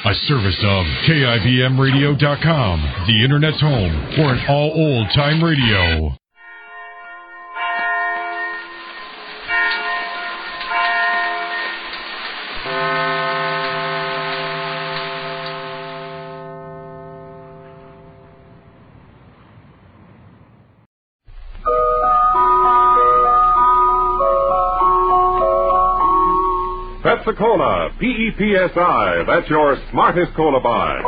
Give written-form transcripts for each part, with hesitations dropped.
A service of KIBMradio.com, the Internet's home for an all old-time radio. Pepsi-Cola, P-E-P-S-I, that's your smartest cola buy.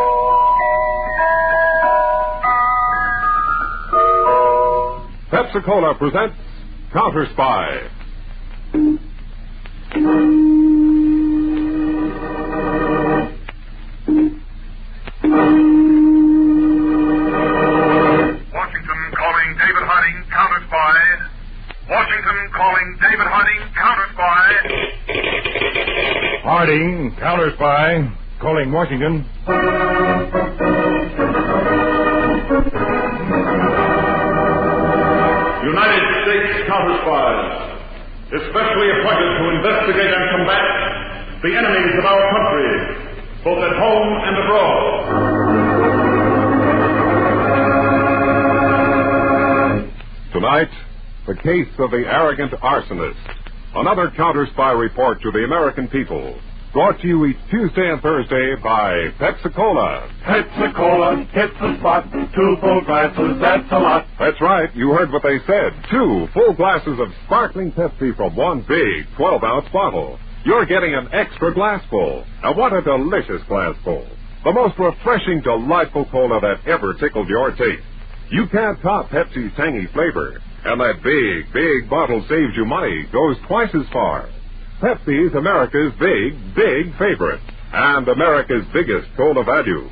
Pepsi-Cola presents Counterspy. Washington calling David Harding, Counterspy. Washington calling David Harding, Counterspy. Harding, Counterspy, calling Washington. United States Counterspies, especially appointed to investigate and combat the enemies of our country, both at home and abroad. Tonight, the case of the arrogant arsonist. Another Counterspy report to the American people. Brought to you each Tuesday and Thursday by Pepsi-Cola. Pepsi-Cola hits the spot. 2 full glasses, that's a lot. That's right, you heard what they said. 2 full glasses of sparkling Pepsi from one big 12-ounce bottle. You're getting an extra glassful. And what a delicious glassful. The most refreshing, delightful cola that ever tickled your taste. You can't top Pepsi's tangy flavor. And that big, big bottle saves you money, goes twice as far. Pepsi's America's big, big favorite, and America's biggest cola value.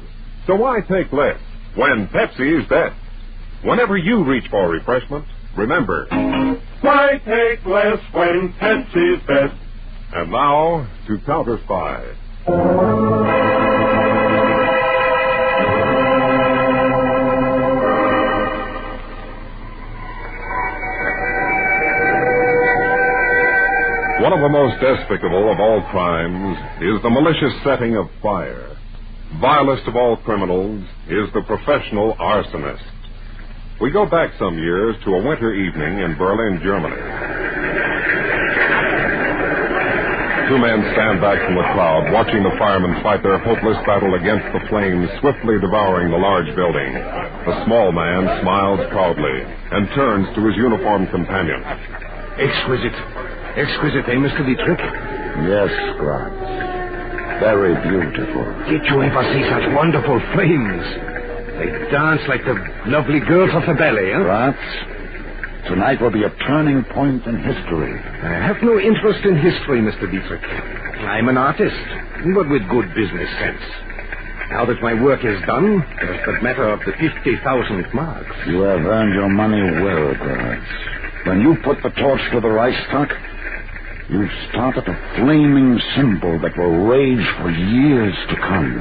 So why take less when Pepsi is best? Whenever you reach for refreshment, remember, Why take less when Pepsi's best? And now to Counterspy. One of the most despicable of all crimes is the malicious setting of fire. Vilest of all criminals is the professional arsonist. We go back some years to a winter evening in Berlin, Germany. 2 men stand back from the crowd, watching the firemen fight their hopeless battle against the flames swiftly devouring the large building. The small man smiles proudly and turns to his uniformed companion. Exquisite, eh, Mr. Dietrich? Yes, Gratz. Very beautiful. Did you ever see such wonderful flames? They dance like the lovely girls of the ballet, huh? Gratz, tonight will be a turning point in history. I have no interest in history, Mr. Dietrich. I'm an artist, but with good business sense. Now that my work is done, it's but matter of the 50,000 marks. You have earned your money well, Gratz. When you put the torch to the Reichstag, you've started a flaming symbol that will rage for years to come.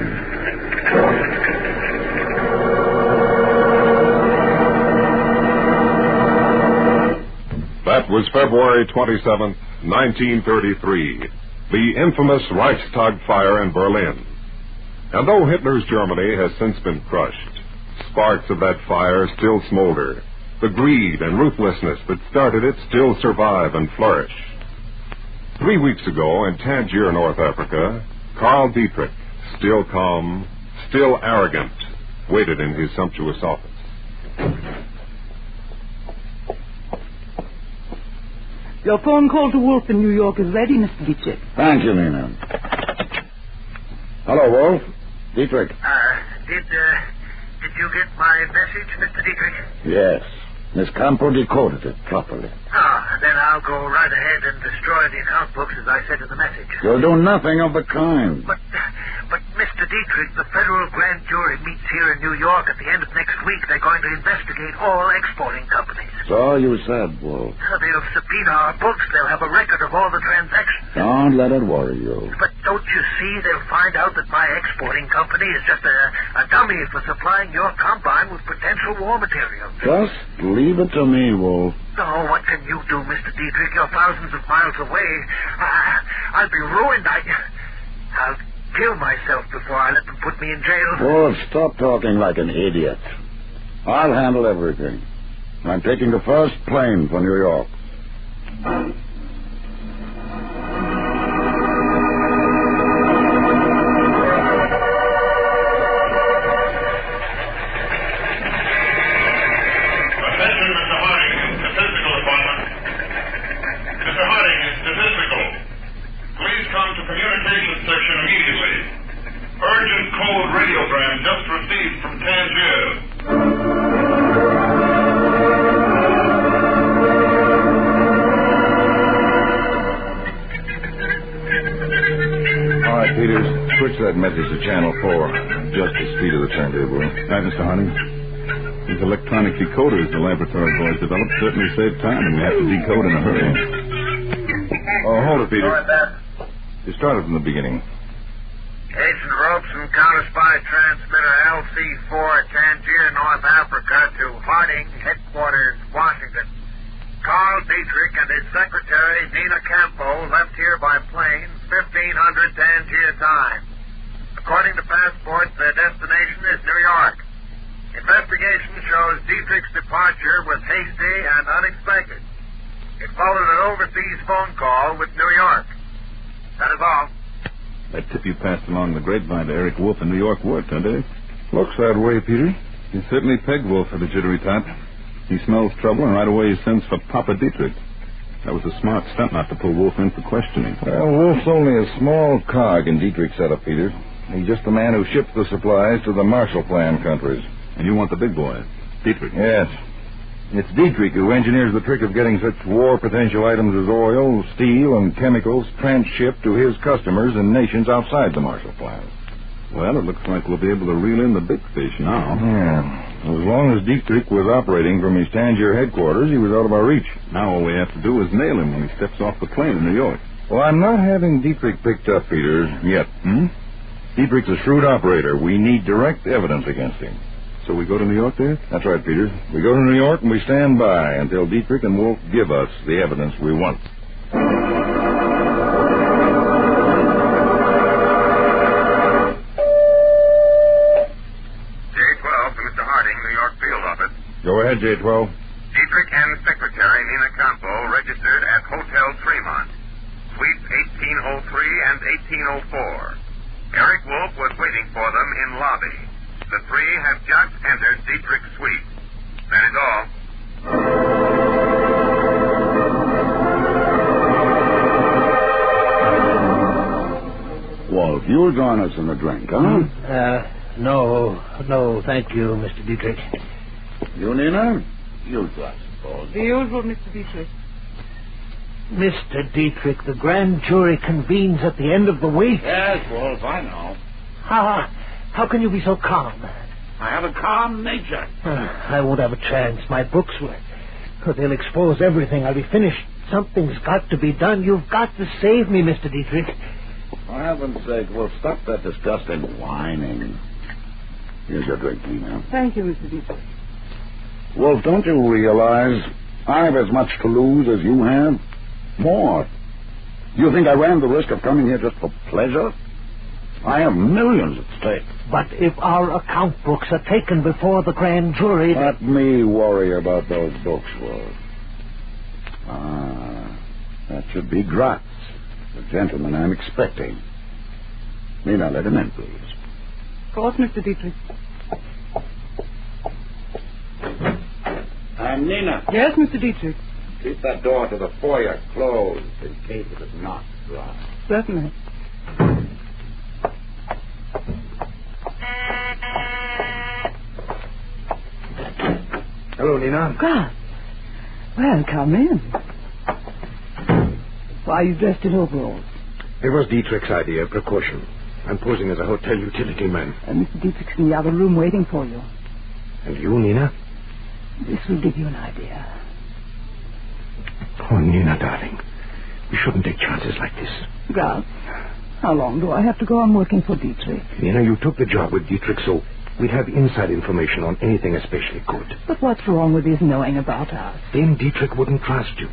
That was February 27th, 1933, the infamous Reichstag fire in Berlin. And though Hitler's Germany has since been crushed, sparks of that fire still smolder. The greed and ruthlessness that started it still survive and flourish. 3 weeks ago in Tangier, North Africa, Karl Dietrich, still calm, still arrogant, waited in his sumptuous office. Your phone call to Wolf in New York is ready, Mr. Dietrich. Thank you, Nina. Hello, Wolf. Dietrich. Did you get my message, Mr. Dietrich? Yes. Miss Campo decoded it properly. Then I'll go right ahead and destroy the account books as I said in the message. You'll do nothing of the kind. But Mr. Dietrich, the federal grand jury meets here in New York at the end of next week. They're going to investigate all exporting companies. So you said, Wolf. They'll subpoena our books. They'll have a record of all the transactions. Don't let it worry you. But don't you see, they'll find out that my exporting company is just a dummy for supplying your combine with potential war material. Just leave it to me, Wolf. Oh, what can you do, Mr. Dietrich? You're thousands of miles away. I'll be ruined. kill myself before I let them put me in jail. Wolf, stop talking like an idiot. I'll handle everything. I'm taking the first plane for New York. That message to Channel 4. Just the speed of the turntable. Right, Mr. Harding. These electronic decoders the laboratory boys developed certainly save time, and we have to decode in a hurry. Oh, hold it, Peter. You started from the beginning. Agent Robeson, Counterspy transmitter LC4, Tangier, North Africa, to Harding, headquarters, Washington. Carl Dietrich and his secretary, Nina Campo, left here by plane, 1500 Tangier time. According to passports, their destination is New York. Investigation shows Dietrich's departure was hasty and unexpected. It followed an overseas phone call with New York. That is all. That tip you passed along the grapevine to Eric Wolf in New York worked, huh, Dave? Looks that way, Peter. You certainly pegged Wolf for the jittery type. He smells trouble, and right away he sends for Papa Dietrich. That was a smart stunt not to pull Wolf in for questioning. Well, Wolf's only a small cog in Dietrich's setup, Peter. He's just the man who ships the supplies to the Marshall Plan countries. And you want the big boy, Dietrich? Yes. It's Dietrich who engineers the trick of getting such war potential items as oil, steel, and chemicals transshipped to his customers in nations outside the Marshall Plan. Well, it looks like we'll be able to reel in the big fish now. Yeah. As long as Dietrich was operating from his Tangier headquarters, he was out of our reach. Now all we have to do is nail him when he steps off the plane in New York. Well, I'm not having Dietrich picked up, Peter, yet. Dietrich's a shrewd operator. We need direct evidence against him. So we go to New York there? That's right, Peter. We go to New York and we stand by until Dietrich and Wolf give us the evidence we want. Go ahead, J-12. Dietrich and Secretary Nina Campo registered at Hotel Tremont, Suites 1803 and 1804. Eric Wolf was waiting for them in lobby. The three have just entered Dietrich's suite. That is all. Wolf, you'll join us in a drink, huh? No, thank you, Mr. Dietrich. You, Nina? Usual, I suppose. The usual, Mr. Dietrich. Mr. Dietrich, the grand jury convenes at the end of the week. Yes, Wolf, I know. How can you be so calm? I have a calm nature. I won't have a chance. My books they'll expose everything. I'll be finished. Something's got to be done. You've got to save me, Mr. Dietrich. For heaven's sake, Wolf, stop that disgusting whining. Here's your drink, Nina. Thank you, Mr. Dietrich. Wolf, don't you realize I've as much to lose as you have? More. You think I ran the risk of coming here just for pleasure? I have millions at stake. But if our account books are taken before the grand jury... Let me worry about those books, Wolf. That should be Gratz, the gentleman I'm expecting. Nina, let him in, please. Of course, Mr. Dietrich. Nina. Yes, Mr. Dietrich. Keep that door to the foyer closed in case it is not locked. Certainly. Hello, Nina. God. Well, come in. Why are you dressed in overalls? It was Dietrich's idea, precaution. I'm posing as a hotel utility man. Mr. Dietrich's in the other room waiting for you. And you, Nina? This will give you an idea. Oh, Nina, darling. We shouldn't take chances like this. Graz, how long do I have to go on working for Dietrich? Nina, you took the job with Dietrich, so we'd have inside information on anything especially good. But what's wrong with his knowing about us? Then Dietrich wouldn't trust you.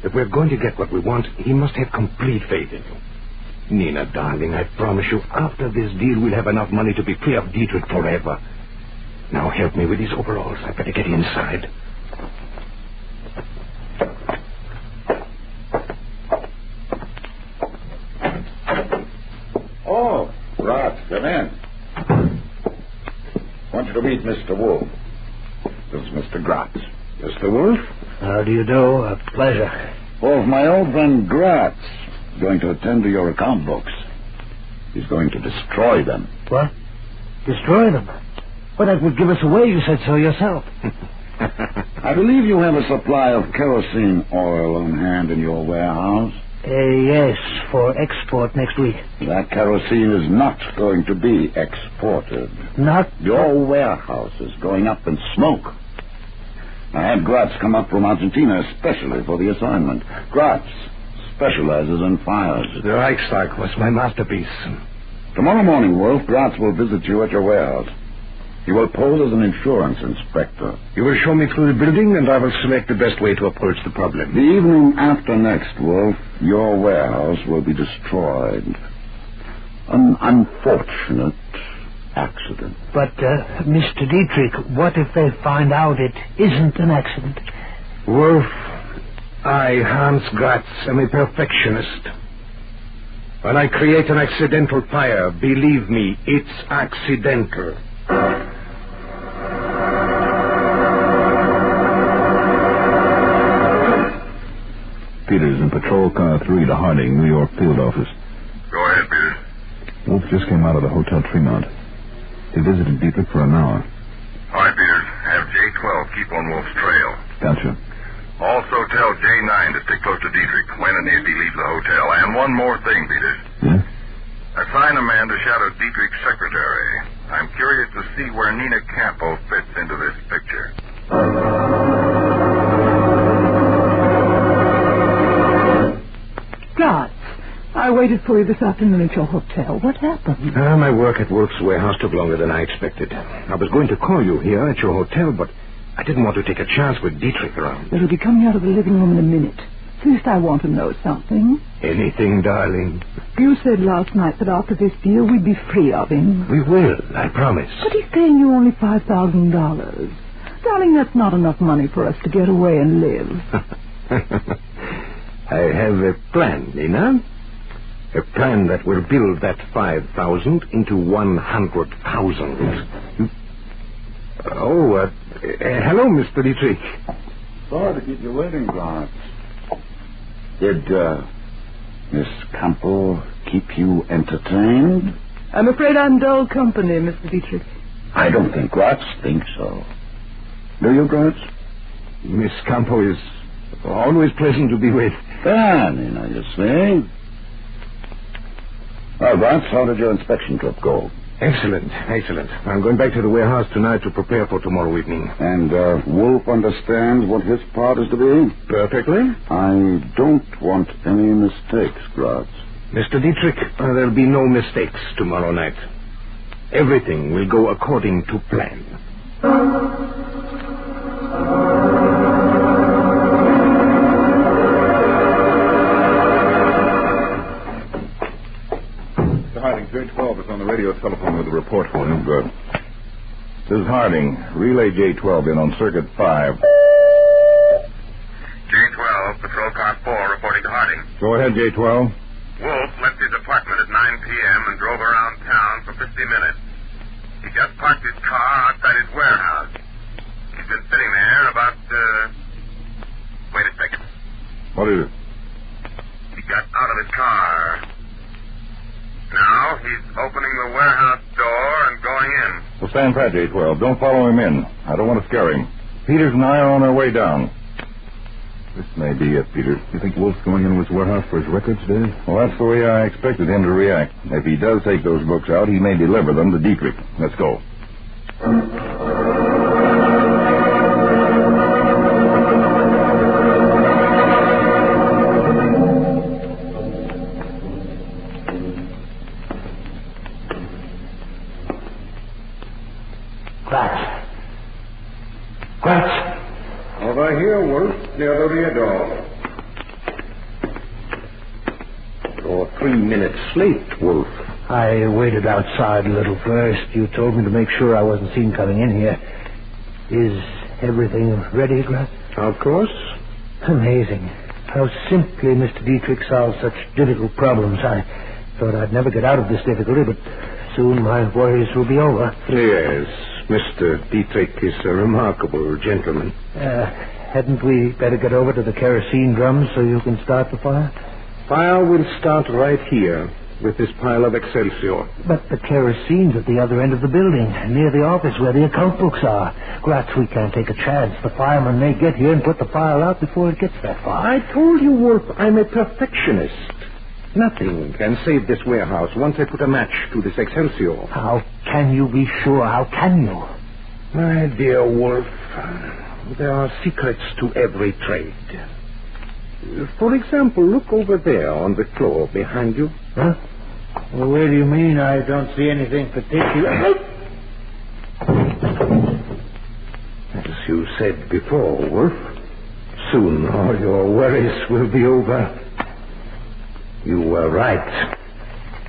If we're going to get what we want, he must have complete faith in you. Nina, darling, I promise you, after this deal, we'll have enough money to be free of Dietrich forever. Now help me with these overalls. I better get inside. Oh, Gratz, come in. I want you to meet Mr. Wolf. This is Mr. Gratz. Mr. Wolf? How do you do? A pleasure. Wolf, my old friend Gratz is going to attend to your account books. He's going to destroy them. What? Destroy them? Well, that would give us away. You said so yourself. I believe you have a supply of kerosene oil on hand in your warehouse. Yes, for export next week. That kerosene is not going to be exported. Not? Your warehouse is going up in smoke. I had Gratz come up from Argentina especially for the assignment. Gratz specializes in fires. The Reichstag was my masterpiece. Tomorrow morning, Wolf, Gratz will visit you at your warehouse. He will pose as an insurance inspector. You will show me through the building, and I will select the best way to approach the problem. The evening after next, Wolf, your warehouse will be destroyed. An unfortunate accident. But, Mr. Dietrich, what if they find out it isn't an accident? Wolf, I, Hans Gratz, am a perfectionist. When I create an accidental fire, believe me, it's accidental. Peters in Patrol Car 3 to Harding, New York Field Office. Go ahead, Peters. Wolf just came out of the Hotel Tremont. He visited Dietrich for an hour. All right, Peters. Have J12 keep on Wolf's trail. Gotcha. Also tell J9 to stick close to Dietrich when and if he leaves the hotel. And one more thing, Peters. Yeah? Assign a man to shadow Dietrich's secretary. I'm curious to see where Nina Campo fits into this picture. Gratz, I waited for you this afternoon at your hotel. What happened? My work at Wolf's warehouse took longer than I expected. I was going to call you here at your hotel, but I didn't want to take a chance with Dietrich around. Well, he'll be coming out of the living room in a minute. First, I want to know something. Anything, darling. You said last night that after this deal we'd be free of him. We will, I promise. But he's paying you only $5,000. Darling, that's not enough money for us to get away and live. I have a plan, Nina. A plan that will build that 5,000 into 100,000. Hello, Mr. Dietrich. Sorry to keep you waiting, Gratz. Did, Miss Campo keep you entertained? I'm afraid I'm dull company, Mr. Dietrich. I don't think Gratz thinks so. Do you, Gratz? Miss Campo is always pleasant to be with. Nina, you see. Well, Gratz, how did your inspection trip go? Excellent. I'm going back to the warehouse tonight to prepare for tomorrow evening. And Wolf understands what his part is to be? Perfectly. I don't want any mistakes, Gratz. Mr. Dietrich, there'll be no mistakes tomorrow night. Everything will go according to plan. Harding, J12 is on the radio telephone with a report for him. Good. This is Harding. Relay J12 in on Circuit 5. J12, Patrol Car 4, reporting to Harding. Go ahead, J12. Wolf left his apartment at 9 p.m. and drove around town for 50 minutes. He just parked his car outside his warehouse. He's been sitting there about, wait a second. What is it? He got out of his car. Now he's opening the warehouse door and going in. Well, stand pat, J12. Don't follow him in. I don't want to scare him. Peters and I are on our way down. This may be it, Peter. You think Wolf's going into his warehouse for his records, Dave? Well, that's the way I expected him to react. If he does take those books out, he may deliver them to Dietrich. Let's go. Gratz. Over here, Wolf, near the rear door. You're 3 minutes late, Wolf. I waited outside a little first. You told me to make sure I wasn't seen coming in here. Is everything ready, Grant? Of course. Amazing. How simply Mr. Dietrich solves such difficult problems. I thought I'd never get out of this difficulty, but soon my worries will be over. Yes, Mr. Dietrich is a remarkable gentleman. Hadn't we better get over to the kerosene drums so you can start the fire? Fire will start right here with this pile of Excelsior. But the kerosene's at the other end of the building, near the office where the account books are. Gratz, we can't take a chance. The firemen may get here and put the fire out before it gets that far. I told you, Wolf, I'm a perfectionist. Nothing can save this warehouse once I put a match to this Excelsior. How can you be sure? How can you? My dear Wolf, there are secrets to every trade. For example, look over there on the floor behind you. Huh? Well, where do you mean? I don't see anything particular. As you said before, Wolf, soon all your worries will be over. You were right.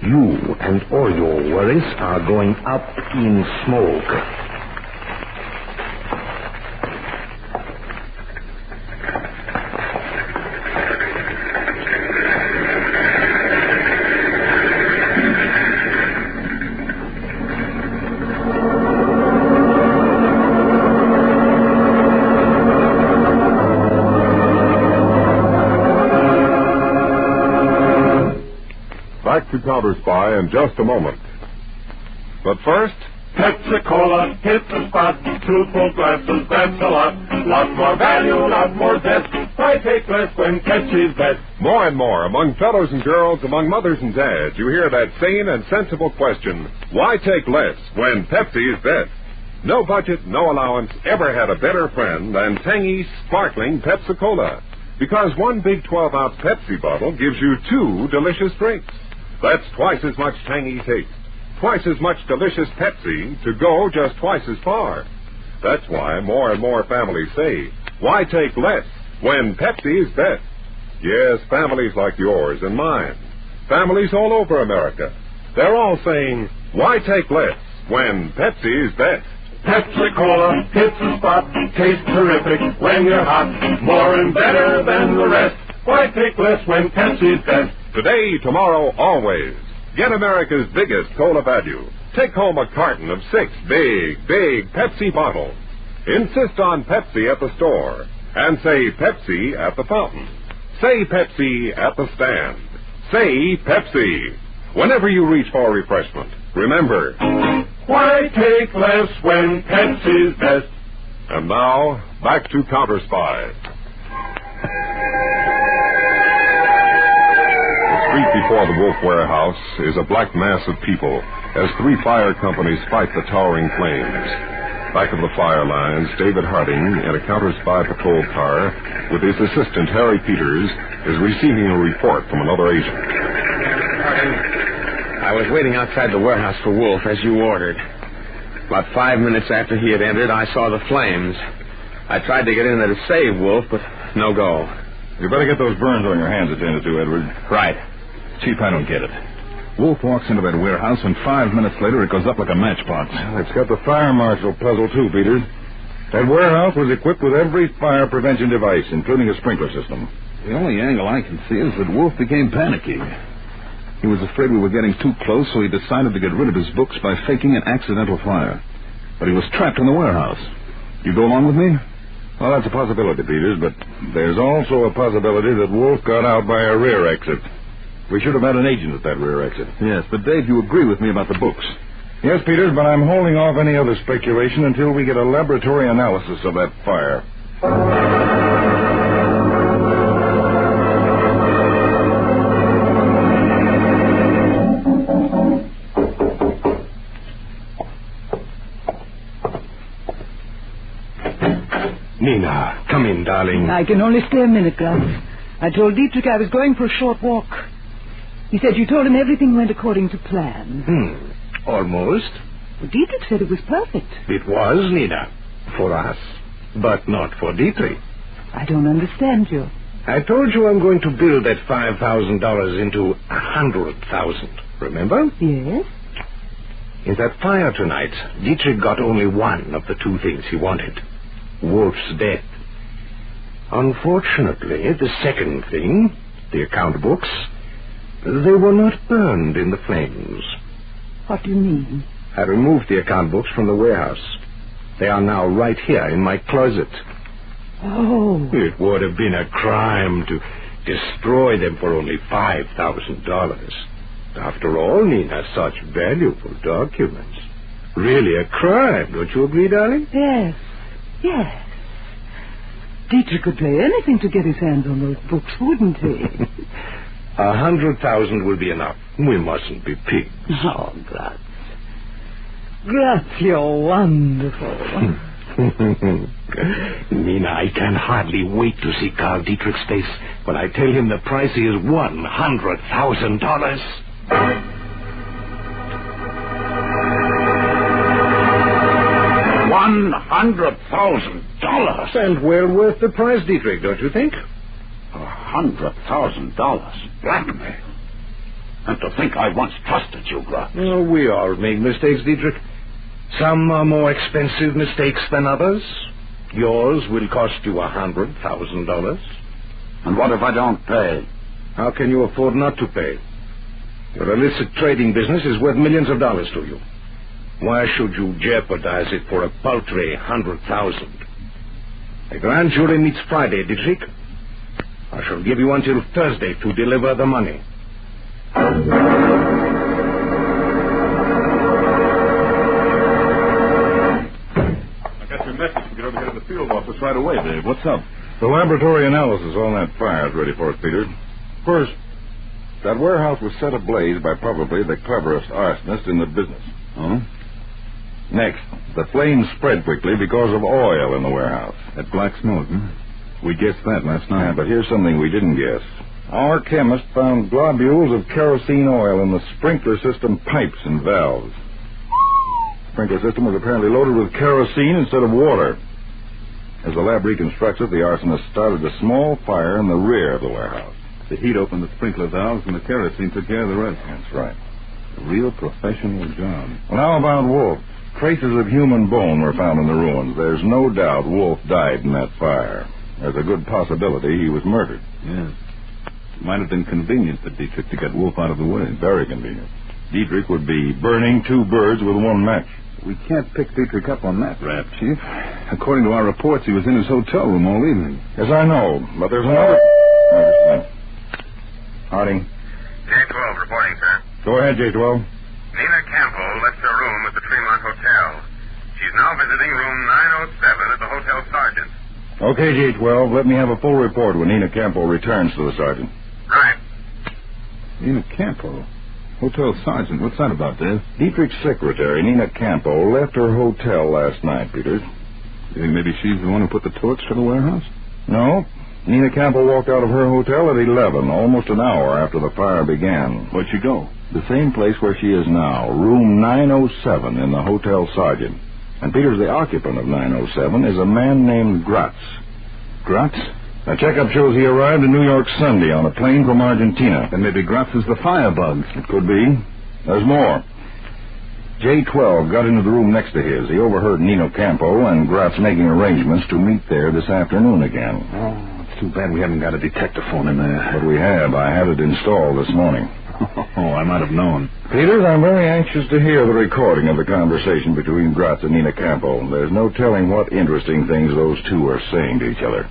You and all your worries are going up in smoke. Back to Counterspy in just a moment. But first, Pepsi-Cola hits the spot. Truthful glasses, that's a lot. Lot more value, lot more zest. Why take less when Pepsi's best? more and more among fellows and girls, among mothers and dads, you hear that sane and sensible question, why take less when Pepsi is best? No budget, no allowance ever had a better friend than tangy, sparkling Pepsi-Cola. Because one big 12-ounce Pepsi bottle gives you 2 delicious drinks. That's twice as much tangy taste, twice as much delicious Pepsi to go just twice as far. That's why more and more families say, why take less when Pepsi is best? Yes, families like yours and mine, families all over America, they're all saying, why take less when Pepsi is best? Pepsi-Cola hits the spot. Tastes terrific when you're hot. More and better than the rest. Why take less when Pepsi's best? Today, tomorrow, always. Get America's biggest cola value. Take home a carton of 6 big Pepsi bottles. Insist on Pepsi at the store. And say Pepsi at the fountain. Say Pepsi at the stand. Say Pepsi. Whenever you reach for refreshment, remember, why take less when Pepsi's best? And now, back to Counterspy. The street before the Wolf Warehouse is a black mass of people as 3 fire companies fight the towering flames. Back of the fire lines, David Harding, in a Counterspy patrol car, with his assistant, Harry Peters, is receiving a report from another agent. Harding, I was waiting outside the warehouse for Wolf, as you ordered. About 5 minutes after he had entered, I saw the flames. I tried to get in there to save Wolf, but no go. You better get those burns on your hands attended to, Edward. Right. Chief, I don't get it. Wolf walks into that warehouse, and 5 minutes later it goes up like a matchbox. Well, it's got the fire marshal puzzle, too, Peters. That warehouse was equipped with every fire prevention device, including a sprinkler system. The only angle I can see is that Wolf became panicky. He was afraid we were getting too close, so he decided to get rid of his books by faking an accidental fire. But he was trapped in the warehouse. You go along with me? Well, that's a possibility, Peters, but there's also a possibility that Wolf got out by a rear exit. We should have had an agent at that rear exit. Yes, but Dave, you agree with me about the books. Yes, Peters, but I'm holding off any other speculation until we get a laboratory analysis of that fire. Nina, come in, darling. I can only stay a minute, Gratz. I told Dietrich I was going for a short walk. He said you told him everything went according to plan. Almost. Well, Dietrich said it was perfect. It was, Nina. For us. But not for Dietrich. I don't understand you. I told you I'm going to build that $5,000 into $100,000. Remember? Yes. In that fire tonight, Dietrich got only one of the two things he wanted. Wolf's death. Unfortunately, the second thing, the account books, they were not burned in the flames. What do you mean? I removed the account books from the warehouse. They are now right here in my closet. Oh. It would have been a crime to destroy them for only $5,000. After all, Nina, such valuable documents. Really a crime, don't you agree, darling? Yes. Yes. Dietrich could pay anything to get his hands on those books, wouldn't he? 100,000 will be enough. We mustn't be pigs. Oh, Graz. Graz, you're wonderful. Nina, I can hardly wait to see Carl Dietrich's face when I tell him the price is $100,000. $100,000. And well worth the price, Dietrich, don't you think? $100,000. Blackmail. And to think I once trusted you, Graz. Oh, we all make mistakes, Dietrich. Some are more expensive mistakes than others. Yours will cost you $100,000. And what if I don't pay? How can you afford not to pay? Your illicit trading business is worth millions of dollars to you. Why should you jeopardize it for a paltry $100,000? The grand jury meets Friday, Dietrich. I shall give you until Thursday to deliver the money. Message to get over here to the field office right away, Dave. What's up? The laboratory analysis on that fire is ready for us, Peter. First, that warehouse was set ablaze by probably the cleverest arsonist in the business. Oh? Next, the flames spread quickly because of oil in the warehouse. That black smoke, huh? We guessed that last night. Yeah, but here's something we didn't guess. Our chemist found globules of kerosene oil in the sprinkler system pipes and valves. The sprinkler system was apparently loaded with kerosene instead of water. As the lab reconstructs it, the arsonist started a small fire in the rear of the warehouse. The heat opened the sprinkler valves and the kerosene took care of the rest. That's right. A real professional job. Well, how about Wolf? Traces of human bone were found in the ruins. There's no doubt Wolf died in that fire. There's a good possibility he was murdered. Yes. It might have been convenient for Dietrich to get Wolf out of the way. Very convenient. Dietrich would be burning two birds with one match. We can't pick Dietrich up on that rap, Chief. According to our reports, he was in his hotel room all evening. Yes, I know, but there's another... Harding. J-12 reporting, sir. Go ahead, J-12. Nina Campbell left her room at the Tremont Hotel. She's now visiting room 907 at the Hotel Sergeant. Okay, J-12, let me have a full report when Nina Campbell returns to the sergeant. Right. Nina Campbell? Hotel Sergeant, what's that about, Dave? Dietrich's secretary, Nina Campbell, left her hotel last night, Peters. You think maybe she's the one who put the torch to the warehouse? No. Nina Campbell walked out of her hotel at 11, almost an hour after the fire began. Where'd she go? The same place where she is now, room 907 in the Hotel Sergeant. And Peters, the occupant of 907, is a man named Gratz. Gratz? A checkup shows he arrived in New York Sunday on a plane from Argentina. Then maybe Gratz is the firebug. It could be. There's more. J-12 got into the room next to his. He overheard Nino Campo and Gratz making arrangements to meet there this afternoon again. Oh, it's too bad we haven't got a detector phone in there. But we have. I had it installed this morning. Oh, I might have known. Peters, I'm very anxious to hear the recording of the conversation between Gratz and Nina Campo. There's no telling what interesting things those two are saying to each other.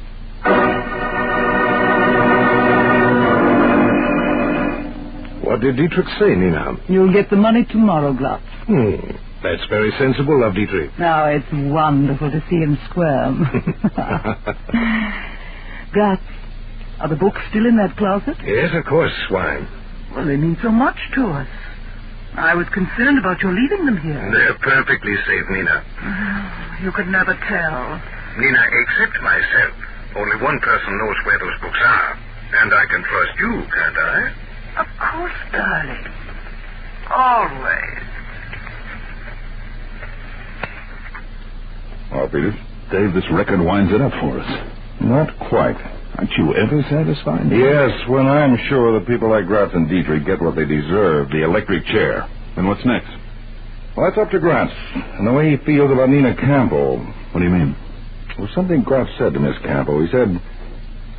What did Dietrich say, Nina? You'll get the money tomorrow, Glatz. That's very sensible of Dietrich. Now, it's wonderful to see him squirm. Glatz, are the books still in that closet? Yes, of course. Why? Well, they mean so much to us. I was concerned about your leaving them here. They're perfectly safe, Nina. You could never tell. Nina, except myself, only one person knows where those books are. And I can trust you, can't I? Of course, darling. Always. Well, Peters? Dave, this record winds it up for us. Not quite. Aren't you ever satisfied? Yes, when I'm sure that people like Gratz and Dietrich get what they deserve, the electric chair. And what's next? Well, that's up to Gratz, and the way he feels about Nina Campbell. What do you mean? Well, something Gratz said to Miss Campbell. He said,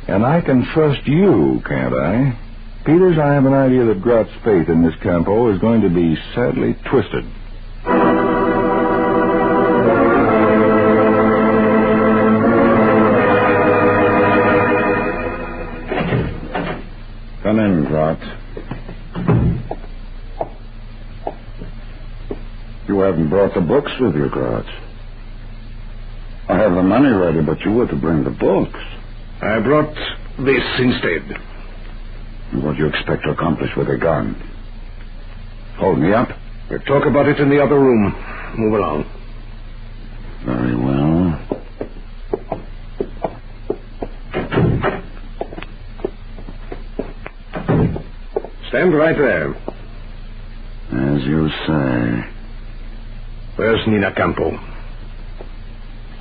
"And I can trust you, can't I?" Peters, I have an idea that Gratz's faith in Miss Campbell is going to be sadly twisted. Come in, Gratz. You haven't brought the books with you, Gratz. I have the money ready, but you were to bring the books. I brought this instead. What do you expect to accomplish with a gun? Hold me up. We'll talk about it in the other room. Move along. Very well. Stand right there. As you say. Where's Nina Campbell?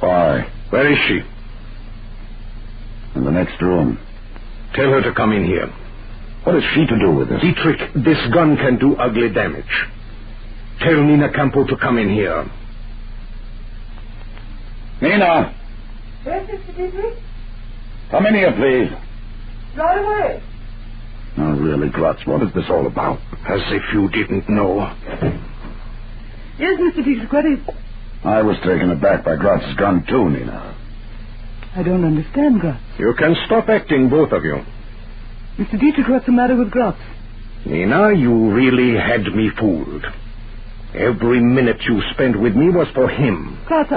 Why? Where is she? In the next room. Tell her to come in here. What has she to do with this? Dietrich, this gun can do ugly damage. Tell Nina Campbell to come in here. Nina! Yes, Mr. Dietrich? Come in here, please. Right away. Now, really, Gratz, what is this all about? As if you didn't know. Yes, Mr. Dietrich, what is... I was taken aback by Gratz's gun, too, Nina. I don't understand, Gratz. You can stop acting, both of you. Mr. Dietrich, what's the matter with Gratz? Nina, you really had me fooled. Every minute you spent with me was for him. Gratz,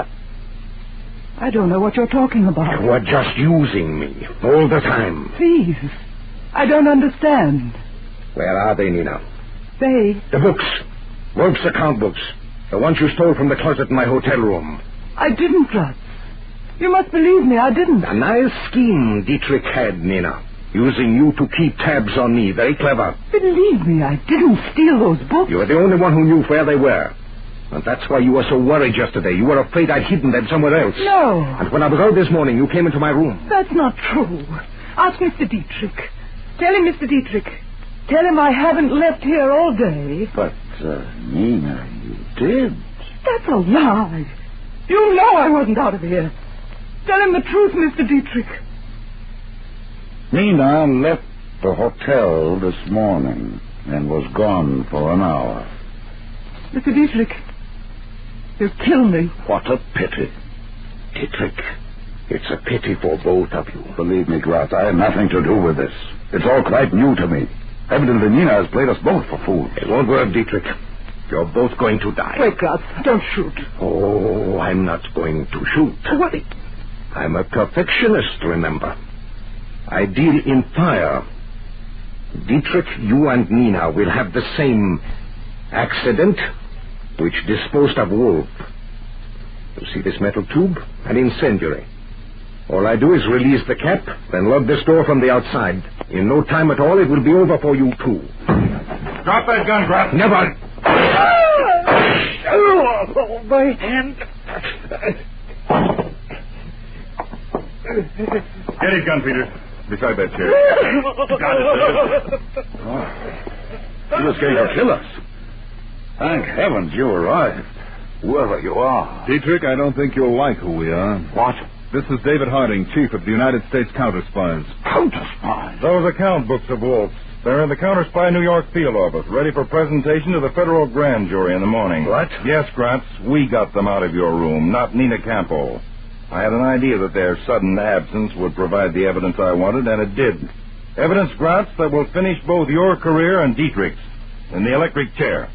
I don't know what you're talking about. You were just using me all the time. Please. I don't understand. Where are they, Nina? They... The books. Wolf's account books. The ones you stole from the closet in my hotel room. I didn't, Gratz. You must believe me, I didn't. A nice scheme Dietrich had, Nina. Using you to keep tabs on me. Very clever. Believe me, I didn't steal those books. You were the only one who knew where they were. And that's why you were so worried yesterday. You were afraid I'd hidden them somewhere else. No. And when I was out this morning, you came into my room. That's not true. Ask Mr. Dietrich. Tell him, Mr. Dietrich. Tell him I haven't left here all day. But, Nina, you did. That's a lie. You know I wasn't out of here. Tell him the truth, Mr. Dietrich. Nina left the hotel this morning and was gone for an hour. Mr. Dietrich, you'll kill me. What a pity. Dietrich, it's a pity for both of you. Believe me, Gratz, I had nothing to do with this. It's all quite new to me. Evidently, Nina has played us both for fools. It won't work, Dietrich. You're both going to die. Wait, Gratz, don't shoot. Oh, I'm not going to shoot. What? I'm a perfectionist, remember. I deal in fire. Dietrich, you and Nina will have the same accident which disposed of Wolf. You see this metal tube? An incendiary. All I do is release the cap, then lock this door from the outside. In no time at all, it will be over for you, too. Drop that gun, Gratz. Never. Oh, my hand. Get his gun, Peters. Beside that chair. Got it, You was going to kill us. Thank heavens you arrived. Whoever you are. Dietrich, I don't think you'll like who we are. What? This is David Harding, chief of the United States Counterspies. Counterspy? Those account books of Wolf's. They're in the Counterspy New York field office, ready for presentation to the federal grand jury in the morning. What? Yes, Gratz, we got them out of your room, not Nina Campbell. I had an idea that their sudden absence would provide the evidence I wanted, and it did. Evidence, Gratz, that will finish both your career and Dietrich's in the electric chair.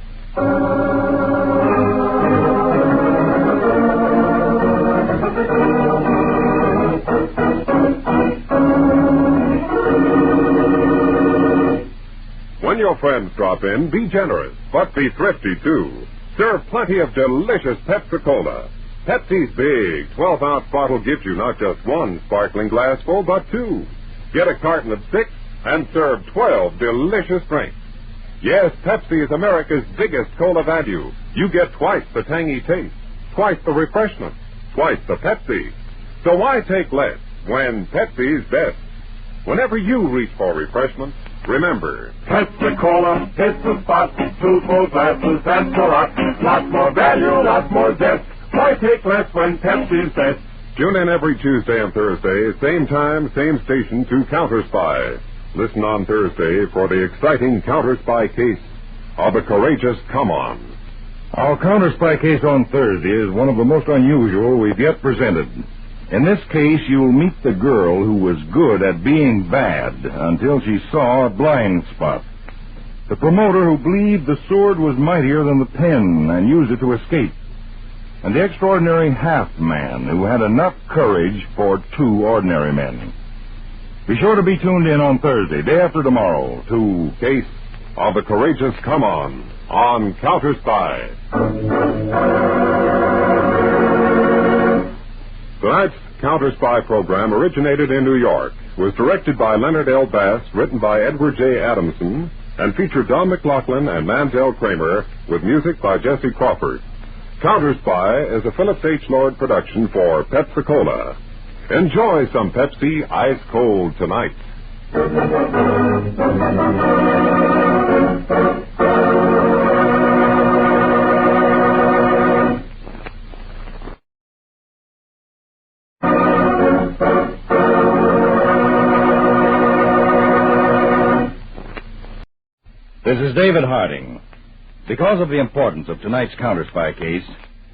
When your friends drop in, be generous, but be thrifty, too. Serve plenty of delicious Pepsi-Cola. Pepsi's big 12-ounce bottle gives you not just one sparkling glassful, but two. Get a carton of 6 and serve 12 delicious drinks. Yes, Pepsi is America's biggest cola value. You get twice the tangy taste, twice the refreshment, twice the Pepsi. So why take less when Pepsi's best? Whenever you reach for refreshment, remember, Pepsi-Cola, hits the spot. 2 full glasses, that's a lot. Lots more value, lots more zest. Why take less when Pepsi's best? tune in every Tuesday and Thursday, same time, same station, to Counterspy. Listen on Thursday for the exciting Counterspy case of the courageous Come On. Our Counterspy case on Thursday is one of the most unusual we've yet presented. In this case, you'll meet the girl who was good at being bad until she saw a blind spot. The promoter who believed the sword was mightier than the pen and used it to escape. And the extraordinary half-man who had enough courage for 2 ordinary men. Be sure to be tuned in on Thursday, day after tomorrow, to Case of the Courageous Come On Counterspy. Tonight's Counterspy program originated in New York, was directed by Leonard L. Bass, written by Edward J. Adamson, and featured Don McLaughlin and Mansell Kramer, with music by Jesse Crawford. Counterspy is a Phillips H. Lord production for Pepsi-Cola. Enjoy some Pepsi ice cold tonight. This is David Harding. Because of the importance of tonight's Counterspy case,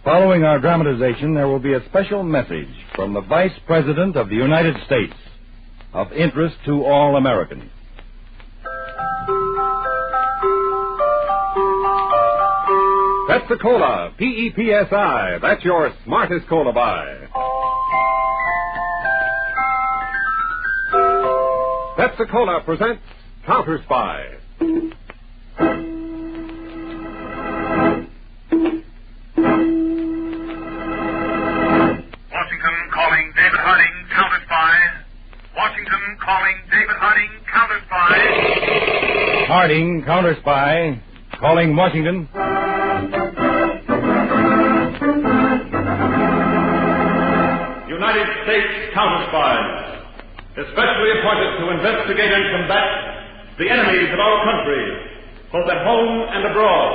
following our dramatization, there will be a special message from the Vice President of the United States of interest to all Americans. Pepsi-Cola, P-E-P-S-I. That's your smartest cola buy. Pepsi-Cola presents Counterspy. Washington calling David Harding, Counterspy. Washington calling David Harding, Counterspy. Harding, Counterspy, calling Washington. United States Counterspies, especially appointed to investigate and combat the enemies of our country, both at home and abroad.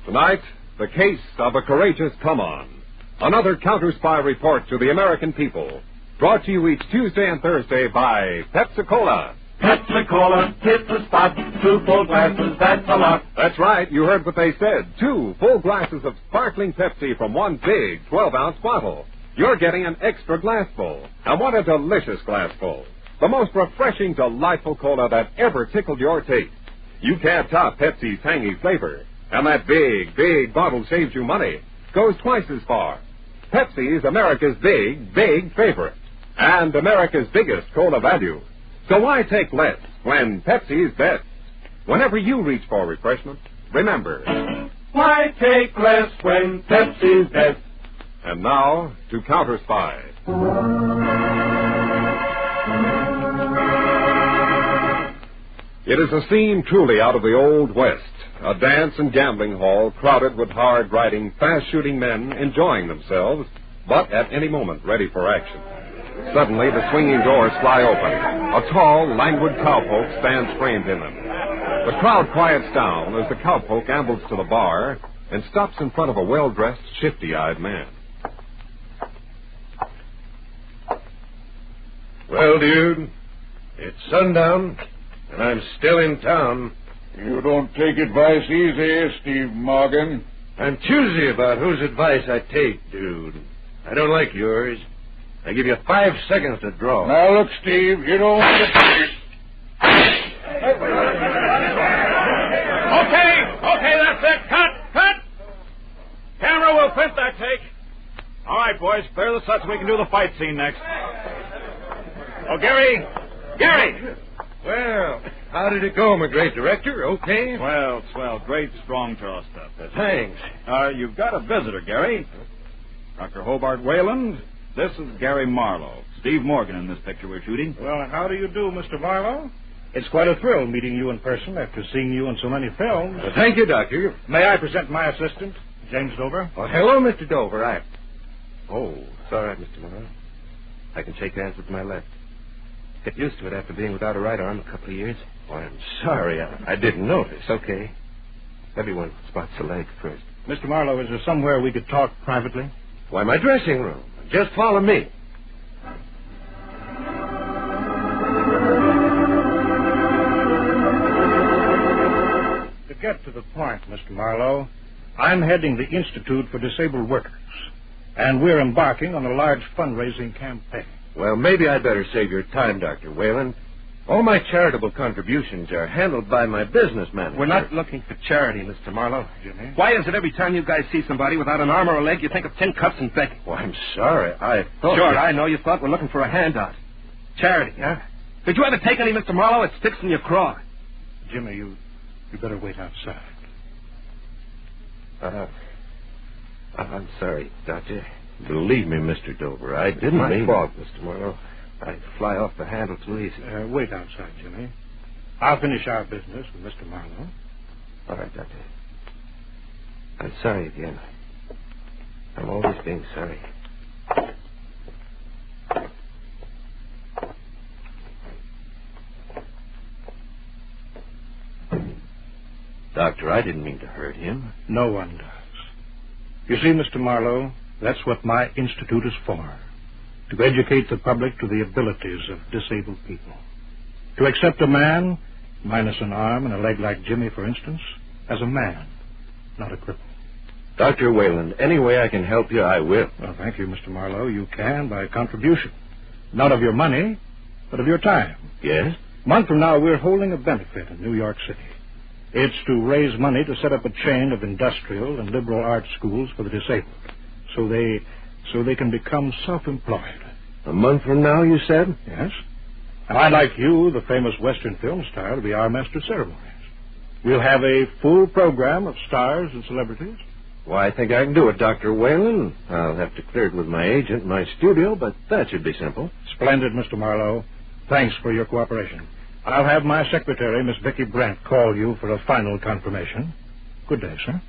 Tonight, the case of a courageous Come On. Another Counterspy report to the American people. Brought to you each Tuesday and Thursday by Pepsi-Cola. Pepsi-Cola, hit the spot. 2 full glasses, that's a lot. That's right, you heard what they said. 2 full glasses of sparkling Pepsi from one big 12-ounce bottle. You're getting an extra glassful. And what a delicious glassful. The most refreshing, delightful cola that ever tickled your taste. You can't top Pepsi's tangy flavor. And that big, big bottle saves you money. Goes twice as far. Pepsi is America's big, big favorite. And America's biggest cola value. So why take less when Pepsi's best? Whenever you reach for refreshment, remember, Why take less when Pepsi's best? And now, to Counterspy. It is a scene truly out of the Old West. A dance and gambling hall crowded with hard-riding, fast-shooting men enjoying themselves, but at any moment ready for action. Suddenly, the swinging doors fly open. A tall, languid cowpoke stands framed in them. The crowd quiets down as the cowpoke ambles to the bar and stops in front of a well-dressed, shifty-eyed man. Well, dude, it's sundown, and I'm still in town. You don't take advice easy, Steve Morgan. I'm choosy about whose advice I take, dude. I don't like yours. I give you 5 seconds to draw. Now, look, Steve, you don't want to... Okay, that's it. Cut! Camera will print that take. All right, boys, clear the set so we can do the fight scene next. Oh, Gary! Well, how did it go, my great director? Okay? Swell. Great, strong draw stuff. Thanks. You've got a visitor, Gary. Dr. Hobart Wayland. This is Gary Marlowe. Steve Morgan in this picture we're shooting. Well, how do you do, Mr. Marlowe? It's quite a thrill meeting you in person after seeing you in so many films. Well, thank you, Doctor. May I present my assistant, James Dover? Oh, hello, Mr. Dover. all right, Mr. Morrow. I can shake hands with my left. Get used to it after being without a right arm a couple of years. Oh, I'm sorry. I didn't notice. It's okay. Everyone spots the leg first. Mr. Marlowe, is there somewhere we could talk privately? Why, my dressing room. Just follow me. To get to the point, Mr. Marlowe, I'm heading the Institute for Disabled Workers, and we're embarking on a large fundraising campaign. Well, maybe I'd better save your time, Dr. Whalen. All my charitable contributions are handled by my business manager. We're not looking for charity, Mr. Marlowe. Jimmy? Why is it every time you guys see somebody without an arm or a leg, you think of tin cups and begging? Well, I'm sorry. I thought... Sure, I know you thought we're looking for a handout. Charity, huh? Did you ever take any, Mr. Marlowe? It sticks in your craw. Jimmy, you better wait outside. I'm sorry, Doctor. Believe me, Mr. Dover, I didn't My mean... fault, Mr. Morrow. I fly off the handle too easy. Wait outside, Jimmy. I'll finish our business with Mr. Marlowe. All right, Doctor. I'm sorry again. I'm always being sorry. Doctor, I didn't mean to hurt him. No one does. You see, Mr. Marlowe, that's what my institute is for. To educate the public to the abilities of disabled people. To accept a man, minus an arm and a leg like Jimmy, for instance, as a man, not a cripple. Dr. Whalen, any way I can help you, I will. Well, thank you, Mr. Marlowe. You can by contribution. Not of your money, but of your time. Yes? A month from now, we're holding a benefit in New York City. It's to raise money to set up a chain of industrial and liberal arts schools for the disabled, so they can become self-employed. A month from now, you said? Yes. And I'd like you, the famous Western film star, to be our master of ceremonies. We'll have a full program of stars and celebrities. Well, I think I can do it, Dr. Whalen. I'll have to clear it with my agent in my studio, but that should be simple. Splendid, Mr. Marlowe. Thanks for your cooperation. I'll have my secretary, Miss Vicky Brent, call you for a final confirmation. Good day, sir.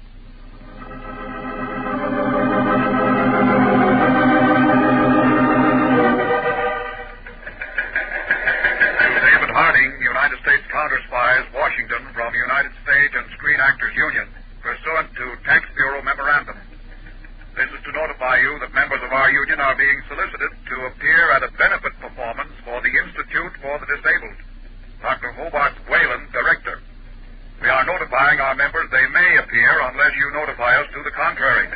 David Harding, United States Counterspies, Washington, from United Stage and Screen Actors Union, pursuant to Tax Bureau Memorandum. This is to notify you that members of our union are being solicited to appear at a benefit performance for the Institute for the Disabled. Dr. Hobart Whalen, Director. We are notifying our members they may appear unless you notify us to the contrary.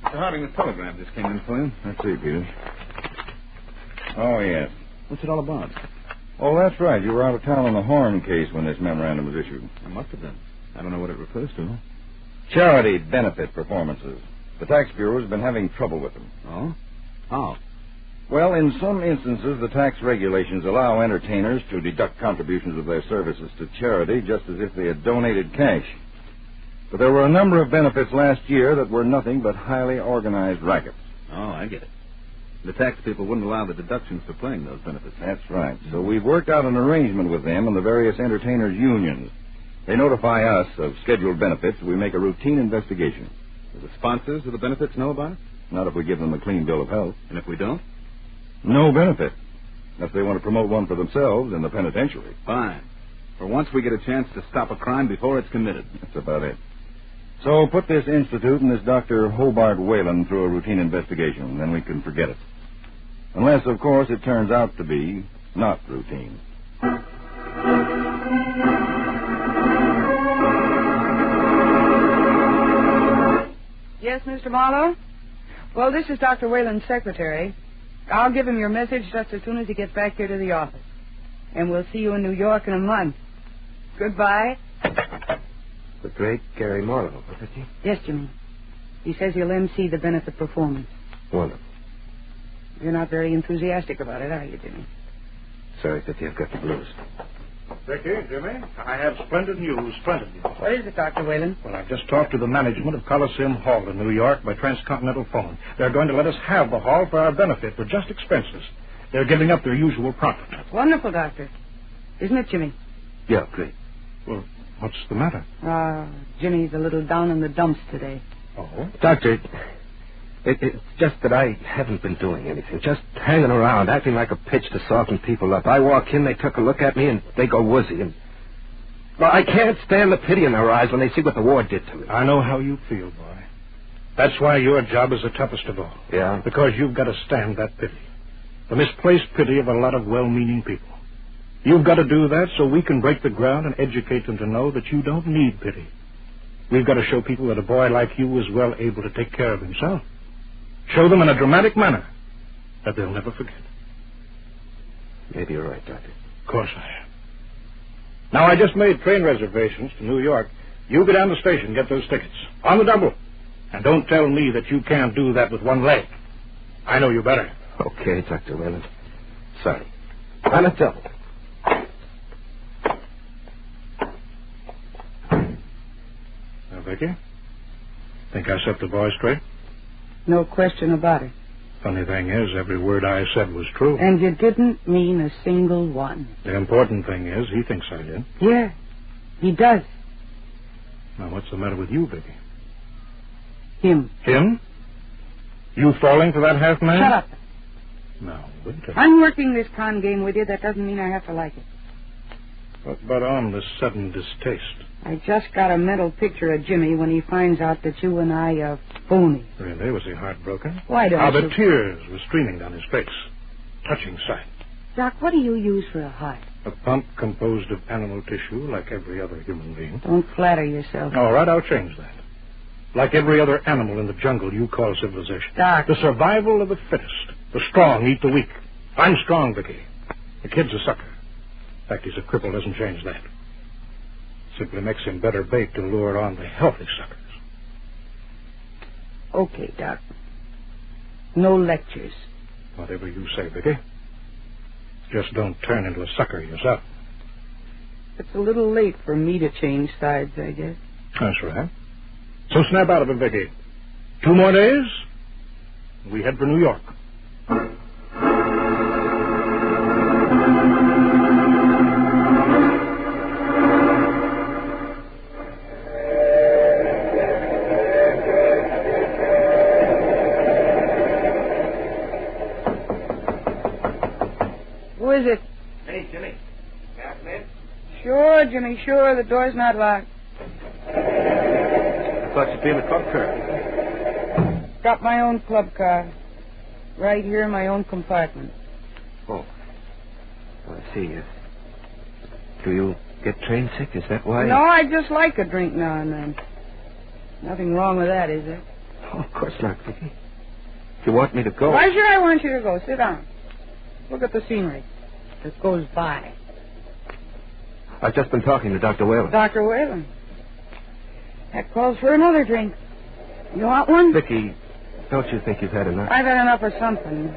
Mr. Harding, the telegram just came in for you. Let's see, Peter. Oh, yes. What's it all about? Oh, that's right. You were out of town on the Horn case when this memorandum was issued. I must have been. I don't know what it refers to. Charity benefit performances. The Tax Bureau has been having trouble with them. Oh? How? Well, in some instances, the tax regulations allow entertainers to deduct contributions of their services to charity just as if they had donated cash. But there were a number of benefits last year that were nothing but highly organized rackets. Oh, I get it. The tax people wouldn't allow the deductions for playing those benefits. That's right. So we've worked out an arrangement with them and the various entertainers' unions. They notify us of scheduled benefits. We make a routine investigation. Do the sponsors of the benefits know about it? Not if we give them a clean bill of health. And if we don't? No benefit. Unless they want to promote one for themselves in the penitentiary. Fine. For once we get a chance to stop a crime before it's committed. That's about it. So put this institute and this Dr. Hobart Whalen through a routine investigation, then we can forget it. Unless, of course, it turns out to be not routine. Yes, Mr. Marlowe? Well, this is Dr. Whalen's secretary. I'll give him your message just as soon as he gets back here to the office. And we'll see you in New York in a month. Goodbye. The great Gary Marlowe, wasn't he? Yes, Jimmy. He says he'll MC the benefit performance. Wonderful. You're not very enthusiastic about it, are you, Jimmy? Sorry, Vicky, I've got the blues. Vicky, Jimmy, I have splendid news. What is it, Dr. Whalen? Well, I've just talked to the management of Coliseum Hall in New York by transcontinental phone. They're going to let us have the hall for our benefit for just expenses. They're giving up their usual profit. That's wonderful, Doctor. Isn't it, Jimmy? Yeah, great. Well, What's the matter? Jimmy's a little down in the dumps today. Oh? Doctor, it's just that I haven't been doing anything. Just hanging around, acting like a pitch to soften people up. I walk in, they took a look at me, and they go woozy. And well, I can't stand the pity in their eyes when they see what the war did to me. I know how you feel, boy. That's why your job is the toughest of all. Yeah? Because you've got to stand that pity. The misplaced pity of a lot of well-meaning people. You've got to do that so we can break the ground and educate them to know that you don't need pity. We've got to show people that a boy like you is well able to take care of himself. Show them in a dramatic manner that they'll never forget. Maybe you're right, Doctor. Of course I am. Now, I just made train reservations to New York. You go down to the station, get those tickets. On the double. And don't tell me that you can't do that with one leg. I know you better. Okay, Dr. Whalen. Sorry. On a double. Now, Vicky, think I set the boy straight? No question about it. Funny thing is, every word I said was true. And you didn't mean a single one. The important thing is, he thinks I did. Yeah, he does. Now, what's the matter with you, Vicky? Him. Him? You falling for that half-man? Shut up. No, wait a minute. I'm working this con game with you. That doesn't mean I have to like it. But on this sudden distaste. I just got a mental picture of Jimmy when he finds out that you and I are phony. Really? Was he heartbroken? Why don't How you... the tears were streaming down his face. Touching sight. Doc, what do you use for a heart? A pump composed of animal tissue like every other human being. Don't flatter yourself. All right, I'll change that. Like every other animal in the jungle you call civilization. Doc. The survival of the fittest. The strong eat the weak. I'm strong, Vicky. The kid's a sucker. In fact, he's a cripple. Doesn't change that. Simply makes him better bait to lure on the healthy suckers. Okay, Doc. No lectures. Whatever you say, Vicky. Just don't turn into a sucker yourself. It's a little late for me to change sides, I guess. That's right. So snap out of it, Vicky. 2 more days, we head for New York. Who is it? Hey, Jimmy. Got it? Sure, Jimmy, sure. The door's not locked. I thought you'd be in the club car. Got my own club car. Right here in my own compartment. Oh. I see. Do you get train sick? Is that why? No, I just like a drink now and then. Nothing wrong with that, is there? Oh, of course not, Vicky. If you want me to go... Why should I want you to go? Sit down. Look at the scenery that goes by. I've just been talking to Dr. Whalen. Dr. Whalen? That calls for another drink. You want one? Vicky, don't you think you've had enough? I've had enough of something,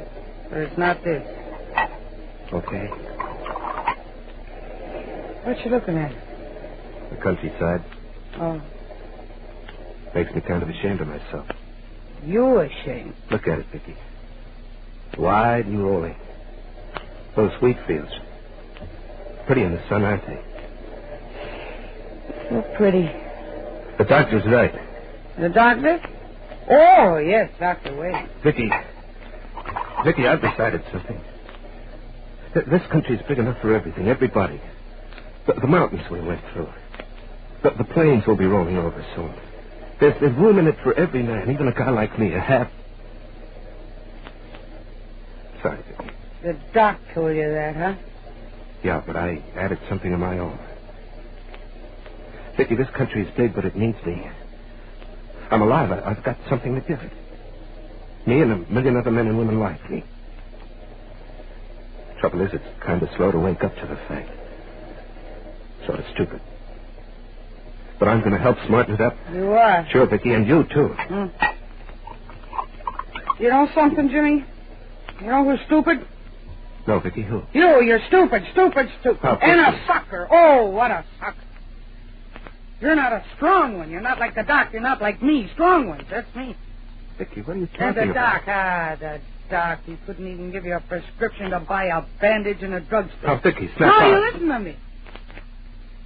but it's not this. Okay. What you looking at? The countryside. Oh. Makes me kind of ashamed of myself. You ashamed? Look at it, Vicky. Wide and rolling. Those wheat fields. Pretty in the sun, aren't they? So pretty. The doctor's right. The doctor? Oh, yes, Dr. Wade. Vicky, I've decided something. This country's big enough for everything, everybody. The mountains we went through. The plains will be rolling over soon. There's room in it for every man, even a guy like me, a half... Sorry, Vicky. The doc told you that, huh? Yeah, but I added something of my own. Vicky, this country's big, but it needs me. I'm alive. I've got something to give it. Me and a million other men and women like me. Trouble is, it's kind of slow to wake up to the fact. Sort of stupid. But I'm going to help smarten it up. You are? Sure, Vicky, and you, too. You know something, Jimmy? You know who's stupid? No, Vicky, who? You're stupid. Oh, and a sucker. Oh, what a sucker. You're not a strong one. You're not like the doc. You're not like me. Strong ones. That's me. Vicky, what are you And talking the about? doc. The doc. He couldn't even give you a prescription to buy a bandage in a drugstore. Oh, Vicky, snap No, out. you listen to me.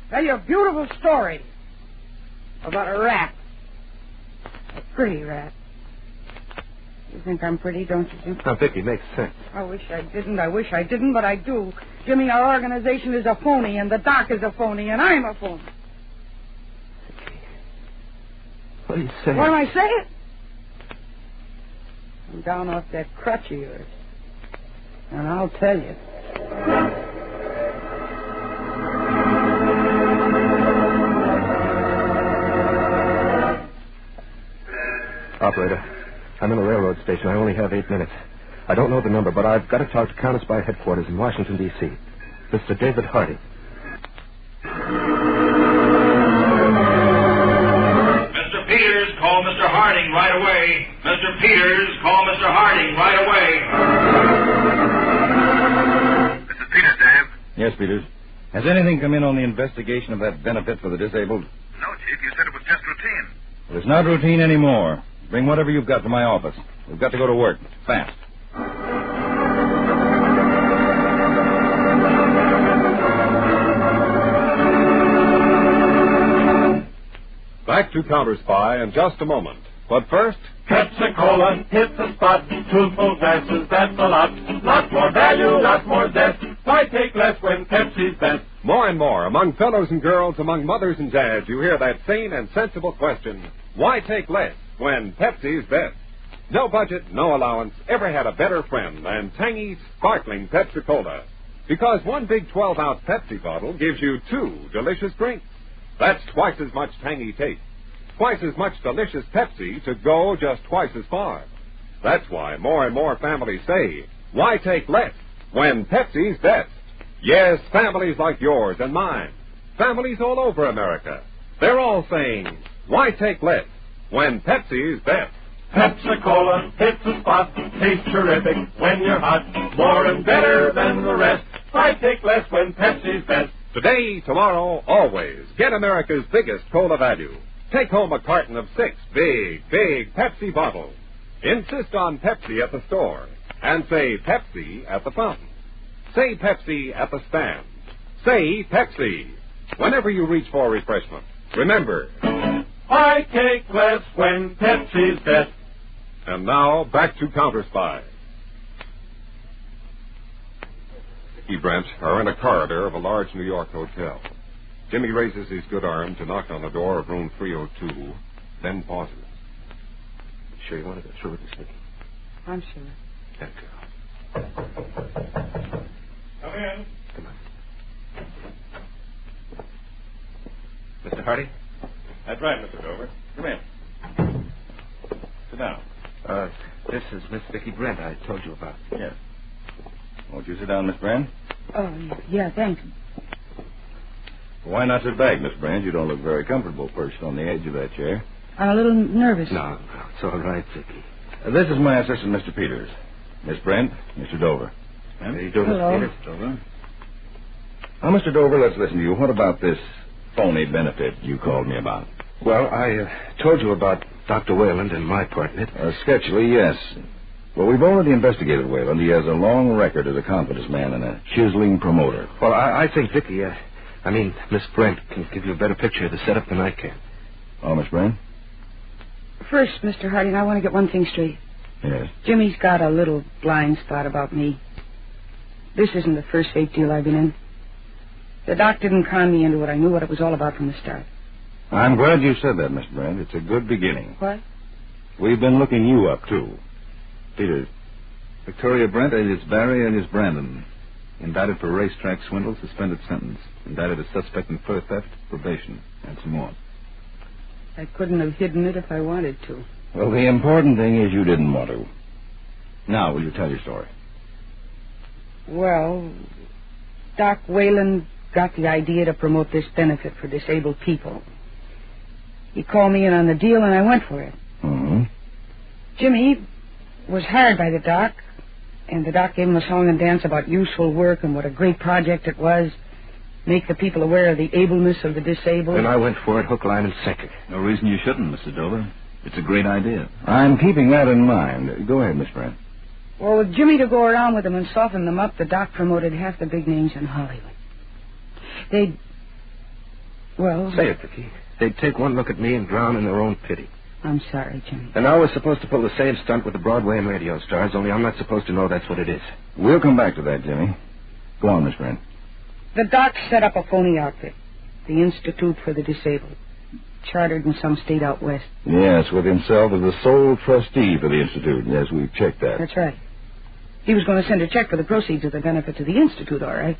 tell you a beautiful story about a rat. A pretty rat. You think I'm pretty, don't you, Jim? Now, Vicky, makes sense. I wish I didn't, but I do. Jimmy, our organization is a phony, and the doc is a phony, and I'm a phony. What are you saying? What am I saying? I'm down off that crutch of yours. And I'll tell you. Operator, I'm in the railroad station. I only have 8 minutes. I don't know the number, but I've got to talk to Counterspy headquarters in Washington, D.C. Mr. David Hardy. Mr. Peters, call Mr. Harding right away. Mr. Peters, call Mr. Harding right away. This is Peters, Sam. Yes, Peters. Has anything come in on the investigation of that benefit for the disabled? No, Chief. You said it was just routine. Well, it's not routine anymore. Bring whatever you've got to my office. We've got to go to work. Fast. Back to Counterspy in just a moment. But first... Pepsi-Cola, hit the spot. 2 full glasses, that's a lot. Lot more value, lot more zest. Why take less when Pepsi's best? More and more, among fellows and girls, among mothers and dads, you hear that sane and sensible question, why take less when Pepsi's best? No budget, no allowance, ever had a better friend than tangy, sparkling Pepsi-Cola. Because one big 12-ounce Pepsi bottle gives you 2 delicious drinks. That's twice as much tangy taste. Twice as much delicious Pepsi to go just twice as far. That's why more and more families say, why take less when Pepsi's best? Yes, families like yours and mine. Families all over America. They're all saying, why take less when Pepsi's best? Pepsi-Cola, hits the spot. Tastes terrific when you're hot. More and better than the rest. Why take less when Pepsi's best? Today, tomorrow, always, get America's biggest cola value. Take home a carton of 6 big Pepsi bottles. Insist on Pepsi at the store. And say Pepsi at the fountain. Say Pepsi at the stand. Say Pepsi whenever you reach for refreshment. Remember, why take less when Pepsi's best? And now, back to Counterspy. He, Brent, are in a corridor of a large New York hotel. Jimmy raises his good arm to knock on the door of room 302, then pauses. Sure you want to go through with this, Nicky? I'm sure. That girl. Come in. Come on. Mr. Hardy? That's right, Mr. Dover. Come in. Sit down. This is Miss Vicky Brent I told you about. Yes. Won't you sit down, Miss Brand? Oh, yeah, thanks. Why not sit back, Miss Brand? You don't look very comfortable perched on the edge of that chair. I'm a little nervous. No, it's all right, Vicky. This is my assistant, Mr. Peters. Miss Brent, Mr. Dover. How do you do, Hello. Mr. Peters? Dover. Now, Mr. Dover, let's listen to you. What about this phony benefit you called me about? Well, I told you about Dr. Wayland and my part in it. Sketchily, yes. Well, we've already investigated Wayland. He has a long record as a confidence man and a chiseling promoter. Well, I think Vicky, Miss Brent can give you a better picture of the setup than I can. Oh, Miss Brent? First, Mr. Harding, I want to get one thing straight. Yes. Jimmy's got a little blind spot about me. This isn't the first fake deal I've been in. The doc didn't con me into it. I knew what it was all about from the start. I'm glad you said that, Miss Brent. It's a good beginning. What? We've been looking you up, too. Peters. Victoria Brent, alias Barry, alias Brandon. Indicted for racetrack swindle, suspended sentence. Indicted as suspect in fur theft, probation, and some more. I couldn't have hidden it if I wanted to. Well, the important thing is you didn't want to. Now, will you tell your story? Well, Doc Wayland got the idea to promote this benefit for disabled people. He called me in on the deal, and I went for it. Mm-hmm. Jimmy was hired by the doc, and the doc gave him a song and dance about useful work and what a great project it was. Make the people aware of the ableness of the disabled. And I went for it hook, line, and sinker. No reason you shouldn't, Mr. Dover. It's a great idea. I'm keeping that in mind. Go ahead, Miss Brent. Well, with Jimmy to go around with them and soften them up, the doc promoted half the big names in Hollywood. Well... Say it, Vicky. They'd take one look at me and drown in their own pity. I'm sorry, Jimmy. And now we're supposed to pull the same stunt with the Broadway and radio stars, only I'm not supposed to know that's what it is. We'll come back to that, Jimmy. Go on, Miss Brent. The doc set up a phony outfit. The Institute for the Disabled. Chartered in some state out west. Yes, with himself as the sole trustee for the Institute. Yes, we've checked that. That's right. He was going to send a check for the proceeds of the benefit to the Institute, all right.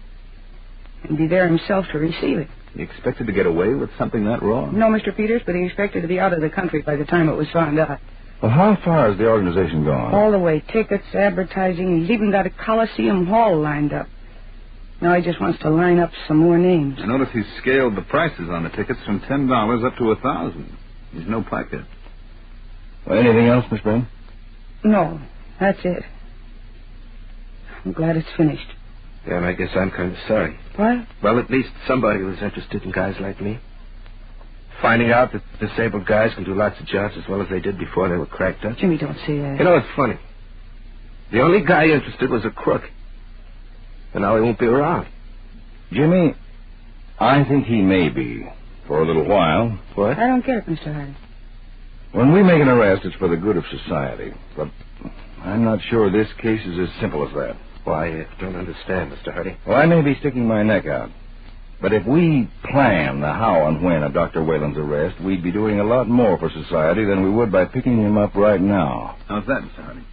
And be there himself to receive it. He expected to get away with something that wrong? No, Mr. Peters, but he expected to be out of the country by the time it was found out. Well, how far has the organization gone? All the way. Tickets, advertising. He's even got a Coliseum Hall lined up. Now he just wants to line up some more names. I notice he's scaled the prices on the tickets from $10 up to $1,000. He's no pocket. Well, anything else, Miss Brent? No, that's it. I'm glad it's finished. Yeah, and I guess I'm kind of sorry. What? Well, at least somebody was interested in guys like me. Finding out that disabled guys can do lots of jobs as well as they did before they were cracked up. Jimmy, don't say that. You know, it's funny. The only guy interested was a crook. And now he won't be around. Jimmy, I think he may be. For a little while. What? I don't get it, Mr. Hardy. When we make an arrest, it's for the good of society. But I'm not sure this case is as simple as that. Why, I don't understand, Mr. Hardy. Well, I may be sticking my neck out. But if we plan the how and when of Dr. Whalen's arrest, we'd be doing a lot more for society than we would by picking him up right now. How's that, Mr. Hardy?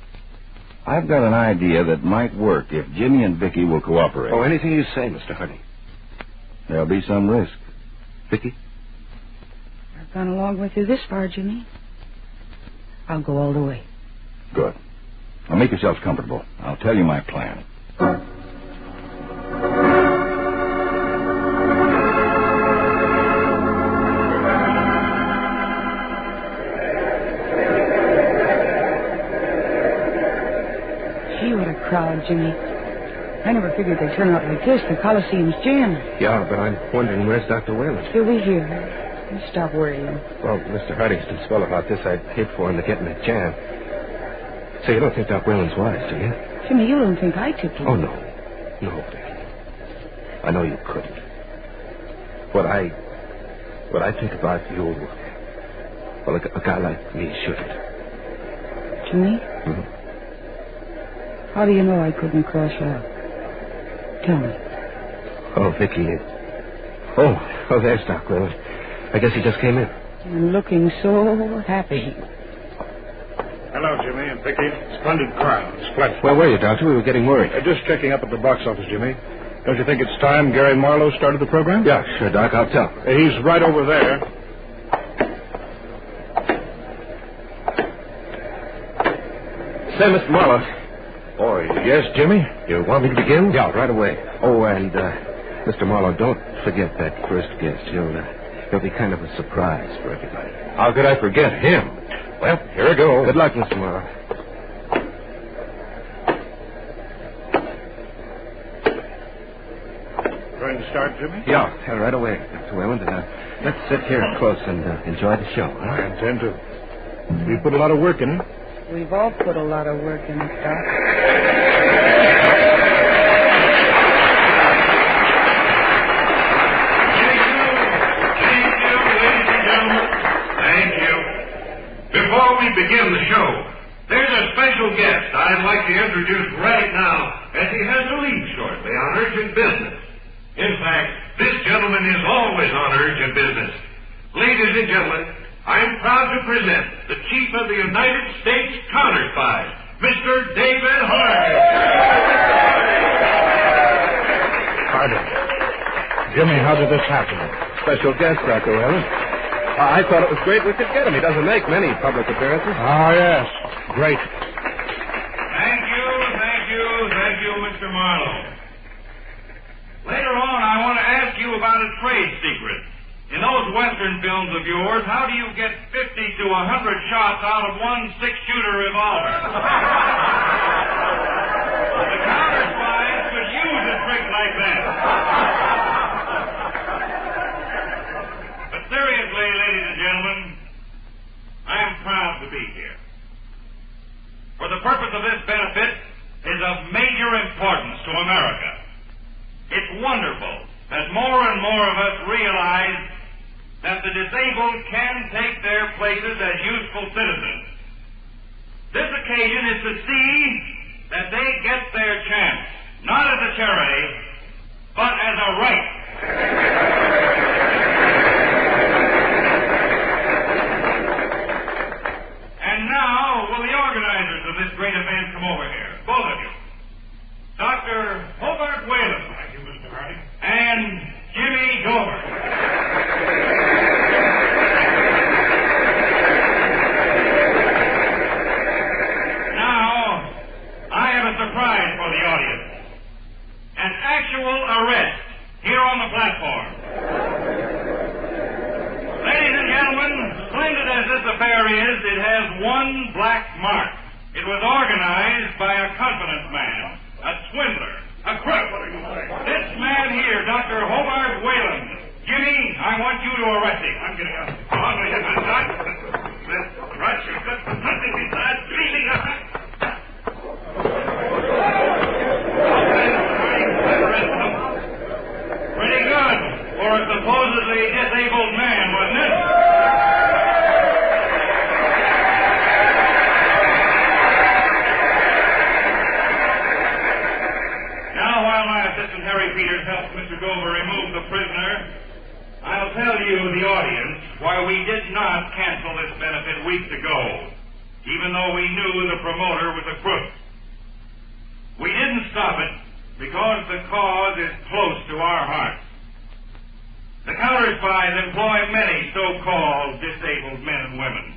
I've got an idea that might work if Jimmy and Vicky will cooperate. Oh, anything you say, Mr. Hardy. There'll be some risk. Vicky? I've gone along with you this far, Jimmy. I'll go all the way. Good. Now make yourselves comfortable. I'll tell you my plan. Crowd, Jimmy. I never figured they'd turn out like this. The Coliseum's jammed. Yeah, but I'm wondering where's Dr. Whalen? He'll be here. You stop worrying. Well, Mr. Harding's too swell about this. I'd hate for him to get in a jam. So you don't think Doc Whalen's wise, do you? Jimmy, you don't think I tipped him. Oh, no. No, Vicky. I know you couldn't. What I think about you, well, a guy like me shouldn't. Jimmy? Mm-hmm. How do you know I couldn't cross you out? Tell me. Oh, Vicky. Oh, there's Doc Whalen. I guess he just came in. And looking so happy. Hello, Jimmy and Vicky. Splendid crowd. Splendid. Where were you, Doctor? We were getting worried. Just checking up at the box office, Jimmy. Don't you think it's time Gary Marlowe started the program? Yeah, sure, Doc. I'll tell. He's right over there. Say, Mr. Marlowe. Oh, yes, Jimmy? You want me to begin? Yeah, right away. Oh, and, Mr. Marlowe, don't forget that first guest. He'll be kind of a surprise for everybody. How could I forget him? Well, here we go. Good luck, Mr. Marlowe. Going to start, Jimmy? Yeah, right away, Dr. Whalen. Let's sit here close and enjoy the show. Huh? I intend to. We put a lot of work in it. We've all put a lot of work in it, Doc. Thank you. Before we begin the show, there's a special guest I'd like to introduce right now, as he has to leave shortly on urgent business. In fact, this gentleman is always on urgent business. Ladies and gentlemen, I'm proud to present the Chief of the United States Counterspy, Mr. David Harding. Harding. Jimmy, how did this happen? Special guest, Dr. Whalen. I thought it was great we could get him. He doesn't make many public appearances. Ah, yes. Great. Thank you, Mr. Marlowe. Later on, I want to ask you about a trade secret. In those Western films of yours, how do you get 50 to 100 shots out of one 6-shooter revolver? The counterspies could use a trick like that. But seriously, ladies and gentlemen, I am proud to be here. For the purpose of this benefit is of major importance to America. It's wonderful that more and more of us realize that the disabled can take their places as useful citizens. This occasion is to see that they get their chance, not as a charity, but as a right. And now, will the organizers of this great event come over here? Both of you. Dr. Hobart Whalen. Thank you, Mr. Harding. And Jimmy Dover. Now, I have a surprise for the audience. An actual arrest here on the platform. Ladies and gentlemen, splendid as this affair is, it has one black mark. It was organized by a confidence man, a swindler, a crook. This man here, Dr. Hobart Whalen. Jimmy, I want you to arrest him. I'm getting up. On with him, Doc. This crutch has got nothing besides bleeding up. Pretty good for a supposedly disabled man, wasn't it? Now, while my assistant Harry Peters helps Mr. Dover remove the prisoner, I'll tell you, the audience, why we did not cancel this benefit weeks ago, even though we knew the promoter was a crook. We didn't stop it because the cause is close to our hearts. The counterspies employ many so-called disabled men and women.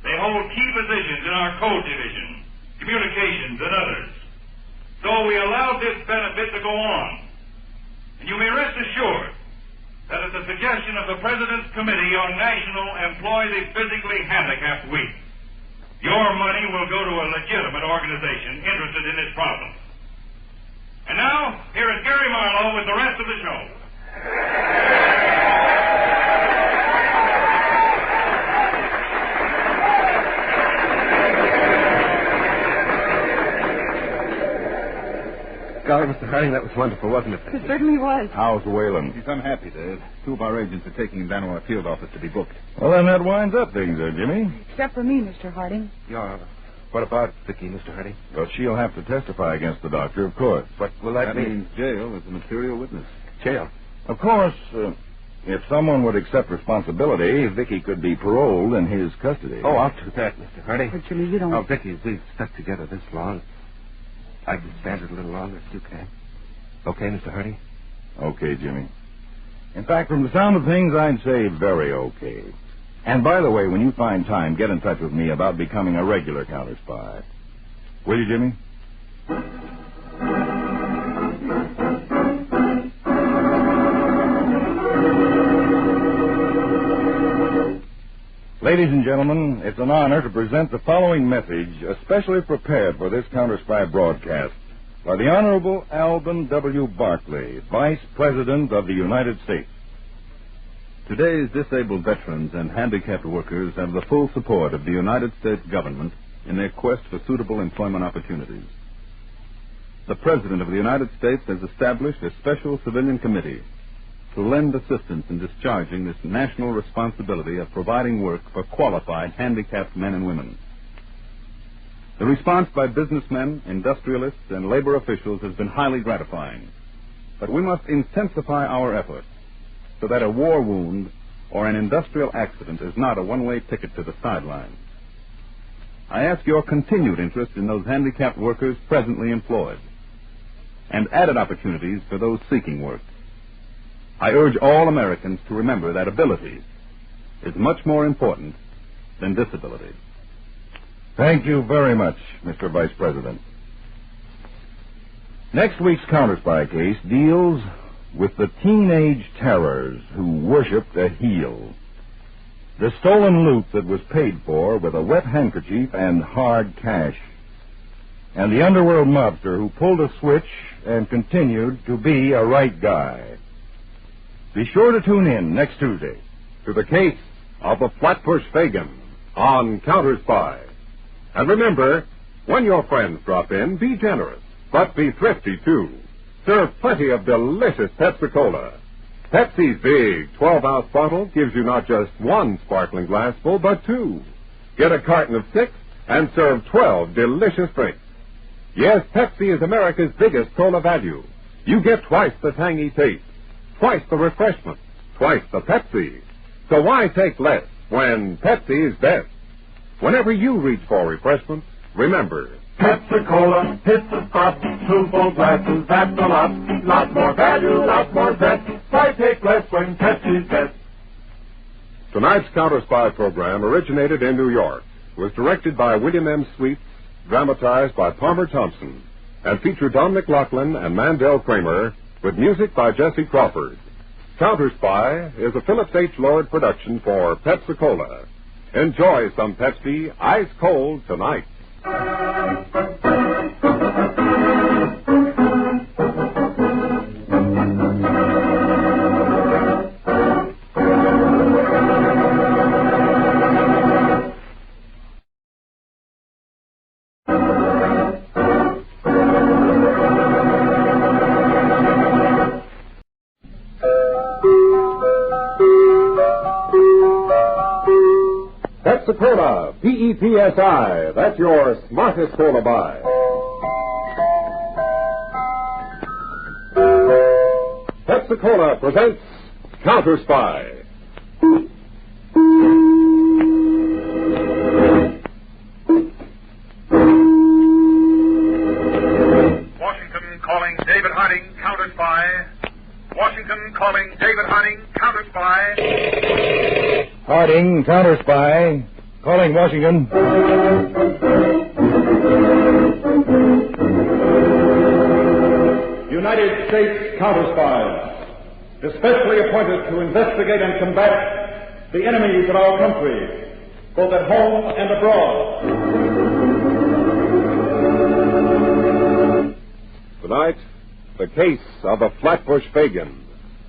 They hold key positions in our code division, communications, and others. So we allowed this benefit to go on. And you may rest assured that at the suggestion of the President's Committee on National Employ the Physically Handicapped Week, your money will go to a legitimate organization interested in this problem. And now, here is Gary Marlowe with the rest of the show. Golly, Mr. Harding, that was wonderful, wasn't it? It certainly was. How's Whalen? He's unhappy, Dave. Two of our agents are taking him down to our field office to be booked. Well, then that winds up things, Jimmy. Except for me, Mr. Harding. Yeah. What about Vicky, Mr. Harding? Well, she'll have to testify against the doctor, of course. What will that means jail as a material witness. Jail? Of course, if someone would accept responsibility, Vicky could be paroled in his custody. Oh, I'll do that, Mr. Harding. But, Jimmy, you don't... Oh, Vicky, we've stuck together this long. I can stand it a little longer if you can. Okay, Mr. Harding? Okay, Jimmy. In fact, from the sound of things, I'd say very okay. And by the way, when you find time, get in touch with me about becoming a regular counterspy. Will you, Jimmy? Ladies and gentlemen, it's an honor to present the following message, especially prepared for this Counterspy broadcast, by the Honorable Alban W. Barkley, Vice President of the United States. Today's disabled veterans and handicapped workers have the full support of the United States government in their quest for suitable employment opportunities. The President of the United States has established a special civilian committee to lend assistance in discharging this national responsibility of providing work for qualified handicapped men and women. The response by businessmen, industrialists, and labor officials has been highly gratifying. But we must intensify our efforts so that a war wound or an industrial accident is not a one-way ticket to the sidelines. I ask your continued interest in those handicapped workers presently employed and added opportunities for those seeking work. I urge all Americans to remember that ability is much more important than disability. Thank you very much, Mr. Vice President. Next week's Counterspy case deals with the teenage terrors who worshipped a heel. The stolen loot that was paid for with a wet handkerchief and hard cash. And the underworld mobster who pulled a switch and continued to be a right guy. Be sure to tune in next Tuesday to the case of the Flatbush Fagin on Counterspy. And remember, when your friends drop in, be generous, but be thrifty, too. Serve plenty of delicious Pepsi-Cola. Pepsi's big 12-ounce bottle gives you not just one sparkling glassful, but two. Get a carton of 6 and serve 12 delicious drinks. Yes, Pepsi is America's biggest cola value. You get twice the tangy taste, twice the refreshment, twice the Pepsi. So why take less when Pepsi is best? Whenever you reach for refreshment, remember, Pepsi-Cola, hits the spot, 2 full glasses, that's a lot. Lot more value, lot more zest. Why take less when Pepsi's best? Tonight's Counterspy program originated in New York, was directed by William M. Sweets, dramatized by Palmer Thompson, and featured Don McLaughlin and Mandel Kramer, with music by Jesse Crawford. Counterspy is a Phillips H. Lord production for Pepsi-Cola. Enjoy some Pepsi ice cold tonight. Pepsi-Cola, P-E-P-S-I. That's your smartest cola buy. Pepsi-Cola presents Counterspy. Washington calling David Harding, Counterspy. Washington calling David Harding, Counterspy. Harding, Counterspy. Calling Washington. United States Counterspies, especially appointed to investigate and combat the enemies of our country, both at home and abroad. Tonight, the case of the Flatbush Fagin.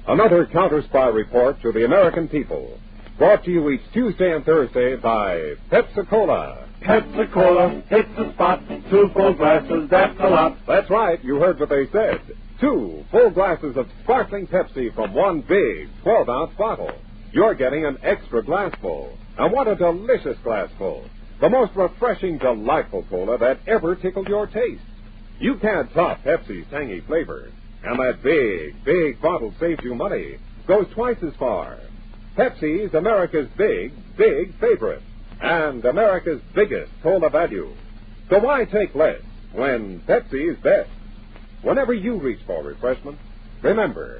Another Counterspy report to the American people. Brought to you each Tuesday and Thursday by Pepsi-Cola. Pepsi-Cola, hits the spot, 2 full glasses, that's a lot. That's right, you heard what they said. 2 full glasses of sparkling Pepsi from one big 12-ounce bottle. You're getting an extra glassful. And what a delicious glassful. The most refreshing, delightful cola that ever tickled your taste. You can't top Pepsi's tangy flavor. And that big bottle saves you money. Goes twice as far. Pepsi's America's big favorite. And America's biggest cola value. So why take less when Pepsi is best? Whenever you reach for refreshment, remember,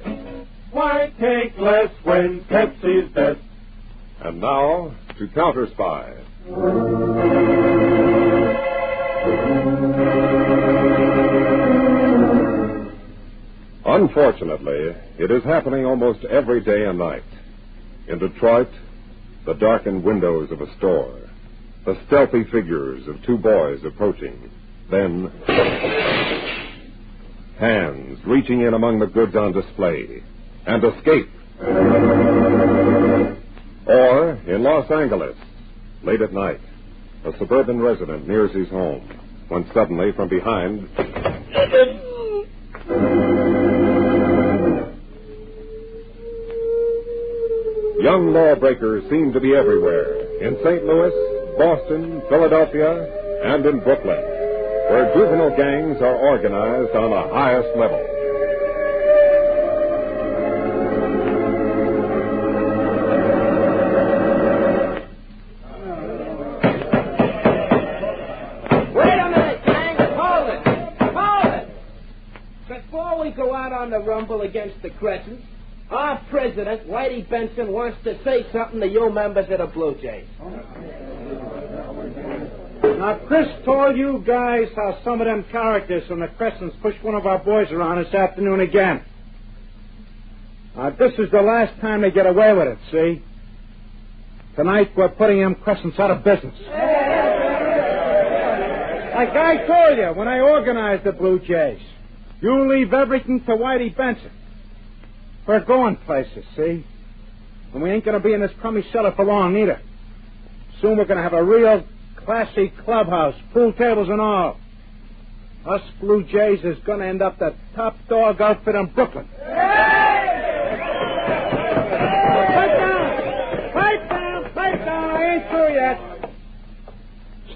Why take less when Pepsi's best? And now, to Counterspy. Unfortunately, it is happening almost every day and night. In Detroit, the darkened windows of a store, the stealthy figures of 2 boys approaching, then hands reaching in among the goods on display, and escape. Or, in Los Angeles, late at night, a suburban resident nears his home, when suddenly from behind... Young lawbreakers seem to be everywhere, in St. Louis, Boston, Philadelphia, and in Brooklyn, where juvenile gangs are organized on the highest level. Wait a minute, gang! Hold it! Hold it! Before we go out on the rumble against the Crescents, our president, Whitey Benson, wants to say something to you members of the Blue Jays. Now, Chris told you guys how some of them characters from the Crescents pushed one of our boys around this afternoon again. Now, this is the last time they get away with it, see? Tonight, we're putting them Crescents out of business. Like I told you when I organized the Blue Jays, you leave everything to Whitey Benson. We're going places, see? And we ain't going to be in this crummy cellar for long, either. Soon we're going to have a real classy clubhouse, pool tables and all. Us Blue Jays is going to end up the top dog outfit in Brooklyn.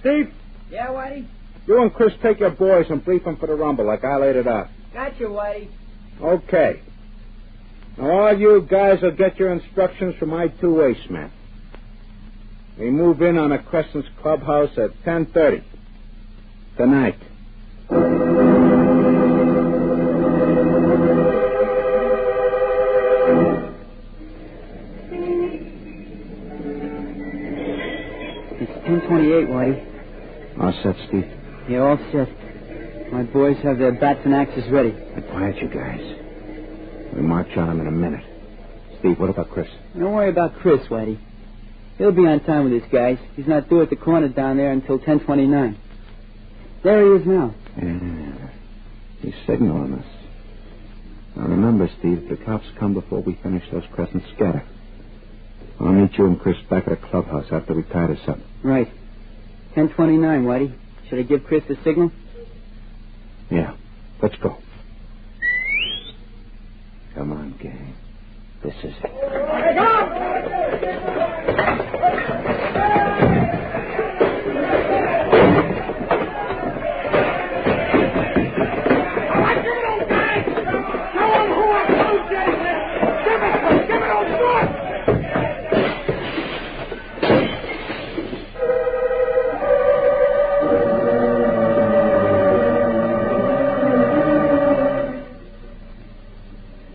Steve? Yeah, Whitey? You and Chris take your boys and brief them for the rumble like I laid it out. Gotcha, Whitey. Okay. Now, all you guys will get your instructions from my two ace men. We move in on a Crescent's clubhouse at 10:30 tonight. It's 10:28, Whitey. All set, Steve? Yeah, all set. My boys have their bats and axes ready. Be quiet, you guys. We march on them in a minute. Steve, what about Chris? Don't worry about Chris, Whitey. He'll be on time with his guys. He's not due at the corner down there until 10:29. There he is now. Yeah. He's signaling us. Now remember, Steve, the cops come before we finish those Crescent scatter. I'll meet you and Chris back at the clubhouse after we tie this up. Right. 10:29, Whitey. Should I give Chris the signal? Yeah. Let's go. Come on, gang. This is it.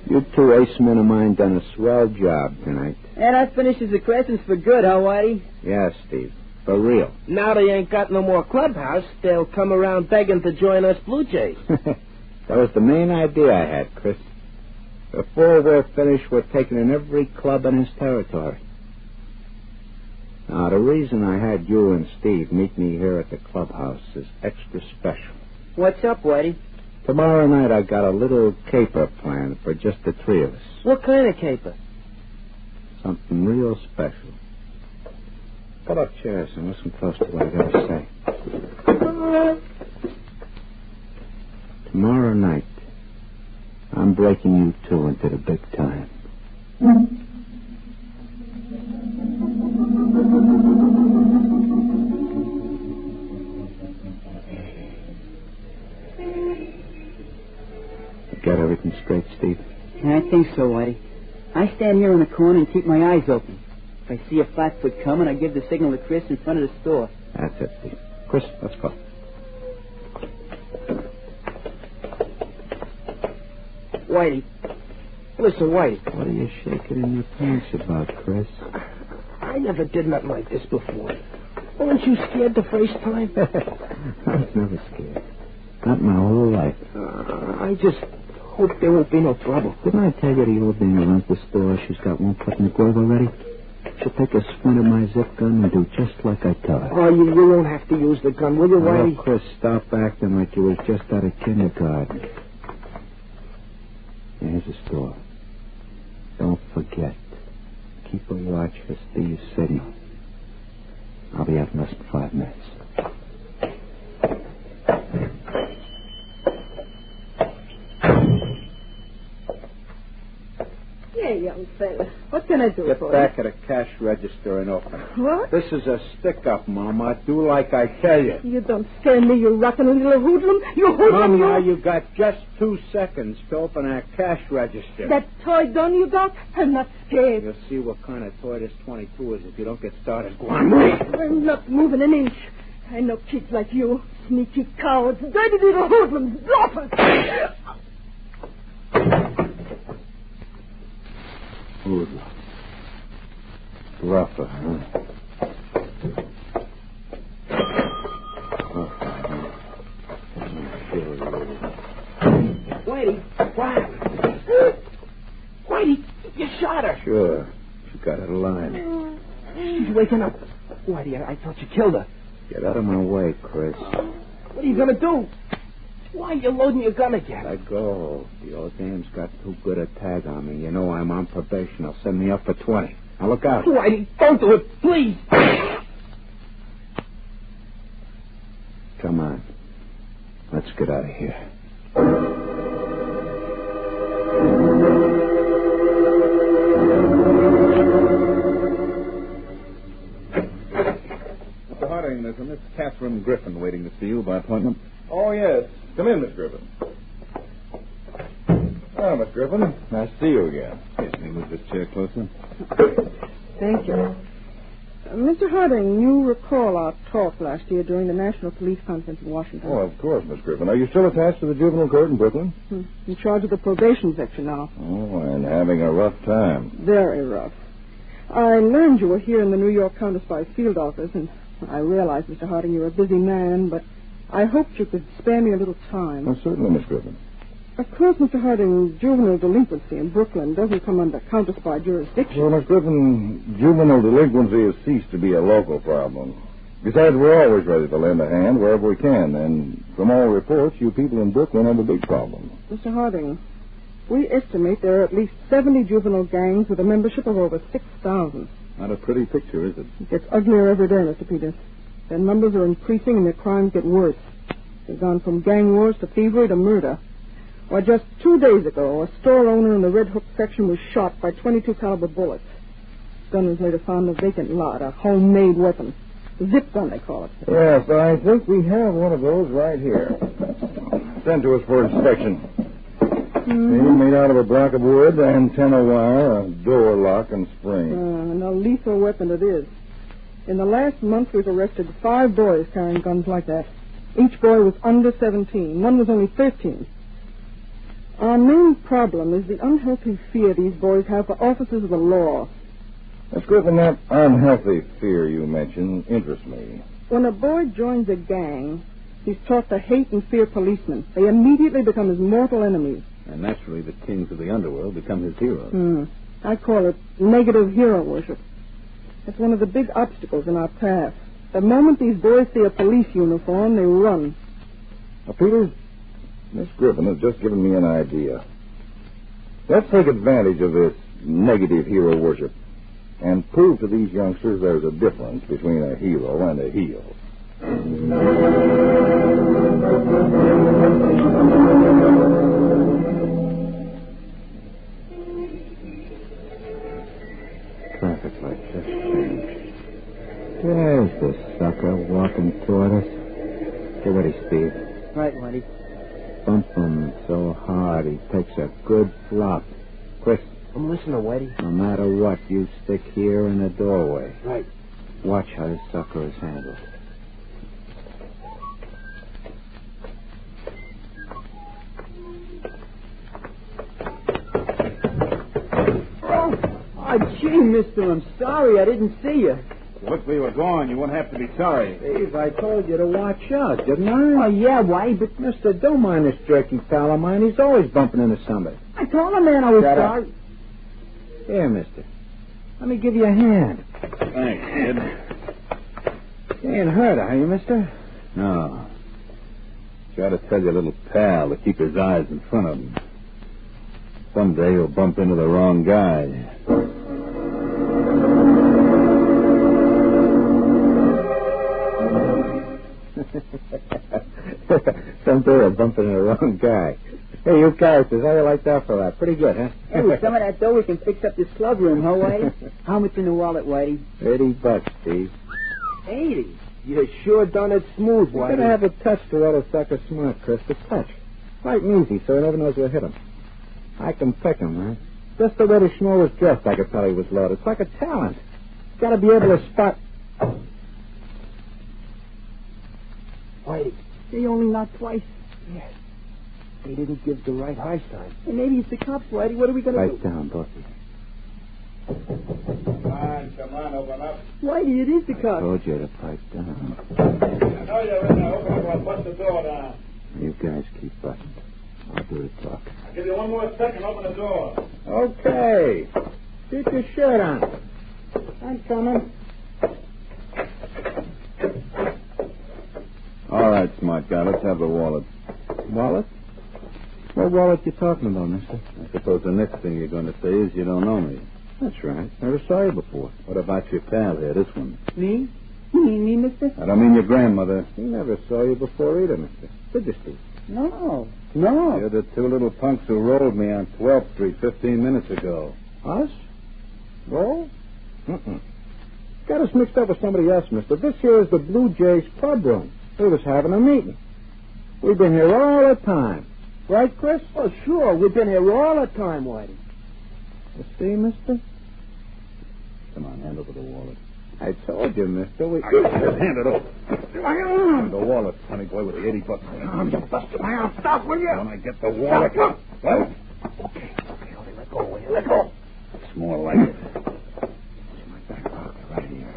You two ace men of mine done a swell job tonight. And that finishes the Crescents for good, huh, Whitey? Yeah, Steve. For real. Now they ain't got no more clubhouse. They'll come around begging to join us Blue Jays. That was the main idea I had, Chris. Before we're finished, we're taking in every club in his territory. Now, the reason I had you and Steve meet me here at the clubhouse is extra special. What's up, Whitey? Tomorrow night I got a little caper planned for just the three of us. What kind of caper? Something real special. Pull up chairs and listen close to what I got to say. Tomorrow night, I'm breaking you two into the big time. Got everything straight, Steve? Yeah, I think so, Whitey. I stand here in the corner and keep my eyes open. If I see a flatfoot coming, I give the signal to Chris in front of the store. That's it, Steve. Chris, let's go. Whitey. Listen, Whitey. What are you shaking in your pants about, Chris? I never did nothing like this before. Weren't you scared the first time? I was never scared. Not my whole life. I just hope there won't be no trouble. Didn't I tell you the old dame who runs the store, she's got one foot in the grove already? She'll take a squint of my zip gun and do just like I tell her. Oh, you won't have to use the gun, will you, Whitey? Oh, Chris, stop acting like you was just out of kindergarten. Here's the store. Don't forget. Keep a watch for Steve's signal. I'll be out in less than 5 minutes. Here, young fella. What can I do Get for back at a cash register and open it. What? This is a stick-up, Mama. Do like I tell you. You don't scare me, you rotten little hoodlum. You hoodlum, Mama, you... you got just 2 seconds to open our cash register. That toy gun you got? I'm not scared. You'll see what kind of toy this 22 is if you don't get started. Go on, move. I'm not moving an inch. I know kids like you. Sneaky cowards. Dirty little hoodlums. Bluffers. Hoodlum. Bluffer, huh? Whitey, why? Whitey, you shot her. Sure. She got it alive. She's waking up. Whitey, I thought you killed her. Get out of my way, Chris. What are you going to do? Why are you loading your gun again? Let go. The old dame's got too good a tag on me. You know I'm on probation. They'll send me up for 20. Now look out. Whitey, don't do it, please. Come on. Let's get out of here. Mr. Harding, there's a Miss Catherine by appointment? Oh, yes. Come in, Miss Griffin. Oh, Miss Griffin. Nice to see you again. Yes, may we move this chair closer? Thank you. Mr. Harding, you recall our talk last year during the National Police Conference in Washington. Oh, of course, Miss Griffin. Are you still attached to the juvenile court in Brooklyn? In charge of the probation section now. Oh, and having a rough time. Very rough. I learned you were here in the New York Counterspy field office, and I realize, Mr. Harding, you're a busy man, but I hoped you could spare me a little time. Oh, certainly, Miss Griffin. Of course, Mr. Harding, juvenile delinquency in Brooklyn doesn't come under Counterspy jurisdiction. Well, Miss Griffin, juvenile delinquency has ceased to be a local problem. Besides, we're always ready to lend a hand wherever we can, and from all reports, you people in Brooklyn have a big problem. Mr. Harding, we estimate there are at least 70 juvenile gangs with a membership of over 6,000. Not a pretty picture, is it? It gets uglier every day, Mr. Peters. Their numbers are increasing and their crimes get worse. They've gone from gang wars to thievery to murder. Why, just 2 days ago, a store owner in the Red Hook section was shot by .22 caliber bullets. The gun was later found in a vacant lot, a homemade weapon. A zip gun, they call it. Yes, I think we have one of those right here. Sent to us for inspection. Made out of a block of wood, antenna wire, a door lock, and spring. And a lethal weapon it is. In the last month, we've arrested 5 boys carrying guns like that. Each boy was under 17. One was only 13. Our main problem is the unhealthy fear these boys have for officers of the law. Miss Griffin, that unhealthy fear you mentioned interests me. When a boy joins a gang, he's taught to hate and fear policemen. They immediately become his mortal enemies. And naturally, the kings of the underworld become his heroes. I call it negative hero worship. It's one of the big obstacles in our path. The moment these boys see a police uniform, they run. Now, Peters, Miss Griffin has just given me an idea. Let's take advantage of this negative hero worship and prove to these youngsters there's a difference between a hero and a heel. Traffic light just changed. There's the sucker walking toward us. Get ready, Steve. Right, Whitey. Bump him so hard he takes a good flop. Quick. I'm listening, Whitey. No matter what, you stick here in the doorway. Right. Watch how the sucker is handled. Oh, gee, mister, I'm sorry. I didn't see you. Look where you were going. You won't have to be sorry. Steve, I told you to watch out, didn't I? Oh, yeah, why? But, Mister, don't mind this jerky pal of mine. He's always bumping into somebody. I told him, man, I was Shut sorry. up. Here, mister. Let me give you a hand. Thanks, kid. You ain't hurt, are you, mister? No. Try to tell your little pal to keep his eyes in front of him. Someday he'll bump into the wrong guy. Someday he'll bump into the wrong guy. Hey, you characters, how you like that for that? Pretty good, huh? Hey, with some of that dough, we can fix up this club room, huh, Whitey? How much in the wallet, Whitey? $30, Steve. 80? You sure done it smooth, You Whitey. gotta have a touch to let a sucker smart, Chris. A touch. Light and easy, so he never knows what hit him. I can pick him, man. Just the way the schmo was dressed, I could tell he was loaded. It's like a talent. Gotta be able to spot... Whitey, they only knocked twice. Yes. They didn't give the right high sign. And maybe it's the cops, Whitey. What are we going to do? Pipe down, both of you. Come on, open up. Whitey, it is the I cops. told you to pipe down. I know you're in there. Open up or I'll bust the door down. You guys keep busting. I'll do the talk. I'll give you one more second. Open the door. Okay. Keep your shirt on. I'm coming. All right, smart guy. Let's have the wallet. Wallet? What wallet you talking about, mister? I suppose the next thing you're going to say is you don't know me. That's right. Never saw you before. What about your pal here, this one? Me? Me, mister? I don't mean your grandmother. He never saw you before either, mister. Did you, Steve? No. You're the two little punks who rolled me on 12th Street 15 minutes ago. Us? Roll? Got us mixed up with somebody else, mister. This here is the Blue Jays pub room. We was having a meeting. We've been here all the time. Right, Chris? Oh, sure. We've been here all the time, Whitey. You see, mister? Come on, hand over the wallet. I told you, mister. Hand it over. The wallet, funny boy, with the $80. You busted my arm. Stop, will you? When I get the wallet. Stop. What? Okay, only let go, will you? Let go. It's more like it. It's my back pocket right here.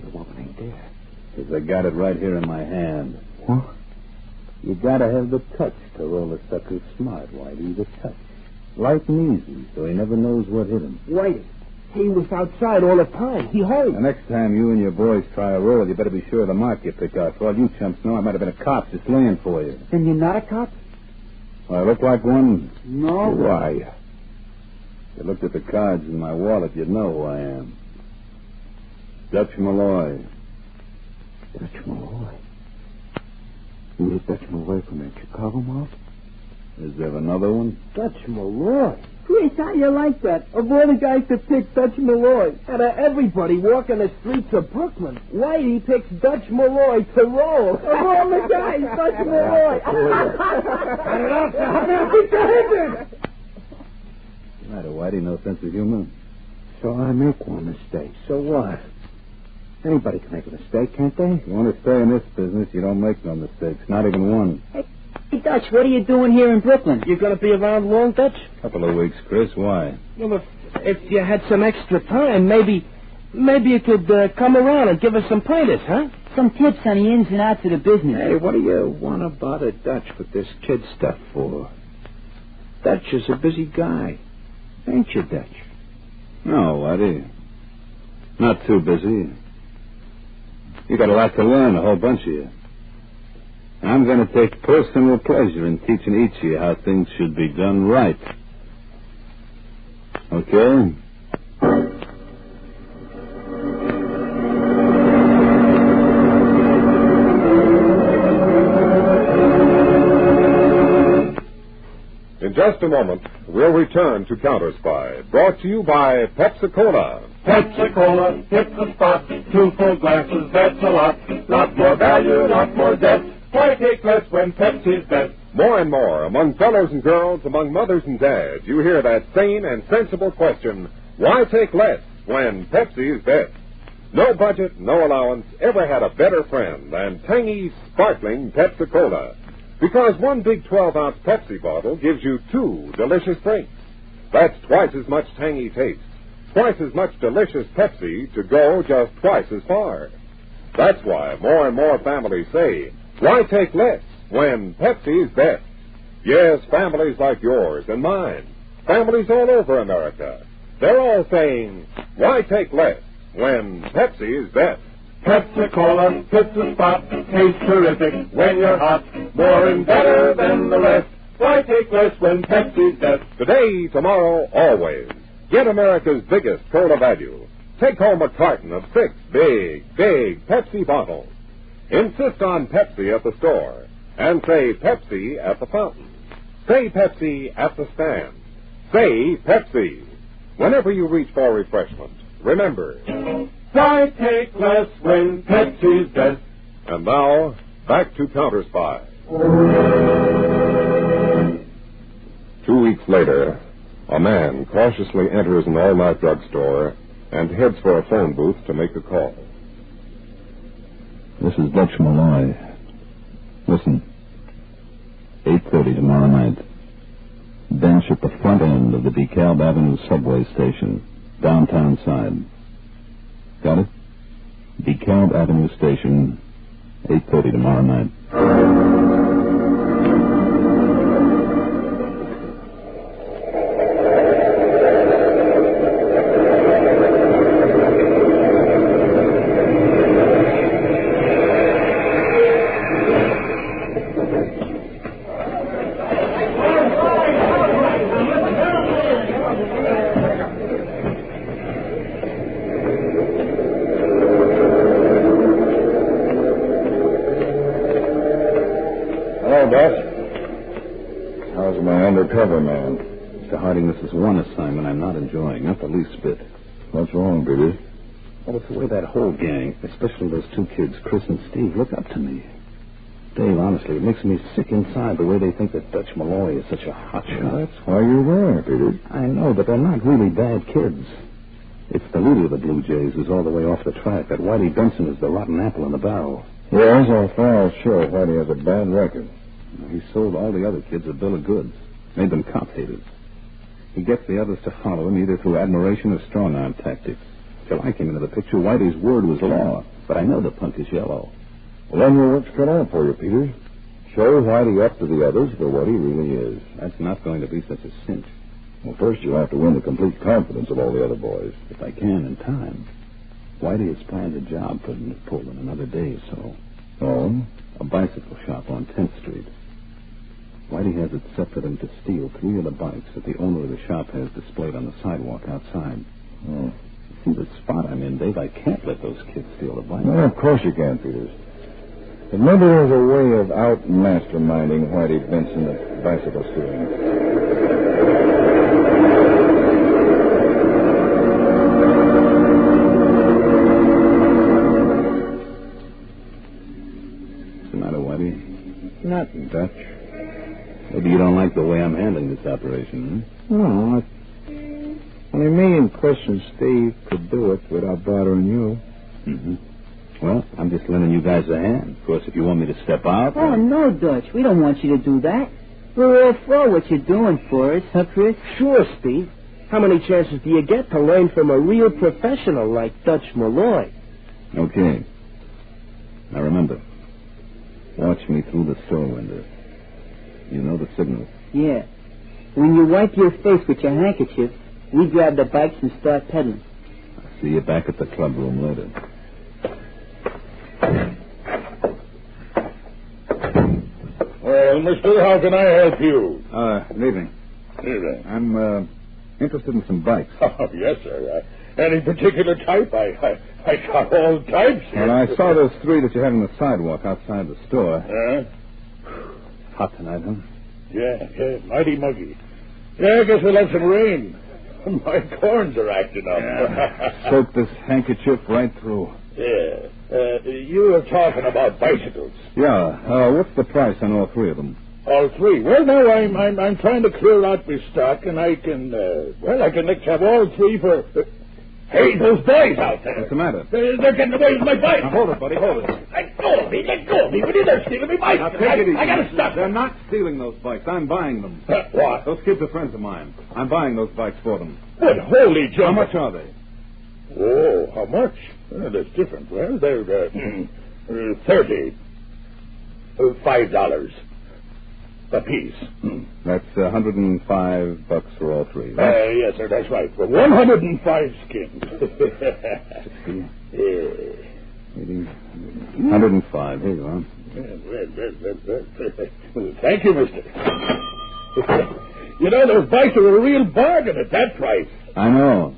The woman ain't there. Because I got it right here in my hand. What? You gotta have the touch to roll a sucker smart, Whitey. The touch. Light and easy, so he never knows what hit him. Whitey, he was outside all the time. He hurried. The next time you and your boys try a roll, you better be sure of the mark you pick out. For all you chumps know, I might have been a cop just laying for you. Then you're not a cop? I look like one? No. Why? If you looked at the cards in my wallet, you'd know who I am. Dutch Malloy. Dutch Malloy? You hit Dutch Malloy from that Chicago mob? Is there another one? Dutch Malloy? Chris, how you like that? Of all the guys to pick Dutch Malloy, out of everybody walking the streets of Brooklyn, Whitey picks Dutch Malloy to roll. Of all the guys, Dutch Malloy. Cut it off, son. What's the matter, Whitey? No sense of humor? So I make one mistake. So what? Anybody can make a mistake, can't they? You want to stay in this business, you don't make no mistakes. Not even one. Hey, Dutch, what are you doing here in Brooklyn? You going to be around long, Dutch? Couple of weeks, Chris. Why? Well, if you had some extra time, maybe you could come around and give us some pointers, huh? Some tips on the ins and outs of the business. Hey, what do you want to bother Dutch with this kid stuff for? Dutch is a busy guy. Ain't you, Dutch? No, Whitey. Not too busy. You got a lot to learn, a whole bunch of you. I'm going to take personal pleasure in teaching each of you how things should be done right. Okay? In just a moment, we'll return to Counterspy, brought to you by Pepsi-Cola. Pepsi-Cola, hit the spot. 2 full glasses, that's a lot. Lot more value, lot more depth. Why take less when Pepsi's best? More and more, among fellows and girls, among mothers and dads, you hear that sane and sensible question, why take less when Pepsi is best? No budget, no allowance ever had a better friend than tangy, sparkling Pepsi-Cola. Because one big 12-ounce Pepsi bottle gives you 2 delicious drinks. That's twice as much tangy taste, twice as much delicious Pepsi to go just twice as far. That's why more and more families say, why take less when Pepsi is best? Yes, families like yours and mine, families all over America, they're all saying, why take less when Pepsi is best? Pepsi-Cola hits the spot. Tastes terrific when you're hot. More and better than the rest. Why take less when Pepsi's best? Today, tomorrow, always. Get America's biggest cola value. Take home a carton of 6 big Pepsi bottles. Insist on Pepsi at the store. And say Pepsi at the fountain. Say Pepsi at the stand. Say Pepsi. Whenever you reach for refreshment, remember, why take less when Pepsi's best? And now, back to Counterspy. 2 weeks later, a man cautiously enters an all-night drugstore and heads for a phone booth to make a call. This is Dutch Malloy. Listen, 8:30 tomorrow night. Bench at the front end of the DeKalb Avenue subway station, downtown side. Got it? DeKalb Avenue station, 8:30 tomorrow night. How's my undercover man? Mr. Harding, this is one assignment I'm not enjoying, not the least bit. What's wrong, Peter? Well, it's the way that whole gang, especially those 2 kids, Chris and Steve, look up to me. Dave, honestly, it makes me sick inside the way they think that Dutch Malloy is such a hotshot. That's why you're there, Peter. I know, but they're not really bad kids. It's the leader of the Blue Jays who's all the way off the track. That Whitey Benson is the rotten apple in the barrel. Yes, our files show Whitey has a bad record. He sold all the other kids a bill of goods, made them cop haters. He gets the others to follow him either through admiration or strong-arm tactics. Till I came into the picture, Whitey's word was law, but I know the punk is yellow. Well, then your work's cut out for you, Peter. Show Whitey up to the others for what he really is. That's not going to be such a cinch. Well, first you'll have to win the complete confidence of all the other boys. If I can in time. Whitey has planned a job for him to pull in another day or so. Oh? A bicycle shop on 10th Street. Whitey has it set for them to steal 3 of the bikes that the owner of the shop has displayed on the sidewalk outside. Oh. See the spot I'm in, Dave? I can't let those kids steal the bikes. Well, of course you can, Peters. But maybe there's a way of out-masterminding Whitey Benson at bicycle stealing. What's the matter, Whitey? Nothing, Dutch. Maybe you don't like the way I'm handling this operation, No, only me and Chris and Steve could do it without bothering you. Mm-hmm. Well, I'm just lending you guys a hand. Of course, if you want me to step out... Oh, no, Dutch. We don't want you to do that. We're all for what you're doing for us, huh, Chris? Sure, Steve. How many chances do you get to learn from a real professional like Dutch Malloy? Okay. Now, remember, watch me through the store window. You know the signal. Yeah. When you wipe your face with your handkerchief, we grab the bikes and start pedaling. I'll see you back at the club room later. Well, mister, how can I help you? Good evening. Evening. I'm, interested in some bikes. Oh, yes, sir. Any particular type? I got all types here. Well, I saw those 3 that you had on the sidewalk outside the store. Hot tonight, huh? Yeah, mighty muggy. Yeah, I guess we'll have some rain. My corns are acting up. Yeah. Soak this handkerchief right through. Yeah. You were talking about bicycles. Yeah. What's the price on all 3 of them? All 3? Well, now I'm trying to clear out my stock, and I can have all 3 for. Hey, those boys out there! What's the matter? They're getting away with my bike. Now, hold it, buddy. Hold it. Let go of me! Will you? They're stealing my bike. Now, take it easy. I gotta stop. They're not stealing those bikes. I'm buying them. What? Those kids are friends of mine. I'm buying those bikes for them. But holy jump! How much are they? Oh, how much? That's different. Well, they're 30. $5 a piece. That's $105 for all 3. Right? Yes, sir, that's right. For 105 skins. 105. Here you are. Thank you, mister. You know, those bikes are a real bargain at that price. I know.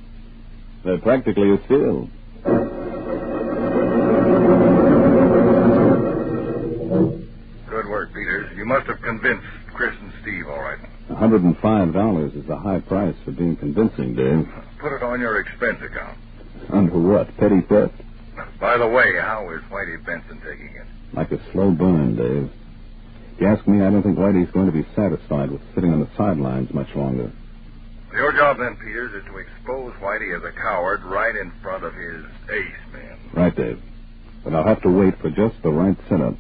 They're practically a steal. Good work, Peters. You must have convinced Chris and Steve all right. $105 is a high price for being convincing, Dave. Put it on your expense account. Under what? Petty theft? By the way, how is Whitey Benson taking it? Like a slow burn, Dave. If you ask me, I don't think Whitey's going to be satisfied with sitting on the sidelines much longer. Your job then, Peters, is to expose Whitey as a coward right in front of his ace man. Right, Dave. But I'll have to wait for just the right setup.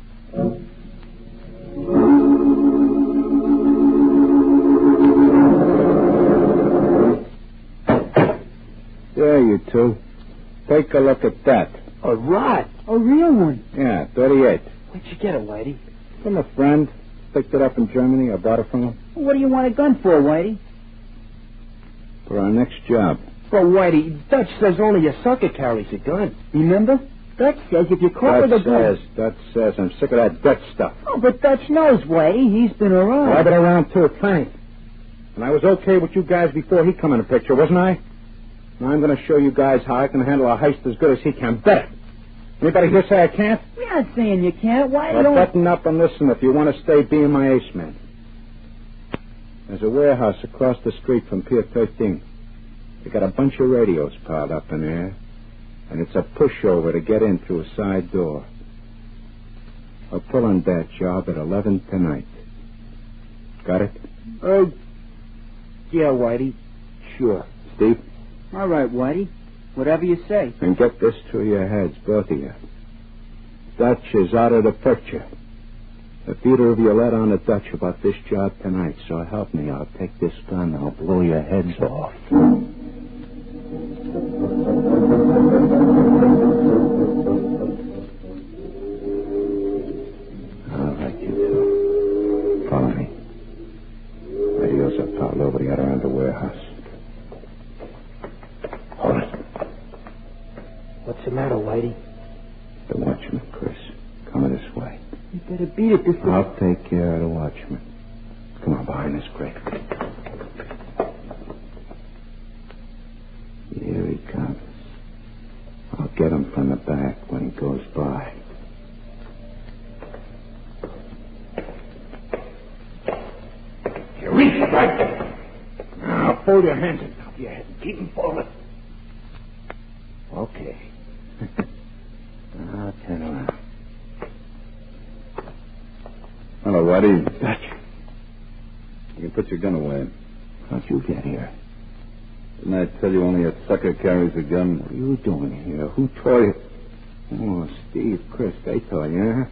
There, you 2. Take a look at that. A rod. A real one. Yeah, 38. Where'd you get it, Whitey? From a friend. Picked it up in Germany. I bought it from him. What do you want a gun for, Whitey? For our next job. Well, Whitey, Dutch says only a sucker carries a gun. Remember? Dutch says if you're caught with a gun... Dutch says. I'm sick of that Dutch stuff. Oh, but Dutch knows, Whitey. He's been around. Well, I've been around, too, plenty. And I was okay with you guys before he come in the picture, wasn't I? Now I'm going to show you guys how I can handle a heist as good as he can. Bet it. Anybody here say I can't? We're not saying you can't. Why Well, don't... button up and listen if you want to stay being my ace man. There's a warehouse across the street from Pier 13. They got a bunch of radios piled up in there, and it's a pushover to get in through a side door. I'll pull on that job at 11 tonight. Got it? Yeah, Whitey. Sure. Steve? All right, Whitey. Whatever you say. And get this through your heads, both of you. Dutch is out of the picture. If either of you let on to Dutch about this job tonight, so help me, I'll take this gun and I'll blow your heads off. All right, you two. Follow me. Radio's up all over the other end of the warehouse. Hold it. What's the matter, Whitey? The watchman, Chris. Coming this way. You better beat it this way. I'll take care of the watchman. Come on, behind this crate. Here he comes. I'll get him from the back when he goes by. You reach right. Now, fold your hands in top of your head and keep them forward. Okay. Now, turn around. Hello, Whitey. Dutch. You can put your gun away. How'd you get here? Didn't I tell you only a sucker carries a gun? What are you doing here? Who told you? Oh, Steve, Chris, they told you, huh?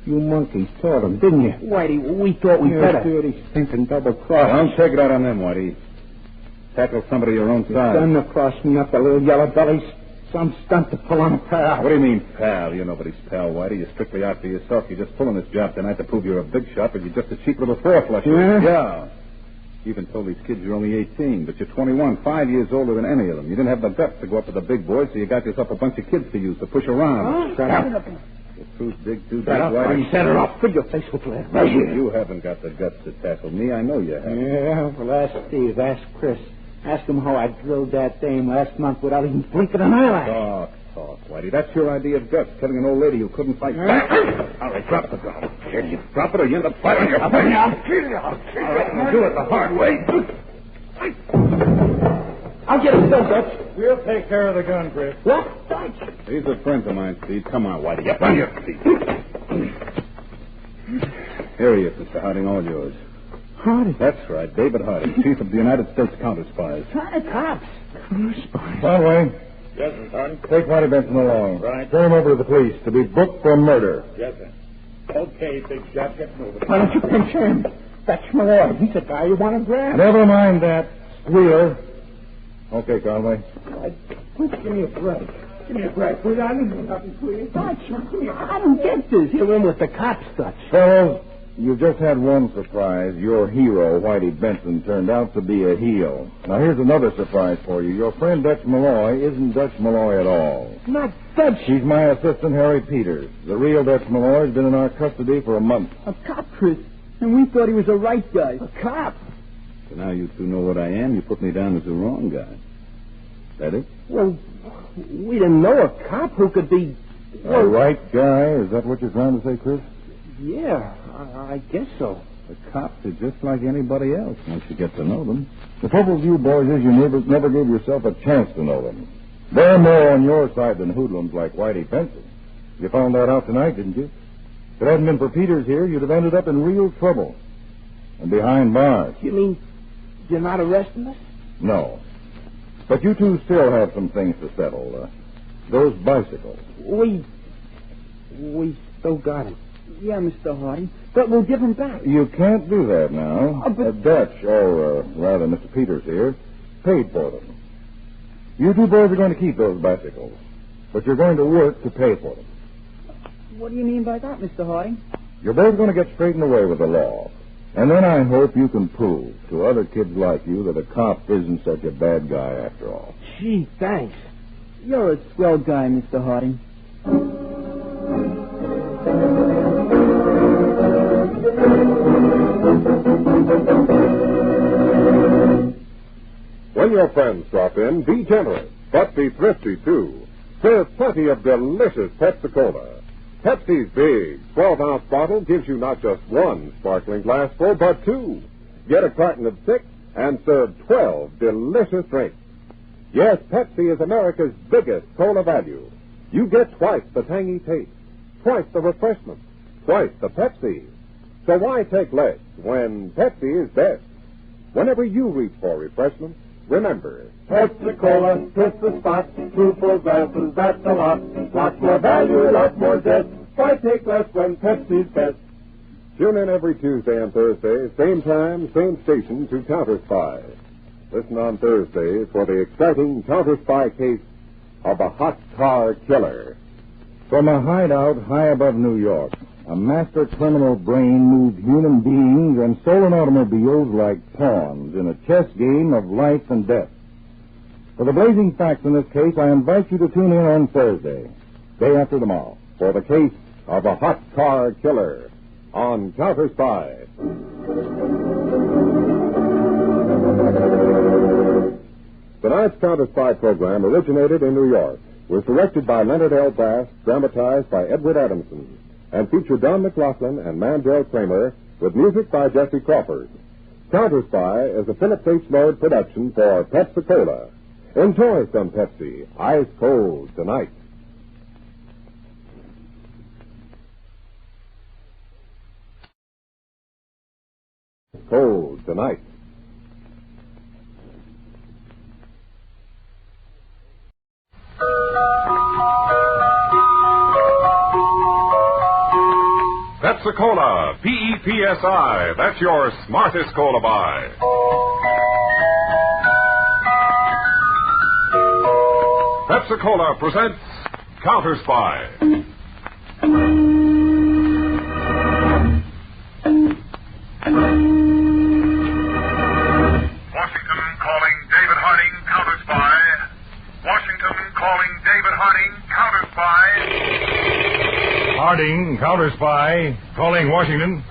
You monkeys told them, didn't you? Whitey, we thought we better. Dirty, stinking double-cross. Don't take it out on them, Whitey. Tackle somebody your own size. Done across me up the little yellow bellies. Some stunt to pull on a pal. What do you mean, pal? You're nobody's pal, Whitey. You're strictly out for yourself. You're just pulling this job tonight to prove you're a big shot, but you're just a cheap little four-flusher. Yeah? Yeah. You even told these kids you're only 18, but you're 21, 5 years older than any of them. You didn't have the guts to go up to the big boys, so you got yourself a bunch of kids to use to push around. Oh, shut up. Your truth big, too big, Shut up, Whitey. Set her off. Fill your face with lead. Right here. You haven't got the guts to tackle me. I know you haven't. Yeah, well, ask Steve. Ask Chris. Ask him how I drilled that dame last month without even blinking an eyelash. Talk, Whitey. That's your idea of guts, killing an old lady who couldn't fight back. All right, drop the gun. Kill you. Drop it or you end up flat on your face. I'll kill you. All right, now do it the hard way. I'll get him done, Dutch. We'll take care of the gun, Chris. What? Dutch? These are friends of mine, Steve. Come on, Whitey. Up on your feet. Here he is, Mr. Harding, all yours. Harding? That's right, David Harding, Chief of the United States Counterspies. Cops. Counterspies? Conway. Yes, Mr. Harding. Take Whitey Benson along. Right. Turn him over to the police to be booked for murder. Yes, sir. Okay, big shot. Get moving. Why don't you pinch him? That's Malloy. He's the guy you want to grab. Never mind that, squealer. Okay, Conway. Please give me a break. Give me a break. Please, I didn't do nothing to you. Dutch, I don't get this. You're in with the cops, Dutch. Fellows, you've just had one surprise. Your hero, Whitey Benson, turned out to be a heel. Now, here's another surprise for you. Your friend Dutch Malloy isn't Dutch Malloy at all. Not Dutch. He's my assistant, Harry Peters. The real Dutch Malloy has been in our custody for a month. A cop, Chris. And we thought he was the right guy. A cop. So now you two know what I am. You put me down as the wrong guy. That it? Well, we didn't know a cop who could be... The right guy? Is that what you're trying to say, Chris? Yeah, I guess so. The cops are just like anybody else once you get to know them. The trouble with you boys is you never gave yourself a chance to know them. They're more on your side than hoodlums like Whitey Benson. You found that out tonight, didn't you? If it hadn't been for Peters here, you'd have ended up in real trouble. And behind bars. You mean you're not arresting us? No. But you two still have some things to settle. Those bicycles. We still got him. Yeah, Mr. Harding. But we'll give him back. You can't do that now. But... Dutch, or rather Mr. Peters here, paid for them. You two boys are going to keep those bicycles. But you're going to work to pay for them. What do you mean by that, Mr. Harding? You're both going to get straightened away with the law. And then I hope you can prove to other kids like you that a cop isn't such a bad guy after all. Gee, thanks. You're a swell guy, Mr. Harding. When your friends drop in, be generous, but be thrifty, too. Serve plenty of delicious Pepsi-Cola. Pepsi's big 12-ounce bottle gives you not just one sparkling glass full, but two. Get a carton of 6 and serve 12 delicious drinks. Yes, Pepsi is America's biggest cola value. You get twice the tangy taste, twice the refreshment, twice the Pepsi. So why take less when Pepsi is best? Whenever you reach for refreshment, remember, Pepsi-Cola hits the spot. 2 full glasses, that's a lot. Lots more value, lots more zest. Why take less when Pepsi's best? Tune in every Tuesday and Thursday, same time, same station, to Counterspy. Listen on Thursday for the exciting Counterspy case of a hot car killer. From a hideout high above New York, a master criminal brain moved human beings and stolen automobiles like pawns in a chess game of life and death. For the blazing facts in this case, I invite you to tune in on Thursday, day after tomorrow, for the case of a hot car killer on Counterspy. Tonight's Counterspy program originated in New York, was directed by Leonard L. Bass, dramatized by Edward Adamson, and featured Don McLaughlin and Mandel Kramer, with music by Jesse Crawford. Counterspy is a Phillips H. Lord production for Pepsi-Cola. Enjoy some Pepsi, ice cold tonight. Cold tonight. Pepsi-Cola, P-E-P-S-I. That's your smartest cola buy. Pepsi-Cola presents Counterspy. Washington calling David Harding, Counterspy. Washington calling David Harding, Counterspy. Harding, Counterspy, calling Washington.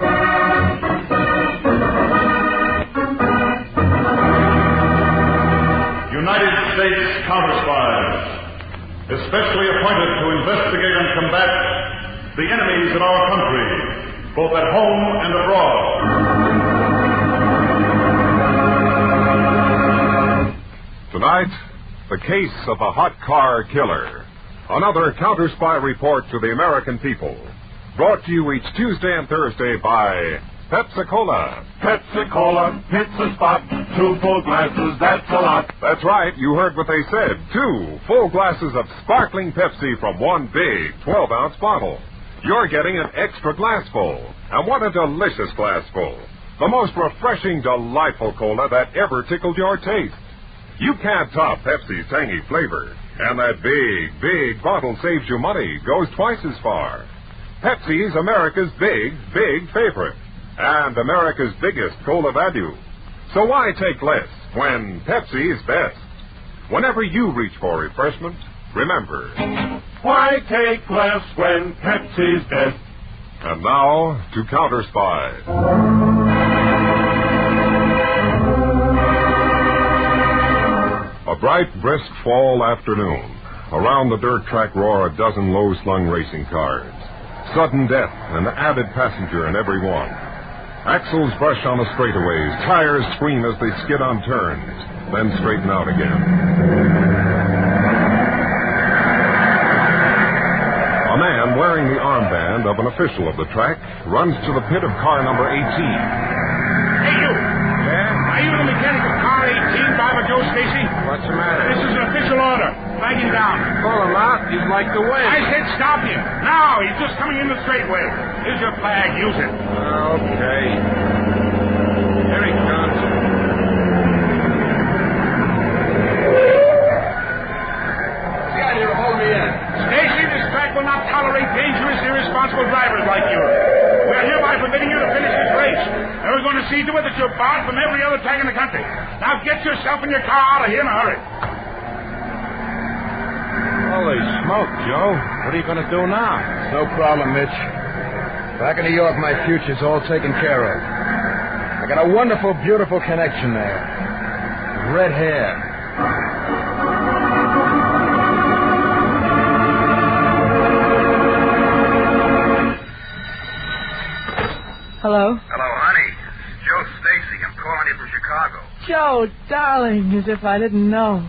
United States Counterspies, especially appointed to investigate and combat the enemies of our country, both at home and abroad. Tonight, the case of a hot car killer. Another Counterspy report to the American people. Brought to you each Tuesday and Thursday by Pepsi-Cola. Pepsi-Cola hits the spot. 2 full glasses, that's a lot. That's right, you heard what they said. 2 full glasses of sparkling Pepsi from one big 12-ounce bottle. You're getting an extra glassful. And what a delicious glassful. The most refreshing, delightful cola that ever tickled your taste. You can't top Pepsi's tangy flavor. And that big, big bottle saves you money, goes twice as far. Pepsi's America's big, big favorite. And America's biggest cola value. So why take less when Pepsi is best? Whenever you reach for refreshment, remember, why take less when Pepsi's best? And now, to Counterspy. A bright, brisk fall afternoon. Around the dirt track roar a dozen low-slung racing cars. Sudden death, an added passenger in every one. Axles brush on the straightaways, tires scream as they skid on turns, then straighten out again. A man wearing the armband of an official of the track runs to the pit of car number 18. Hey, you! Are you the mechanic of car 18, Driver Joe Stacy? What's the matter? This is an official order. Flag him down. Pull him out. He's like the wind. I said stop him. Now, he's just coming in the straightaway. Here's your flag. Use it. Okay. Here he comes. Get out here and hold me in. Stacy, this track will not tolerate dangerous, irresponsible drivers like you. We are hereby forbidding you to finish this race. And we're going to see to it that you're barred from every other track in the country. Now get yourself and your car out of here in a hurry. Holy smoke, Joe. What are you going to do now? No problem, Mitch. Back in New York, my future's all taken care of. I got a wonderful, beautiful connection there. Red hair. Hello? Hello, honey. Joe Stacy. I'm calling you from Chicago. Joe, darling, as if I didn't know.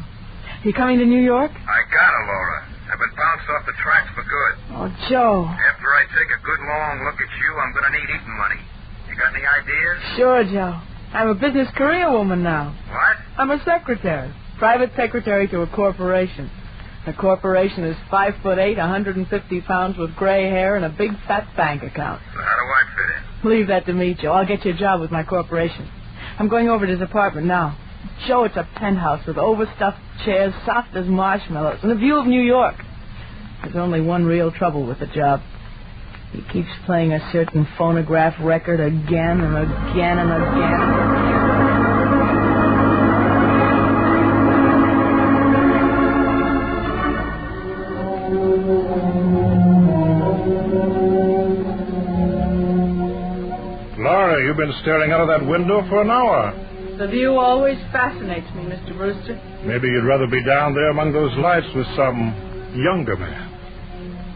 You coming to New York? I got her, Laura. I've been bounced off the tracks for good. Oh, Joe. After I take a good long look at you, I'm going to need eating money. You got any ideas? Sure, Joe. I'm a business career woman now. What? I'm a secretary. Private secretary to a corporation. The corporation is 5'8", 150 pounds with gray hair and a big fat bank account. So how do I fit in? Leave that to me, Joe. I'll get you a job with my corporation. I'm going over to his apartment now. Joe, it's a penthouse with overstuffed chairs, soft as marshmallows, and a view of New York. There's only one real trouble with the job. He keeps playing a certain phonograph record again and again and again. Laura, you've been staring out of that window for an hour. The view always fascinates me, Mr. Brewster. Maybe you'd rather be down there among those lights with some younger man.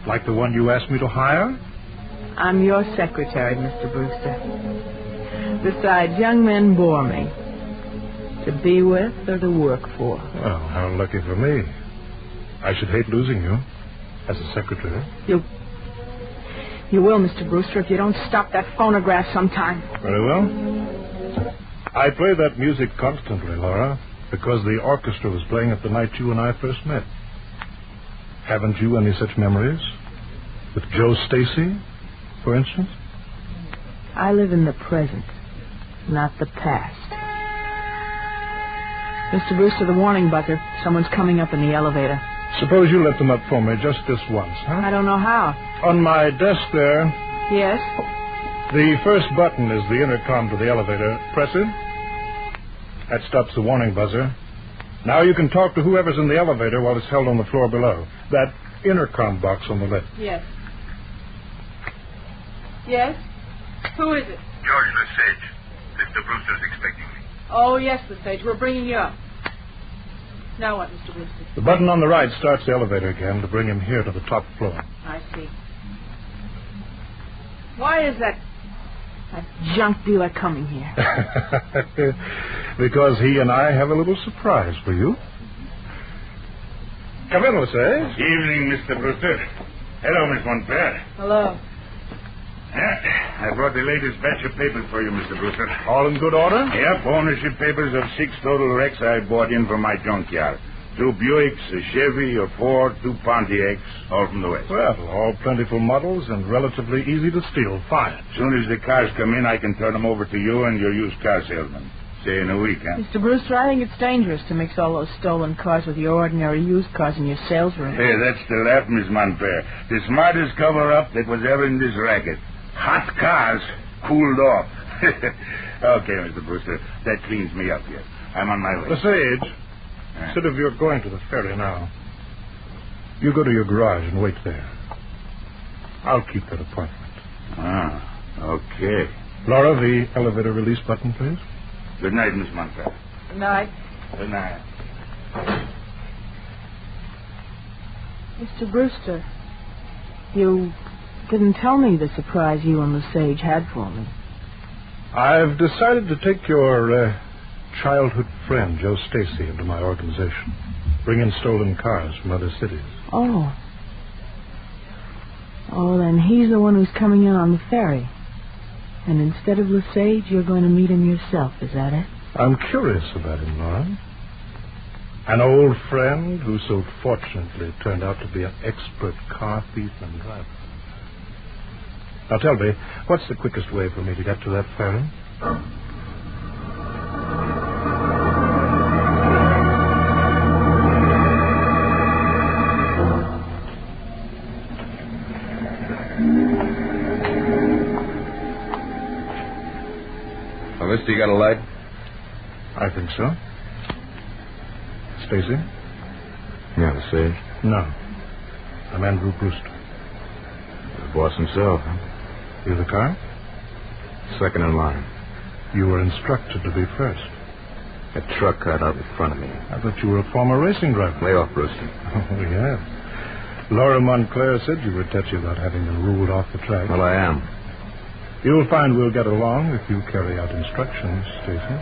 Like the one you asked me to hire? I'm your secretary, Mr. Brewster. Besides, young men bore me. To be with or to work for. Well, how lucky for me. I should hate losing you as a secretary. You will, Mr. Brewster, if you don't stop that phonograph sometime. Very well. I play that music constantly, Laura, because the orchestra was playing it the night you and I first met. Haven't you any such memories? With Joe Stacy, for instance? I live in the present, not the past. Mr. Brewster, the warning buzzer. Someone's coming up in the elevator. Suppose you let them up for me just this once, huh? I don't know how. On my desk there. Yes? The first button is the intercom to the elevator. Press it. That stops the warning buzzer. Now you can talk to whoever's in the elevator while it's held on the floor below. That intercom box on the left. Yes. Yes? Who is it? George Lesage. Mr. Brewster's expecting me. Oh, yes, Lesage. We're bringing you up. Now what, Mr. Brewster? The button on the right starts the elevator again to bring him here to the top floor. I see. Why is that junk dealer coming here? Because he and I have a little surprise for you. Come in, Lesage. Evening, Mr. Brewster. Hello, Miss Montpere. Hello. I brought the latest batch of papers for you, Mr. Brewster. All in good order? Yep, ownership papers of 6 total wrecks I bought in from my junkyard. 2 Buicks, a Chevy, a Ford, 2 Pontiacs, all from the West. Well, all plentiful models and relatively easy to steal. Fine. As soon as the cars come in, I can turn them over to you and your used car salesman. Say in a week, huh? Mr. Brewster, I think it's dangerous to mix all those stolen cars with your ordinary used cars in your sales room. Hey, that's the laugh, Miss Montpere. The smartest cover-up that was ever in this racket. Hot cars cooled off. Okay, Mr. Brewster, that cleans me up here. I'm on my way. Lesage, instead of your going to the ferry now, you go to your garage and wait there. I'll keep that appointment. Okay. Laura, the elevator release button, please. Good night, Miss Montpere. Good night. Good night. Mr. Brewster, you didn't tell me the surprise you and Lesage had for me. I've decided to take your childhood friend, Joe Stacy, into my organization. Bring in stolen cars from other cities. Oh. Oh, then he's the one who's coming in on the ferry. And instead of Lesage, you're going to meet him yourself, is that it? I'm curious about him, Lauren. An old friend who so fortunately turned out to be an expert car thief and driver. Now tell me, what's the quickest way for me to get to that ferry? Well, mister, you got a light? I think so. Stacy? Yeah, the Sage. No. I'm Andrew Brewster. The boss himself, huh? You the car? Second in line. You were instructed to be first. A truck cut out in front of me. I thought you were a former racing driver. Lay off, Brewster. Oh, yeah. Laura Montclair said you were touchy about having been ruled off the track. Well, I am. You'll find we'll get along if you carry out instructions, Stacy.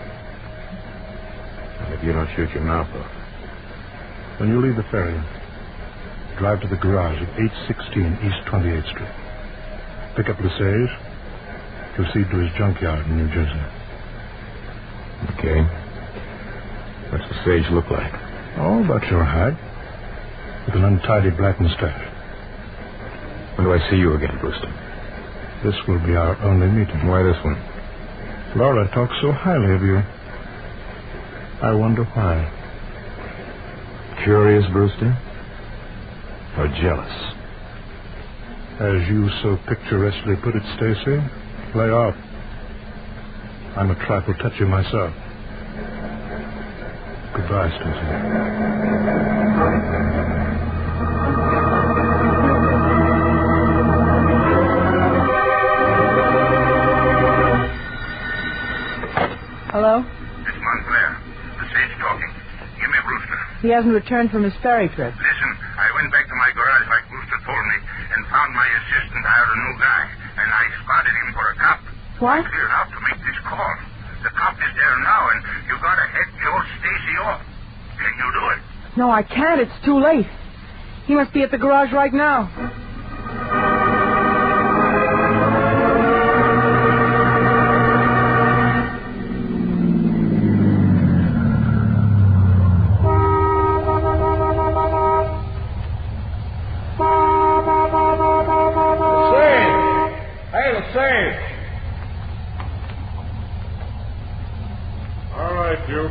And if you don't shoot your mouth off. When you leave the ferry, drive to the garage at 816 East 28th Street. Pick up Lesage. Proceed to his junkyard in New Jersey. Okay. What's Lesage look like? Oh, about your height. With an untidy black mustache. When do I see you again, Brewster? This will be our only meeting. Why this one? Laura talks so highly of you. I wonder why. Curious, Brewster? Or jealous? As you so picturesquely put it, Stacy, lay off. I'm a trifle touchy myself. Goodbye, Stacy. Hello? It's Montclair. The Sage talking. Give me Brewster. He hasn't returned from his ferry trip. Listen, I went back to my garage like Brewster told me and found my assistant hired a new guy. And I spotted him for a cop. What? I cleared out to make this call. The cop is there now, and you gotta head Joe Stacy off. Can you do it? No, I can't. It's too late. He must be at the garage right now.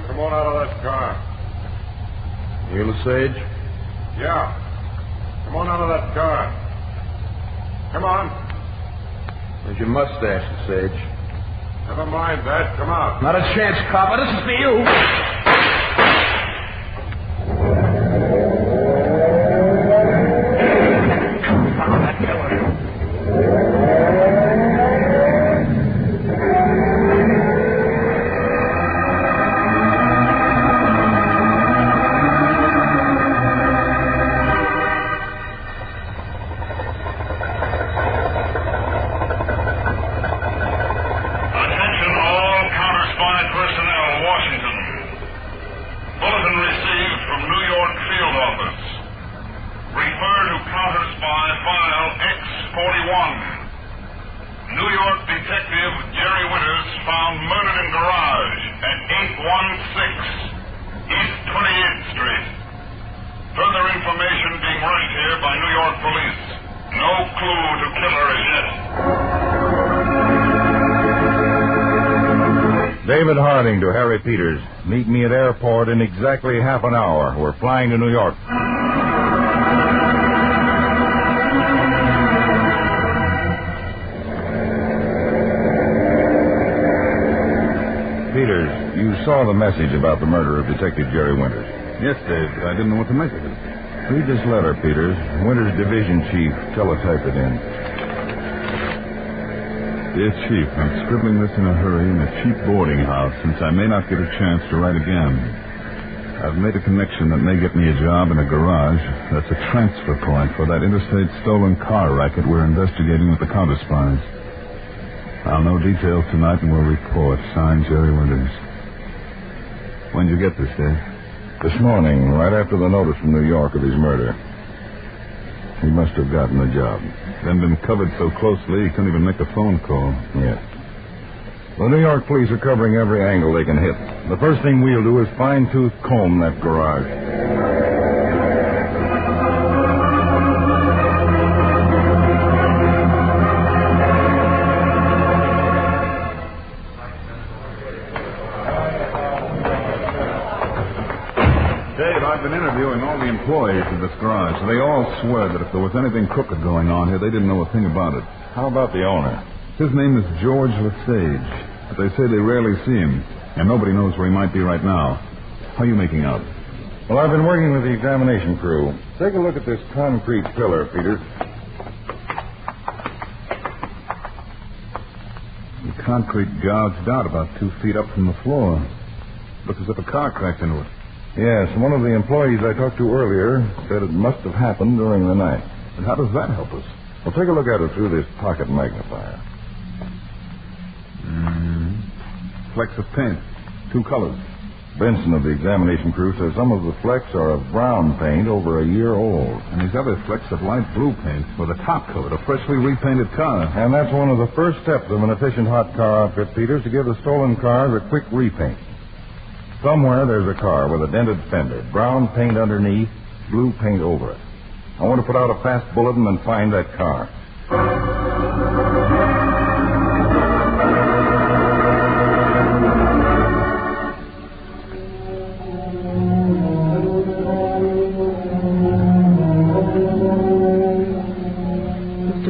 Come on out of that car. You, Lesage? Yeah. Come on out of that car. Come on. There's your mustache, Lesage. Never mind that. Come out. Not a chance, copper. This is for you. David Harding to Harry Peters. Meet me at airport in exactly half an hour. We're flying to New York. Peters, you saw the message about the murder of Detective Jerry Winters. Yes, Dave. I didn't know what to make of it. Read this letter, Peters. Winters' division chief. Teletype it in. Dear Chief, I'm scribbling this in a hurry in a cheap boarding house since I may not get a chance to write again. I've made a connection that may get me a job in a garage. That's a transfer point for that interstate stolen car racket we're investigating with the Counterspies. I'll know details tonight and will report. Signed, Jerry Winters. When'd you get this, Dave? This morning, right after the notice from New York of his murder. He must have gotten the job. Then been covered so closely he couldn't even make the phone call. Yes. The New York police are covering every angle they can hit. The first thing we'll do is fine-tooth comb that garage. Dave, I've been interviewing all the employees of this garage. They all swear that if there was anything crooked going on here, they didn't know a thing about it. How about the owner? His name is George Lesage, but they say they rarely see him, and nobody knows where he might be right now. How are you making out? Well, I've been working with the examination crew. Take a look at this concrete pillar, Peters. The concrete gouged out about 2 feet up from the floor. Looks as if a car cracked into it. Yes, one of the employees I talked to earlier said it must have happened during the night. And how does that help us? Well, take a look at it through this pocket magnifier. Flecks of paint. 2 colors. Benson of the examination crew says some of the flecks are of brown paint over a year old. And these other flecks of light blue paint for the top coat of a freshly repainted car. And that's one of the first steps of an efficient hot car outfit, Peters, to give the stolen cars a quick repaint. Somewhere there's a car with a dented fender, brown paint underneath, blue paint over it. I want to put out a fast bulletin and find that car.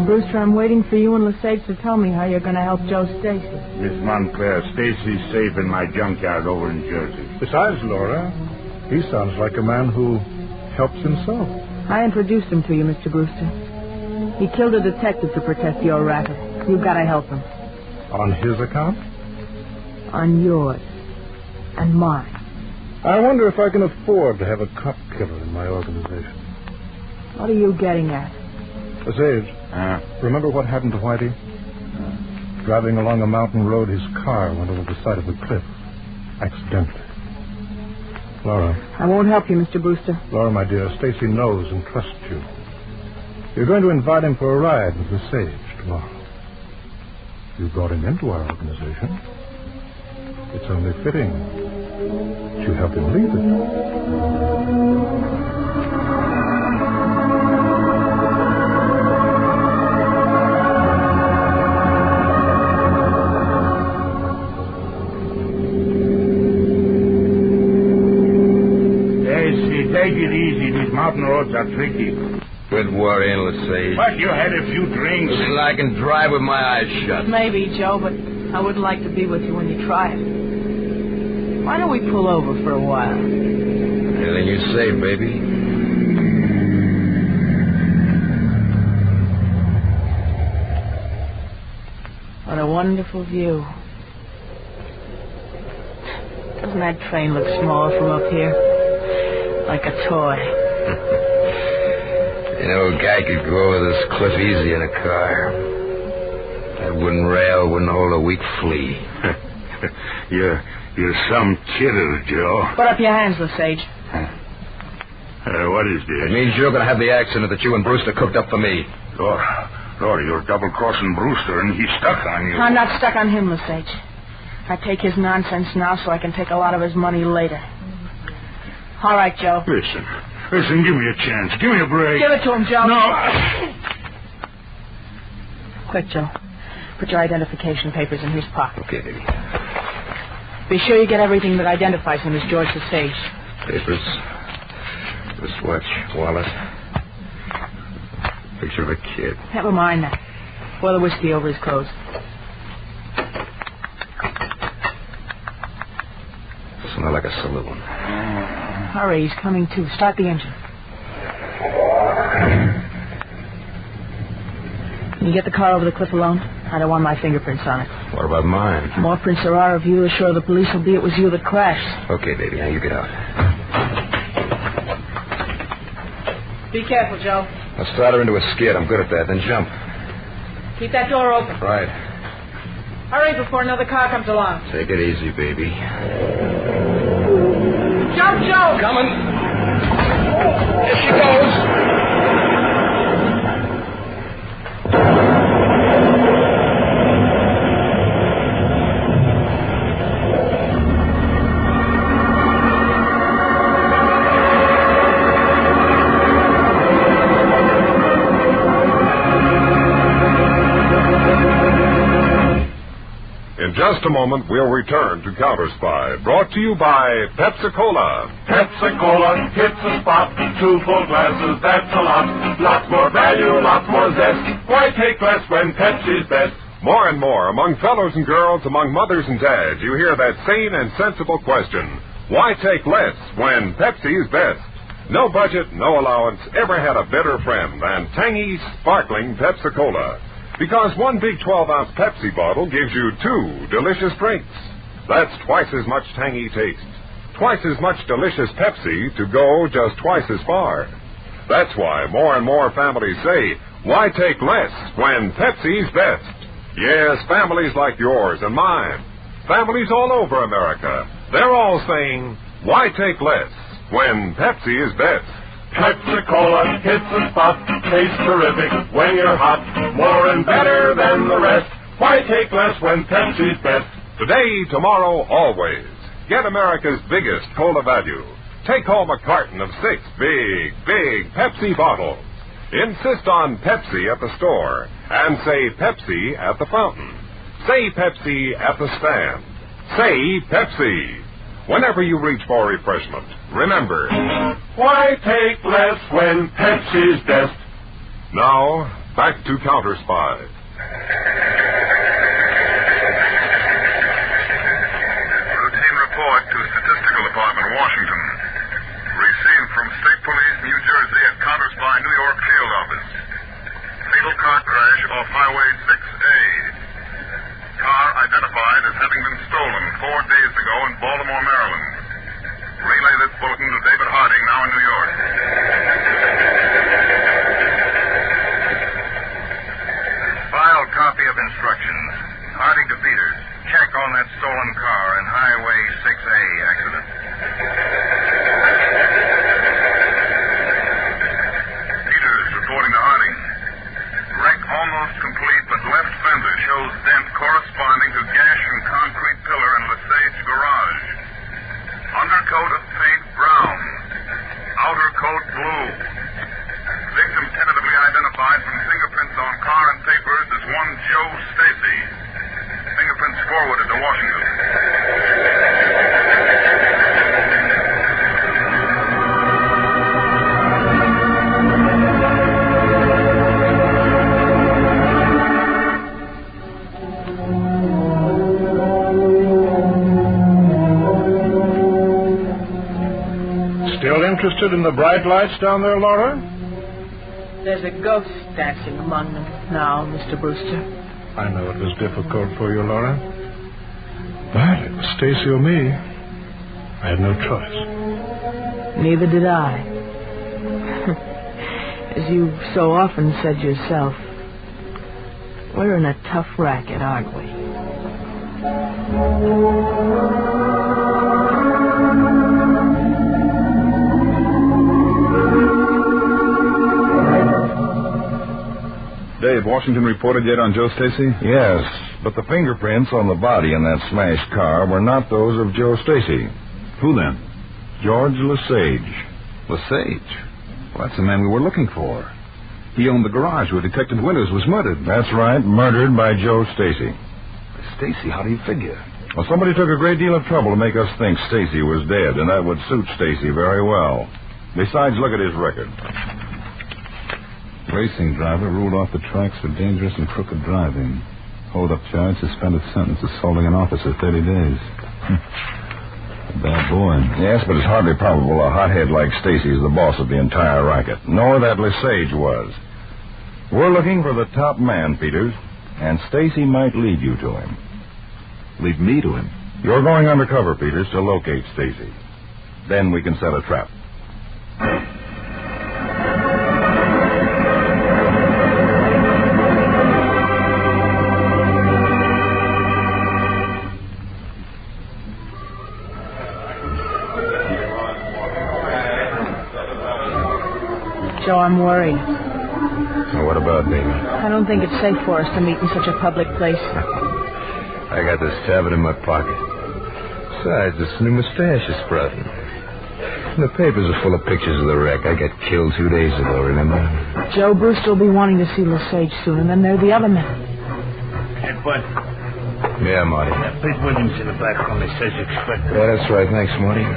Brewster, I'm waiting for you and Lesage to tell me how you're going to help Joe Stacy. Miss Montclair, Stacy's safe in my junkyard over in Jersey. Besides, Laura, he sounds like a man who helps himself. I introduced him to you, Mr. Brewster. He killed a detective to protect your racket. You've got to help him. On his account? On yours. And mine. I wonder if I can afford to have a cop killer in my organization. What are you getting at? Lesage, remember what happened to Whitey? Driving along a mountain road, his car went over the side of the cliff. Accidentally. Laura. I won't help you, Mr. Brewster. Laura, my dear, Stacy knows and trusts you. You're going to invite him for a ride with Lesage tomorrow. You brought him into our organization. It's only fitting that you help him leave it. Take it easy. These mountain roads are tricky. Quit worrying, Lesage. But you had a few drinks. Looks like I can drive with my eyes shut. Maybe, Joe, but I wouldn't like to be with you when you try it. Why don't we pull over for a while? Anything you say, baby. What a wonderful view. Doesn't that train look small from up here? Like a toy. You know, a guy could go over this cliff easy in a car. That wooden rail wouldn't hold a weak flea. You're some kidder, Joe. Put up your hands, Lesage. What is this? It means you're going to have the accident that you and Brewster cooked up for me. Laura, you're double-crossing Brewster, and he's stuck on you. I'm not stuck on him, Lesage. I take his nonsense now so I can take a lot of his money later. All right, Joe. Listen, give me a chance. Give me a break. Give it to him, Joe. No. Quick, Joe. Put your identification papers in his pocket. Okay, baby. Be sure you get everything that identifies him as George Lesage. Papers. Wristwatch, wallet. Picture of a kid. Never mind that. Pour the whiskey over his clothes. Smell like a saloon. Hurry, he's coming too. Start the engine. Can you get the car over the cliff alone? I don't want my fingerprints on it. What about mine? The more prints there are of you, the sure the police will be it was you that crashed. Okay, baby. Now you get out. Be careful, Joe. I'll start her into a skid. I'm good at that. Then jump. Keep that door open. Right. Hurry before another car comes along. Take it easy, baby. Jump, Joe! Coming. Here she goes. In just a moment, we'll return to Counterspy, brought to you by Pepsi-Cola. Pepsi-Cola hits the spot. 2 full glasses, that's a lot. Lots more value, lots more zest. Why take less when Pepsi's best? More and more, among fellows and girls, among mothers and dads, you hear that sane and sensible question. Why take less when Pepsi's best? No budget, no allowance ever had a better friend than tangy, sparkling Pepsi-Cola. Because one big 12-ounce Pepsi bottle gives you 2 delicious drinks. That's twice as much tangy taste. Twice as much delicious Pepsi to go just twice as far. That's why more and more families say, why take less when Pepsi's best? Yes, families like yours and mine. Families all over America. They're all saying, why take less when Pepsi is best? Pepsi-Cola hits the spot, tastes terrific when you're hot, more and better than the rest. Why take less when Pepsi's best? Today, tomorrow, always. Get America's biggest cola value. Take home a carton of 6 big Pepsi bottles. Insist on Pepsi at the store and say Pepsi at the fountain. Say Pepsi at the stand. Say Pepsi. Whenever you reach for refreshment, remember, why take less when Pepsi's best? Now, back to Counterspy. Routine report to Statistical Department, Washington. Received from State Police, New Jersey at Counterspy, New York Field Office. Fatal car crash off Highway 6A. Car identified as having been stolen 4 days ago in Baltimore, Maryland. Relay this bulletin to David Harding, now in New York. File copy of instructions. Harding to Peters. Check on that stolen car in Highway 6A accident. Peters reporting to Harding. Wreck almost complete, but left fender shows dent corresponding to gash and concrete pillar in Lesage garage. Undercoat of paint brown. Outer coat blue. Victim tentatively identified from fingerprints on car and papers as one Joe Stacy. Fingerprints forwarded to Washington. Still interested in the bright lights down there, Laura? There's a ghost dancing among them now, Mr. Brewster. I know it was difficult for you, Laura. But it was Stacy or me. I had no choice. Neither did I. As you so often said yourself, we're in a tough racket, aren't we? Dave, Washington reported yet on Joe Stacy? Yes, but the fingerprints on the body in that smashed car were not those of Joe Stacy. Who then? George Lesage. Lesage? Well, that's the man we were looking for. He owned the garage where Detective Winters was murdered. That's right, murdered by Joe Stacy. Stacy, how do you figure? Well, somebody took a great deal of trouble to make us think Stacy was dead, and that would suit Stacy very well. Besides, look at his record. Racing driver ruled off the tracks for dangerous and crooked driving. Hold-up charge, suspended sentence, assaulting an officer 30 days. Bad boy. Yes, but it's hardly probable a hothead like Stacy is the boss of the entire racket, nor that Lesage was. We're looking for the top man, Peters, and Stacy might lead you to him. Lead me to him? You're going undercover, Peters, to locate Stacy. Then we can set a trap. Joe, I'm worried. Well, what about, baby? I don't think it's safe for us to meet in such a public place. I got this tablet in my pocket. Besides, this new mustache is sprouting. And the papers are full of pictures of the wreck. I got killed 2 days ago, remember? Joe Brewster will be wanting to see Lesage soon, and then there are the other men. Hey, Bud. Yeah, Marty. Pete Williams in the back room. He says you expect Yeah, that's right. Thanks, Marty.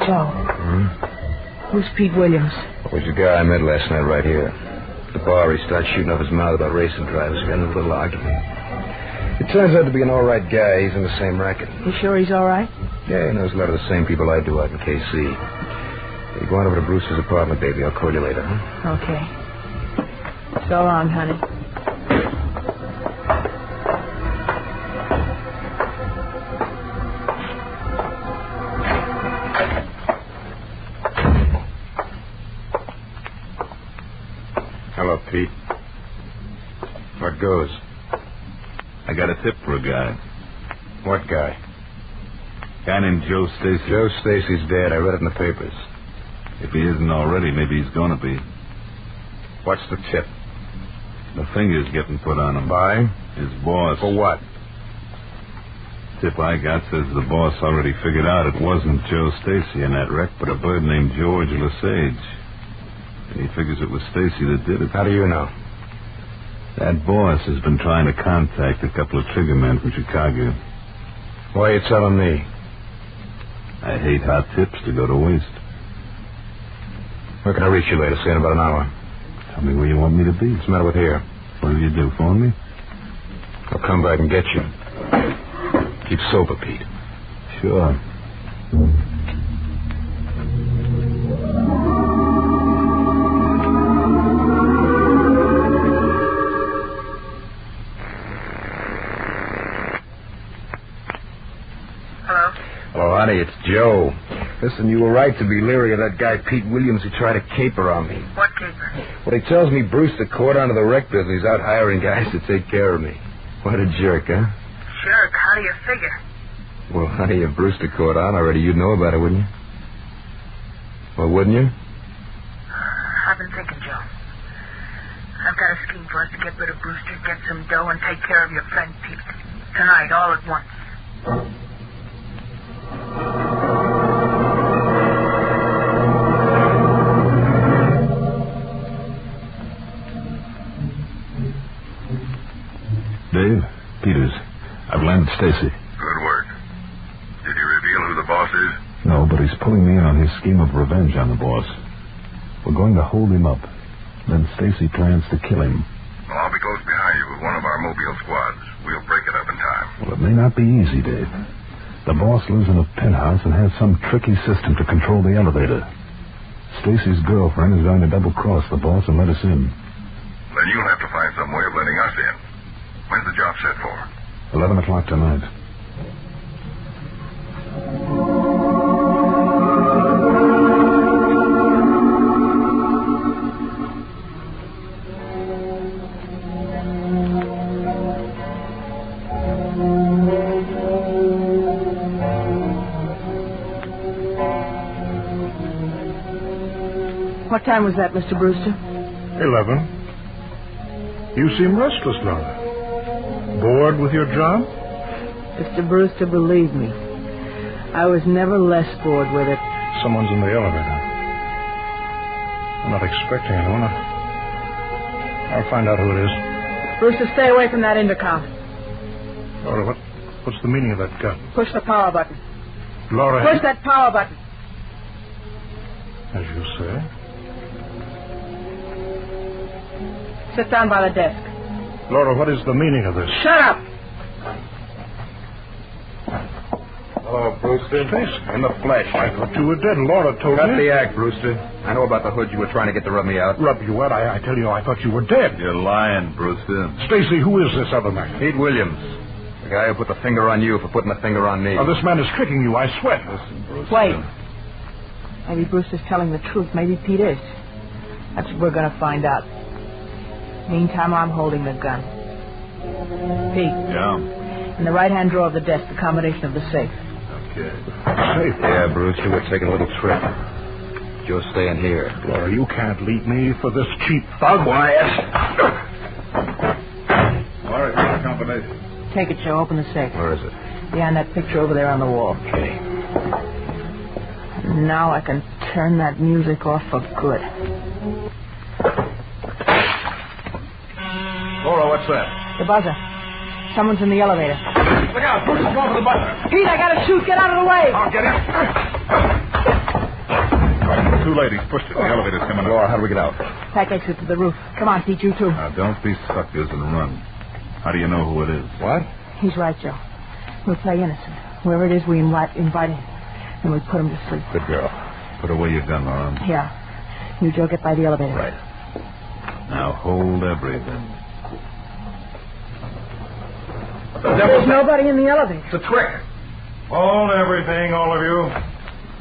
Joe. Who's Pete Williams? Well, he's the guy I met last night right here. At the bar, he started shooting off his mouth about racing drivers. We got in a little argument. It turns out to be an all right guy. He's in the same racket. You sure he's all right? Yeah, he knows a lot of the same people I do out in KC. You go on over to Bruce's apartment, baby. I'll call you later, huh? Okay. So long, honey. Hello, Pete. What goes? I got a tip for a guy. What guy? Guy named Joe Stacy. Joe Stacy's dead. I read it in the papers. If he isn't already, maybe he's going to be. What's the tip? The finger's getting put on him. By? His boss. For what? Tip I got says the boss already figured out it wasn't Joe Stacy in that wreck, but a bird named George Lesage. And he figures it was Stacy that did it. How do you know? That boss has been trying to contact a couple of triggermen from Chicago. Why are you telling me? I hate hot tips to go to waste. Where can I reach you later? Say in about an hour. Tell me where you want me to be. What's the matter with here? What do you do, phone me? I'll come back and get you. Keep sober, Pete. Sure. Hello, honey, it's Joe. Listen, you were right to be leery of that guy Pete Williams who tried to caper on me. What caper? Well, he tells me Brewster caught onto the wreck business. He's out hiring guys to take care of me. What a jerk, huh? Jerk, how do you figure? Well, honey, if Brewster caught on already, you'd know about it, wouldn't you? Well, wouldn't you? I've been thinking, Joe. I've got a scheme for us to get rid of Brewster, get some dough, and take care of your friend Pete. Tonight, all at once. Dave, Peters, I've landed Stacy. Good work. Did he reveal who the boss is? No, but he's pulling me in on his scheme of revenge on the boss. We're going to hold him up. Then Stacy plans to kill him. Well, I'll be close behind you with one of our mobile squads. We'll break it up in time. Well, it may not be easy, Dave. The boss lives in a penthouse and has some tricky system to control the elevator. Stacy's girlfriend is going to double-cross the boss and let us in. Then you'll have to find some way of letting us in. When's the job set for? 11 o'clock tonight. What time was that, Mr. Brewster? 11. You seem restless, Laura. Bored with your job? Mr. Brewster, believe me, I was never less bored with it. Someone's in the elevator. I'm not expecting anyone. I'll find out who it is. Brewster, stay away from that intercom. Laura, what's the meaning of that gun? Push the power button. Laura... Push that power button. As you say. Sit down by the desk. Laura, what is the meaning of this? Shut up! Hello, Brewster. In the flesh. I thought you were dead. Laura told Cut me. the act, Brewster. I know about the hood you were trying to get to rub me out. Rub you out? I tell you, I thought you were dead. You're lying, Brewster. Stacy, who is this other man? Pete Williams. The guy who put the finger on you for putting the finger on me. Oh, this man is tricking you, I swear. Listen, Brewster. Wait. Maybe Brewster's telling the truth. Maybe Pete is. That's what we're going to find out. Meantime, I'm holding the gun. Pete. Yeah? In the right-hand drawer of the desk, the combination of the safe. Okay. Safe? Yeah, Brewster, we're taking a little trip. You're staying here. Laura, you can't leave me for this cheap thug. Quiet. All right, combination. Take it, Joe. Open the safe. Where is it? Behind that picture over there on the wall. Okay. Now I can turn that music off for good. Laura, what's that? The buzzer. Someone's in the elevator. Look out, Brewster's going for the button. Pete, I gotta shoot. Get out of the way. I'll get him. Too late. He's pushed it. The elevator's coming up. Laura, how do we get out? Back exit to the roof. Come on, Pete, you too. Now, don't be suckers and run. How do you know who it is? What? He's right, Joe. We'll play innocent. Whoever it is, we invite him. And we put him to sleep. Good girl. Put away your gun, Laura. Yeah. You, Joe, get by the elevator. Right. Now hold everything. There's nobody in the elevator. It's a trick. Hold everything, all of you.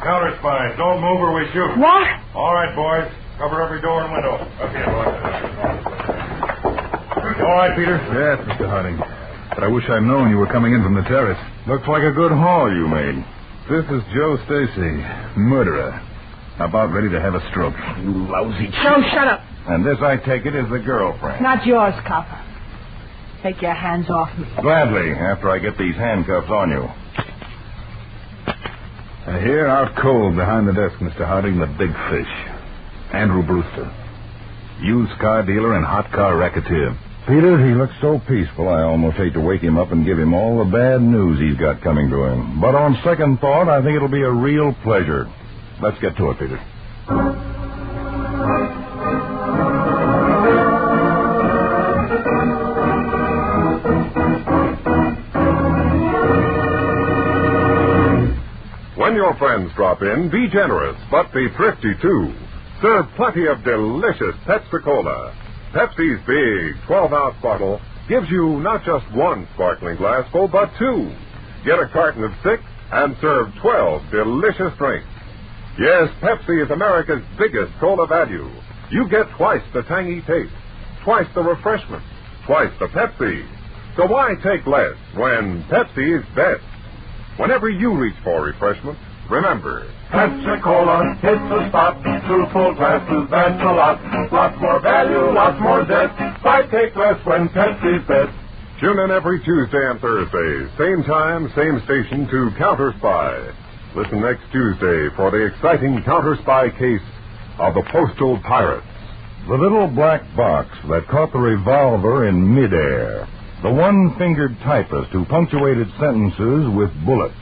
Counterspy. Don't move or we shoot. What? All right, boys. Cover every door and window. Okay, boys. All right, Peter. Yes, Mr. Harding. But I wish I'd known you were coming in from the terrace. Looks like a good haul you made. This is Joe Stacy, murderer. About ready to have a stroke. You lousy... Joe, shut up. And this, I take it, is the girlfriend. Not yours, copper. Take your hands off me. Gladly, after I get these handcuffs on you. Here, out cold behind the desk, Mr. Harding, the big fish. Andrew Brewster. Used car dealer and hot car racketeer. Peter, he looks so peaceful, I almost hate to wake him up and give him all the bad news he's got coming to him. But on second thought, I think it'll be a real pleasure. Let's get to it, Peter. When your friends drop in, be generous, but be thrifty, too. Serve plenty of delicious Pepsi-Cola. Pepsi's big 12-ounce bottle gives you not just one sparkling glassful, but two. Get a carton of 6 and serve 12 delicious drinks. Yes, Pepsi is America's biggest cola value. You get twice the tangy taste, twice the refreshment, twice the Pepsi. So why take less when Pepsi is best? Whenever you reach for refreshment, remember, Pepsi-Cola hits the spot. 2 full glasses, that's a lot. Lots more value, lots more zest. Why take less when Pepsi's best? Tune in every Tuesday and Thursday, same time, same station, to Counterspy. Listen next Tuesday for the exciting Counterspy case of the Postal Pirates. The little black box that caught the revolver in midair. The one-fingered typist who punctuated sentences with bullets.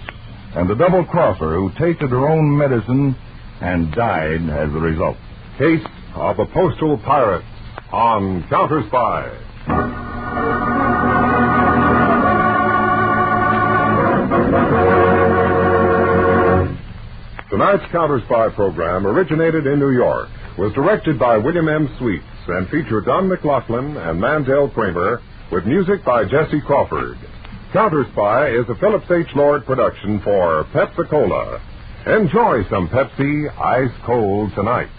And the double-crosser who tasted her own medicine and died as a result. Case of the Postal Pirates on Counterspy. Tonight's Counterspy program originated in New York, was directed by William M. Sweets, and featured Don McLaughlin and Mandel Kramer, with music by Jesse Crawford. Counterspy is a Phillips H. Lord production for Pepsi-Cola. Enjoy some Pepsi ice cold tonight.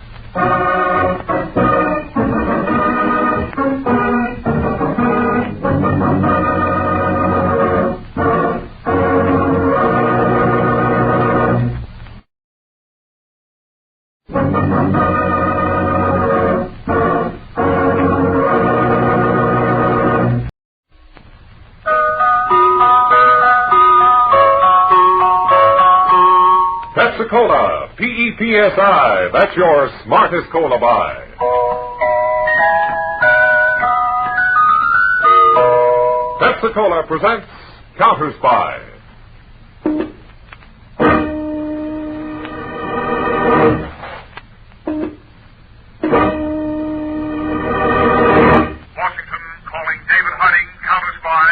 Pepsi-Cola, P-E-P-S-I, that's your smartest cola buy. Pepsi-Cola presents Counterspy. Washington calling David Harding, Counterspy.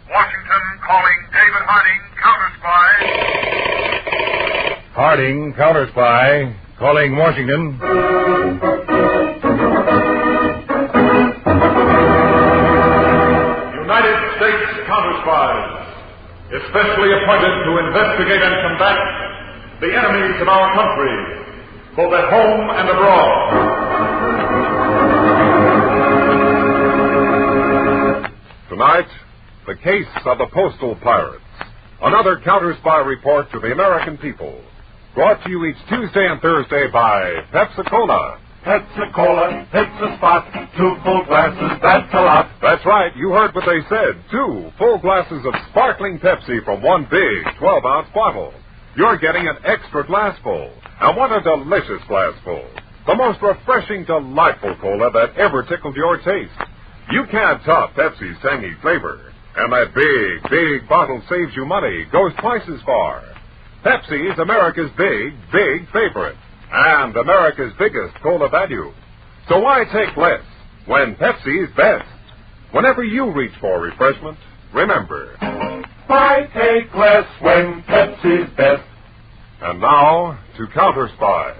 Washington calling David Harding, Counterspy. Harding, Counterspy, calling Washington. United States Counterspies, especially appointed to investigate and combat the enemies of our country, both at home and abroad. Tonight, the case of the Postal Pirates. Another Counterspy report to the American people. Brought to you each Tuesday and Thursday by Pepsi-Cola. Pepsi-Cola hits the spot. 2 full glasses, that's a lot. That's right, you heard what they said. 2 full glasses of sparkling Pepsi from one big 12-ounce bottle. You're getting an extra glassful. And what a delicious glassful. The most refreshing, delightful cola that ever tickled your taste. You can't top Pepsi's tangy flavor. And that big, big bottle saves you money, goes twice as far. Pepsi is America's big, big favorite. And America's biggest cola value. So why take less when Pepsi is best? Whenever you reach for refreshment, remember, Why take less when Pepsi's best? And now, to Counterspy.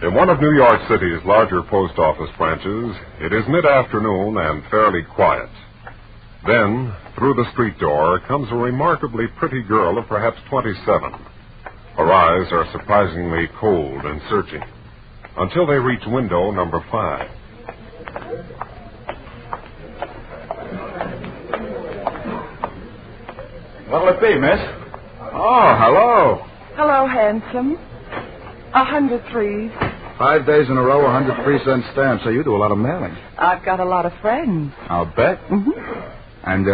In one of New York City's larger post office branches, it is mid-afternoon and fairly quiet. Then, through the street door, comes a remarkably pretty girl of perhaps 27. Her eyes are surprisingly cold and searching, until they reach window number 5. What'll it be, miss? Oh, hello. Hello, handsome. 103. 5 days in a row, 100 3-cent stamps. So you do a lot of mailing. I've got a lot of friends. I'll bet. Mm-hmm. And,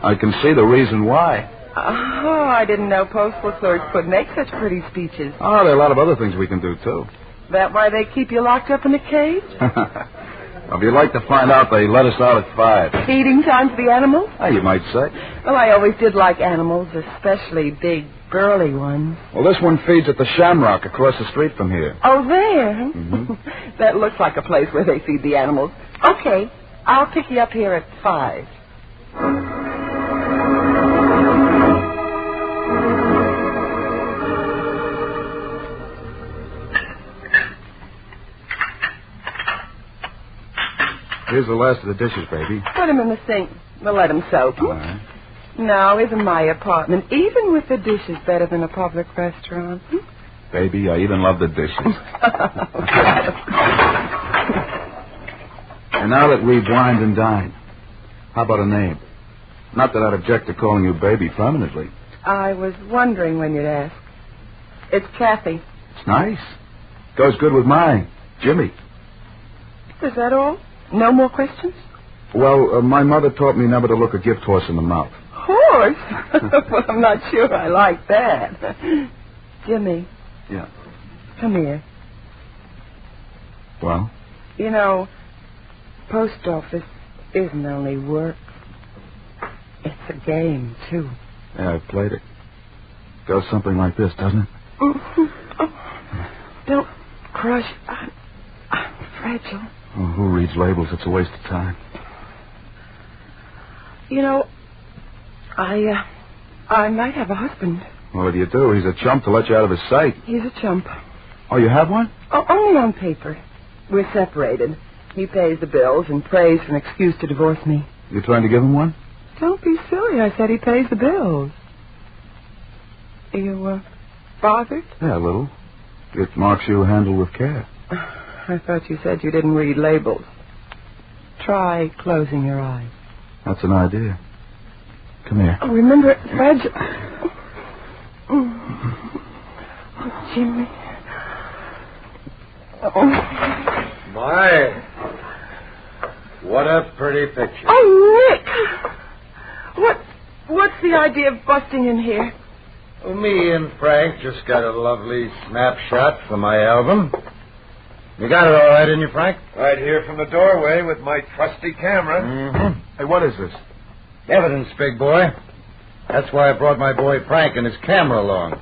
I can see the reason why. Oh, I didn't know postal clerks could make such pretty speeches. Oh, there are a lot of other things we can do, too. That why they keep you locked up in a cage? Well, if you'd like to find out, they let us out at 5. Feeding time for the animals? Oh, you might say. Well, I always did like animals, especially big, burly ones. Well, this one feeds at the Shamrock across the street from here. Oh, there? Mm-hmm. That looks like a place where they feed the animals. Okay, I'll pick you up here at 5. Here's the last of the dishes, baby. Put them in the sink. We'll let them soak. All right. Now, isn't my apartment, even with the dishes, better than a public restaurant? Baby, I even love the dishes. And now that we've wined and dined, how about a name? Not that I'd object to calling you baby permanently. I was wondering when you'd ask. It's Kathy. It's nice. Goes good with mine, Jimmy. Is that all? No more questions? Well, my mother taught me never to look a gift horse in the mouth. Horse? Well, I'm not sure I like that. Jimmy. Yeah. Come here. Well? You know, post office isn't only work. It's a game, too. Yeah, I've played it. Goes something like this, doesn't it? Oh, don't crush. I'm fragile. Oh, who reads labels? It's a waste of time. You know, I might have a husband. Well, if you do, he's a chump to let you out of his sight. He's a chump. Oh, you have one? Oh, only on paper. We're separated. He pays the bills and prays for an excuse to divorce me. You trying to give him one? Don't be silly. I said he pays the bills. Are you, bothered? Yeah, a little. It marks you handled with care. I thought you said you didn't read labels. Try closing your eyes. That's an idea. Come here. Oh, remember, it's fragile. Oh, Jimmy. Oh. My, what a pretty picture. Oh, Nick! What's the idea of busting in here? Well, me and Frank just got a lovely snapshot for my album. You got it all right, didn't you, Frank? Right here from the doorway with my trusty camera. Mm-hmm. Hey, what is this? Evidence, big boy. That's why I brought my boy Frank and his camera along.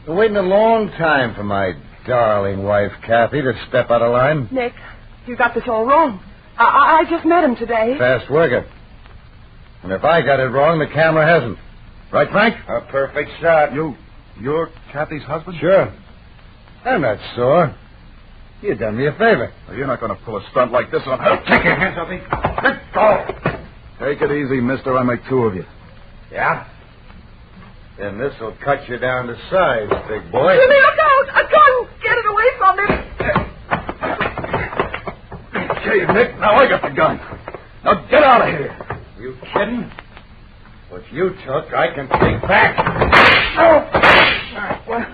Been waiting a long time for my darling wife, Kathy, to step out of line. Nick, you got this all wrong. I just met him today. Fast worker. And if I got it wrong, the camera hasn't. Right, Frank? A perfect shot. You're Kathy's husband? Sure. I'm not sore. You done me a favor. Well, you're not going to pull a stunt like this on her. Take your hands off me. Let go. Take it easy, mister. I make 2 of you. Yeah? Then this'll cut you down to size, big boy. Jimmy, look out! A gun! Get it away from him! Okay, Nick. Now I got the gun. Now get out of here. You kidding? What you took, I can take back. Oh! What?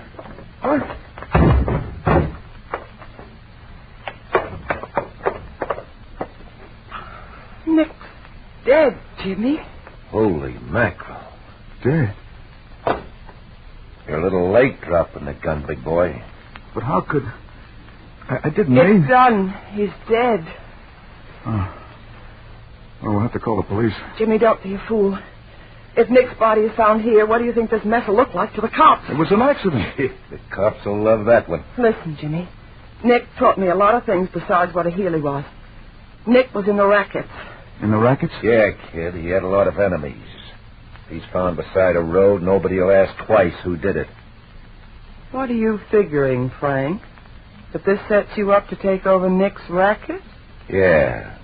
Nick's dead, Jimmy. Holy mackerel. Dead? You're a little late dropping the gun, big boy. But how could... I didn't mean... It's done. He's dead. Oh. Well, we'll have to call the police. Jimmy, don't be a fool. If Nick's body is found here, what do you think this mess will look like to the cops? It was an accident. The cops will love that one. Listen, Jimmy. Nick taught me a lot of things besides what a heel he was. Nick was in the rackets. In the rackets? Yeah, kid. He had a lot of enemies. If he's found beside a road, nobody will ask twice who did it. What are you figuring, Frank? That this sets you up to take over Nick's racket? Yeah.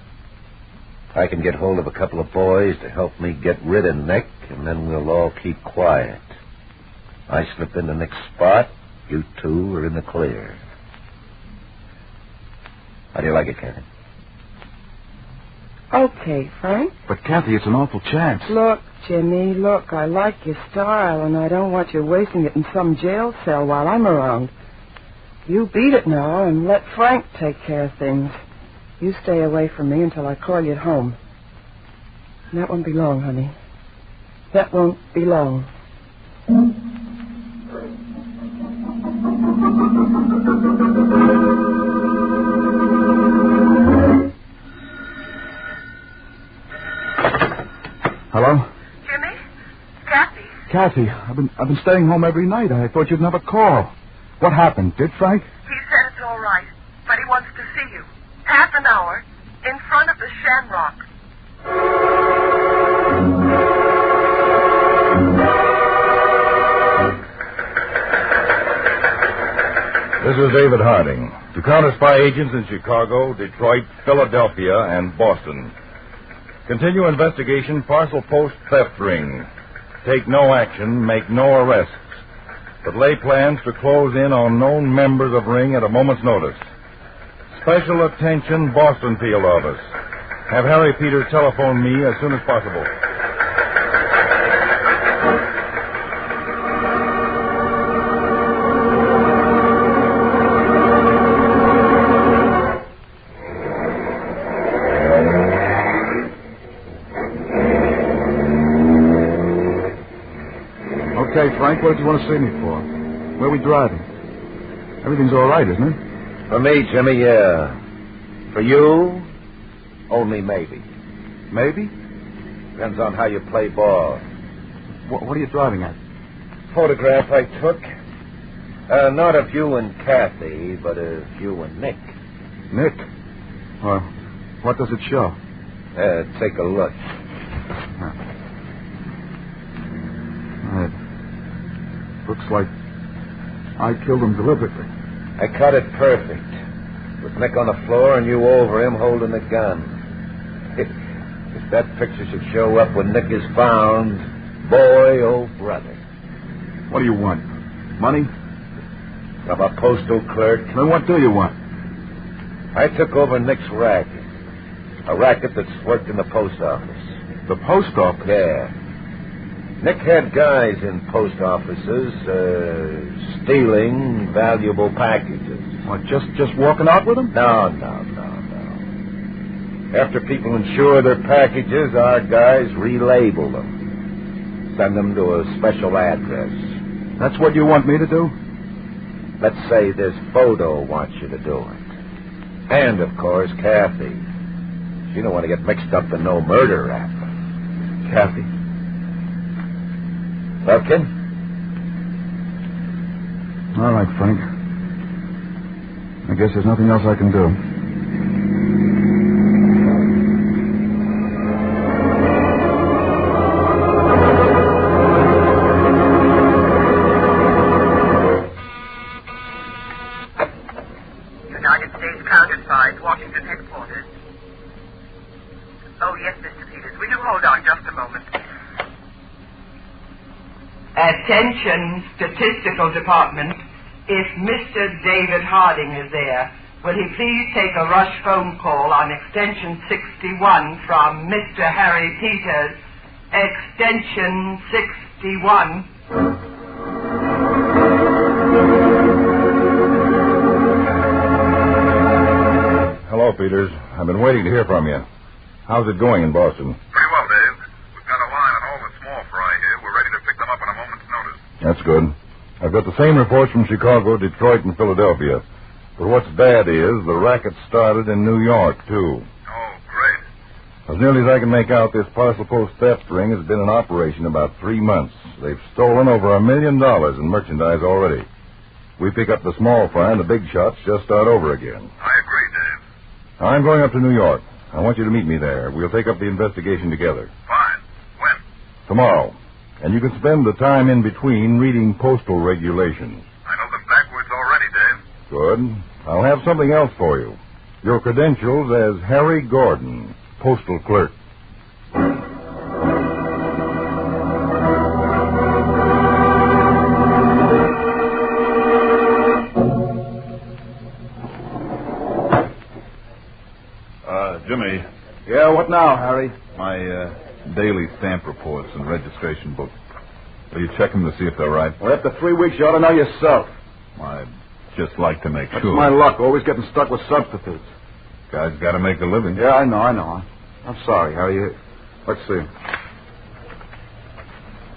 I can get hold of a couple of boys to help me get rid of Nick, and then we'll all keep quiet. I slip into Nick's spot, you two are in the clear. How do you like it, Karen? Okay, Frank. But, Kathy, it's an awful chance. Look, Jimmy, look, I like your style, and I don't want you wasting it in some jail cell while I'm around. You beat it now and let Frank take care of things. You stay away from me until I call you at home. And that won't be long, honey. That won't be long. Hello? Jimmy? Kathy? Kathy, I've been staying home every night. I thought you'd never call. What happened? Did Frank? He said it's all right, but he wants to see you. Half an hour, in front of the Shamrock. This is David Harding. To Counterspy agents in Chicago, Detroit, Philadelphia, and Boston. Continue investigation, parcel post theft ring. Take no action, make no arrests, but lay plans to close in on known members of ring at a moment's notice. Special attention, Boston field office. Have Harry Peters telephone me as soon as possible. Okay, Frank, what did you want to see me for? Where are we driving? Everything's all right, isn't it? For me, Jimmy, yeah. For you, only maybe. Maybe? Depends on how you play ball. What are you driving at? Photograph I took. Not of you and Kathy, but of you and Nick. Nick? Well, what does it show? Take a look. Looks like I killed him deliberately. I cut it perfect. With Nick on the floor and you over him holding the gun. If that picture should show up when Nick is found, boy, oh brother. What do you want? Money? I'm a postal clerk. Then what do you want? I took over Nick's racket. A racket that's worked in the post office. The post office? Yeah. Nick had guys in post offices stealing valuable packages. What, just walking out with them? No. After people insure their packages, our guys relabel them. Send them to a special address. That's what you want me to do? Let's say this photo wants you to do it. And, of course, Kathy. She don't want to get mixed up in no murder rap. Kathy? Lufkin? All right, Frank. I guess there's nothing else I can do. United States Counterspy, Washington headquarters. Oh, yes, Mr. Peters. Will you hold on just a moment? Attention, Statistical Department. If Mr. David Harding is there, will he please take a rush phone call on extension 61 from Mr. Harry Peters, extension 61. Hello, Peters. I've been waiting to hear from you. How's it going in Boston? Pretty well, Dave. We've got a line on all the small fry here. We're ready to pick them up on a moment's notice. That's good. I've got the same reports from Chicago, Detroit, and Philadelphia. But what's bad is the racket started in New York, too. Oh, great. As nearly as I can make out, this parcel post theft ring has been in operation about 3 months. They've stolen over $1 million in merchandise already. We pick up the small fry and the big shots just start over again. I agree, Dave. I'm going up to New York. I want you to meet me there. We'll take up the investigation together. Fine. When? Tomorrow. And you can spend the time in between reading postal regulations. I know them backwards already, Dave. Good. I'll have something else for you. Your credentials as Harry Gordon, postal clerk. Jimmy. Yeah, what now? now, Harry? My daily stamp reports and registration book. Will you check them to see if they're right? Well, after 3 weeks, you ought to know yourself. I'd just like to make That's sure. my luck, always getting stuck with substitutes. Guy's got to make a living. Yeah, I know. I'm sorry, Harry. Let's see.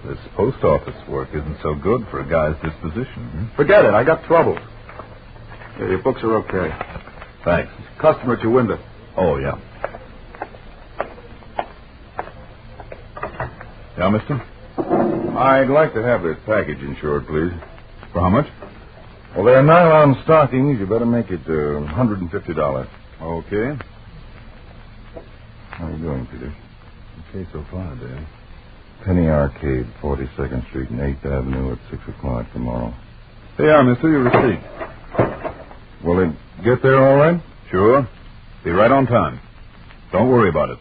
This post office work isn't so good for a guy's disposition. Forget it. I got trouble. Yeah, your books are okay. Thanks. Customer at your window. Oh, yeah. Yeah, mister? I'd like to have this package insured, please. For how much? Well, they're nylon stockings. You better make it $150. Okay. How are you doing, Peter? Okay so far, Dave. Penny Arcade, 42nd Street and 8th Avenue at 6 o'clock tomorrow. Here you are, mister. Your receipt. Will it get there all right? Sure. Be right on time. Don't worry about it.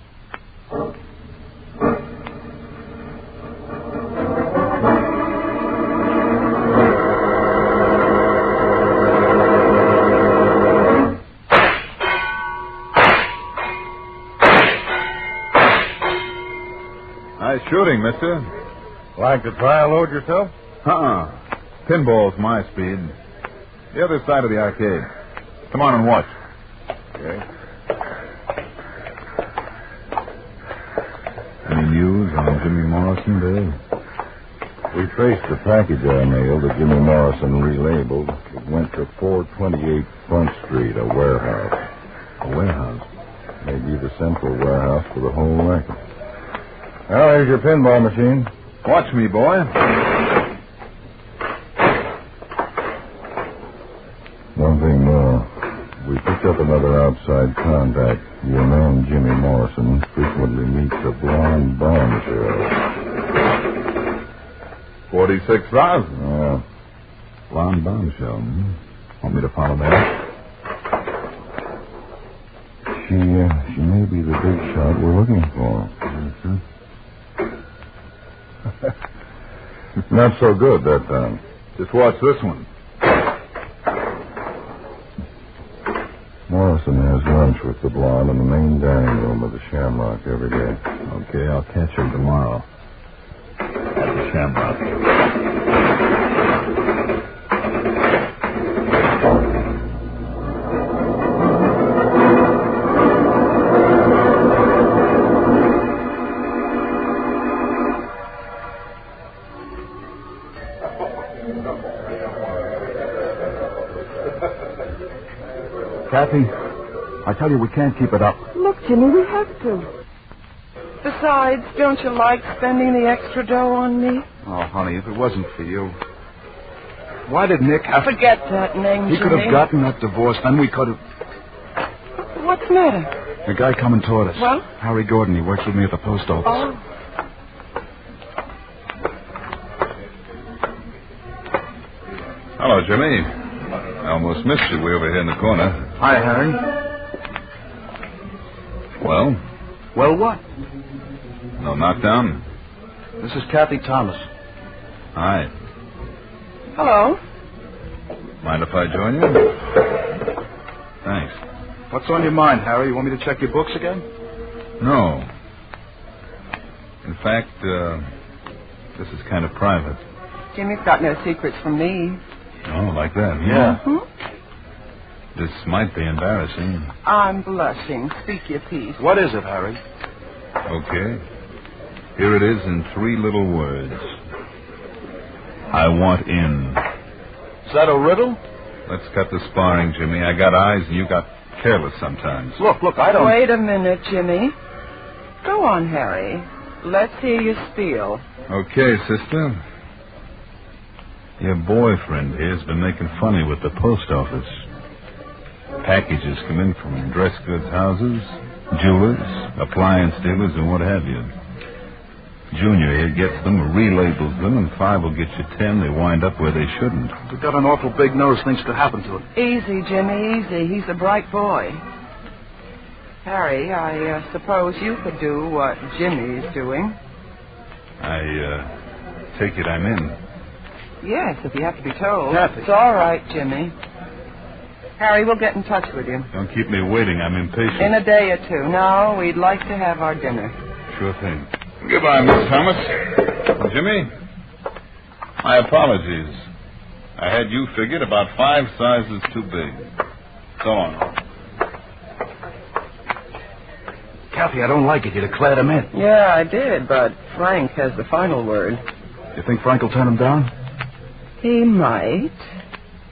Nice shooting, mister. Like to try a load yourself? Pinball's my speed. The other side of the arcade. Come on and watch. Okay. Any news on Jimmy Morrison, Dave? We traced the package I mailed that Jimmy Morrison relabeled. It went to 428 Front Street, a warehouse. A warehouse? Maybe the central warehouse for the whole racket. Well, there's your pinball machine. Watch me, boy. One thing more. We picked up another outside contact. Your man, Jimmy Morrison, frequently meets a blonde bombshell. 46,000. Yeah. Blonde bombshell. Want me to follow that? She may be the big shot we're looking for. Not so good that time. Just watch this one. Morrison has lunch with the blonde in the main dining room of the Shamrock every day. Okay, I'll catch him tomorrow. At the Shamrock. Kathy, I tell you, we can't keep it up. Look, Jimmy, we have to. Besides, don't you like spending the extra dough on me? Oh, honey, if it wasn't for you. Why did Nick have to... Forget that name, He could have gotten that divorce, then we could have... What's the matter? The guy coming toward us. Well? Harry Gordon, he works with me at the post office. Oh. Hello, Jimmy. I almost missed you way over here in the corner. Hi, Harry. Well? Well, what? No knockdown? This is Kathy Thomas. Hi. Hello. Mind if I join you? Thanks. What's on your mind, Harry? You want me to check your books again? No. In fact, this is kind of private. Jimmy's got no secrets from me. Oh, like that? Yeah. Mm-hmm. This might be embarrassing. I'm blushing. Speak your piece. What is it, Harry? Okay. Here it is in 3 little words. I want in. Is that a riddle? Let's cut the sparring, Jimmy. I got eyes and you got careless sometimes. Look, I don't... Wait a minute, Jimmy. Go on, Harry. Let's hear your spiel. Okay, sister. Your boyfriend here's been making funny with the post office. Packages come in from dress goods houses, jewelers, appliance dealers, and what have you. Junior here gets them, relabels them, and 5 will get you 10. They wind up where they shouldn't. We've got an awful big nose. Things could happen to him. Easy, Jimmy, easy. He's a bright boy. Harry, I suppose you could do what Jimmy's doing. I take it I'm in. Yes, if you have to be told. Kathy. It's all right, Jimmy. Harry, we'll get in touch with you. Don't keep me waiting. I'm impatient. In a day or two. No, we'd like to have our dinner. Sure thing. Goodbye, Miss Thomas. Jimmy, my apologies. I had you figured about 5 sizes too big. So long. Kathy, I don't like it. You declared him in. Yeah, I did, but Frank has the final word. You think Frank will turn him down? He might.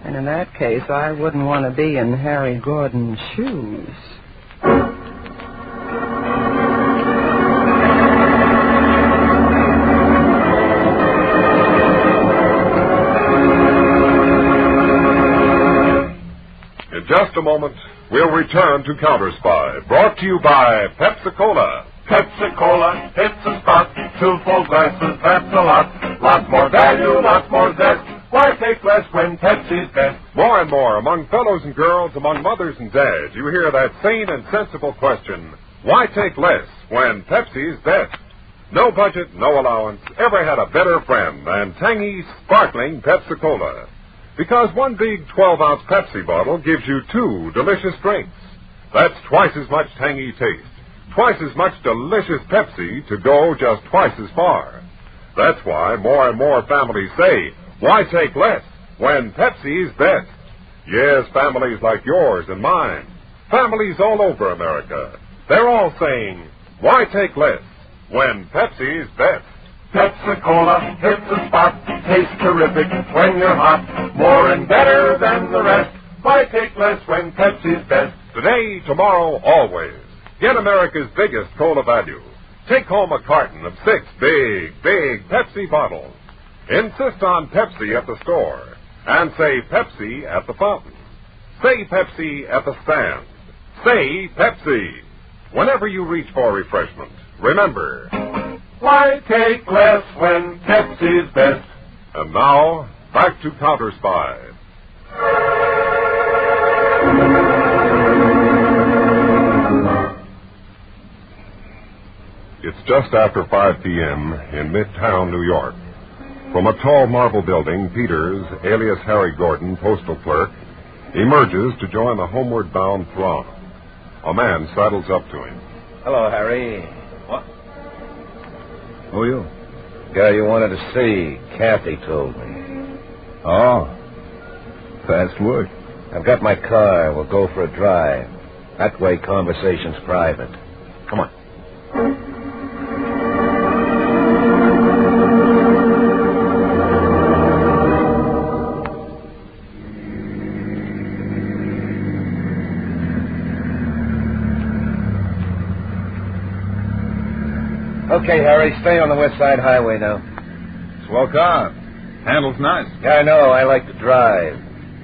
And in that case, I wouldn't want to be in Harry Gordon's shoes. In just a moment, we'll return to Counterspy, brought to you by Pepsi-Cola. Pepsi-Cola, it's a spot. 2 full glasses, that's a lot. Lots more value, lots more zest. Why take less when Pepsi's best? More and more, among fellows and girls, among mothers and dads, you hear that sane and sensible question, why take less when Pepsi's best? No budget, no allowance, ever had a better friend than tangy, sparkling Pepsi-Cola. Because one big 12-ounce Pepsi bottle gives you 2 delicious drinks. That's twice as much tangy taste, twice as much delicious Pepsi to go just twice as far. That's why more and more families say, why take less when Pepsi's best? Yes, families like yours and mine, families all over America, they're all saying, why take less when Pepsi's best? Pepsi-Cola, hits the spot. Tastes terrific when you're hot. More and better than the rest. Why take less when Pepsi's best? Today, tomorrow, always. Get America's biggest cola value. Take home a carton of 6 big Pepsi bottles. Insist on Pepsi at the store. And say Pepsi at the fountain. Say Pepsi at the stand. Say Pepsi. Whenever you reach for refreshment, remember, why take less when Pepsi's best? And now, back to Counterspy. It's just after 5 p.m. in Midtown, New York. From a tall marble building, Peters, alias Harry Gordon, postal clerk, emerges to join the homeward-bound throng. A man sidles up to him. Hello, Harry. What? Who are you? Guy you wanted to see. Kathy told me. Oh. Fast work. I've got my car. We'll go for a drive. That way, conversation's private. Come on. Okay, Harry, stay on the West Side Highway now. Swell car. Handles nice. Yeah, I know. I like to drive,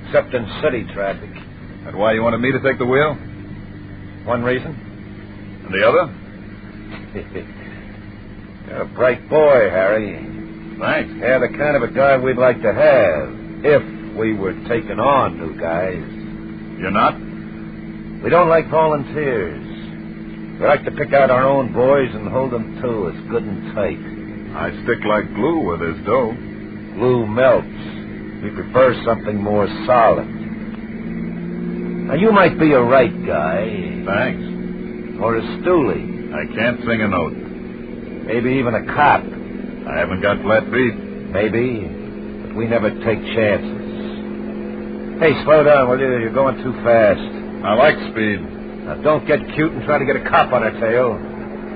except in city traffic. That's why you wanted me to take the wheel? One reason. And the other? You're a bright boy, Harry. Thanks. Yeah, the kind of a guy we'd like to have, if we were taking on new guys. You're not? We don't like volunteers. We like to pick out our own boys and hold them to us good and tight. I stick like glue with this dough. Glue melts. We prefer something more solid. Now, you might be a right guy. Thanks. Or a stoolie. I can't sing a note. Maybe even a cop. I haven't got flat feet. Maybe, but we never take chances. Hey, slow down, will you? You're going too fast. I like speed. Now, don't get cute and try to get a cop on our tail.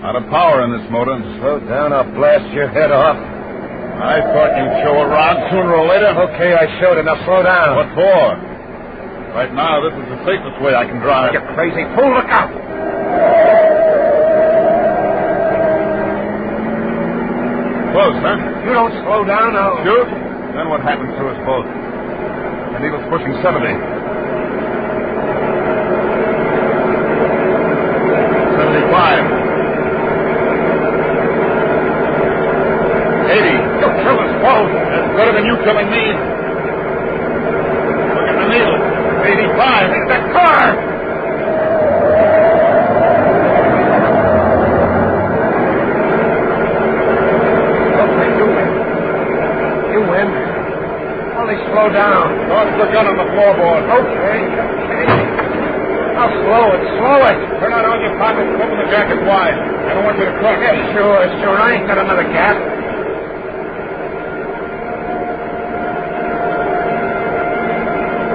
Out of power in this motor. Slow down, I'll blast your head off. I thought you'd show a rod sooner or later. Okay, I showed it. Now, slow down. What for? Right now, this is the safest way I can drive. You crazy fool, look out! Close, huh? You don't slow down, I'll... Shoot? Then what happens to us both? The needle's pushing 70. 75. 80. You'll kill us both. That's better than you killing me. Look at the needle. 85. It's the car! Okay, you win. You win. Only slow down. Toss the gun on the floorboard. Okay. Now slow it, slow it. Turn out all your pockets and open the jacket wide. I don't want you to cross. Yeah, sure. I ain't got another gap.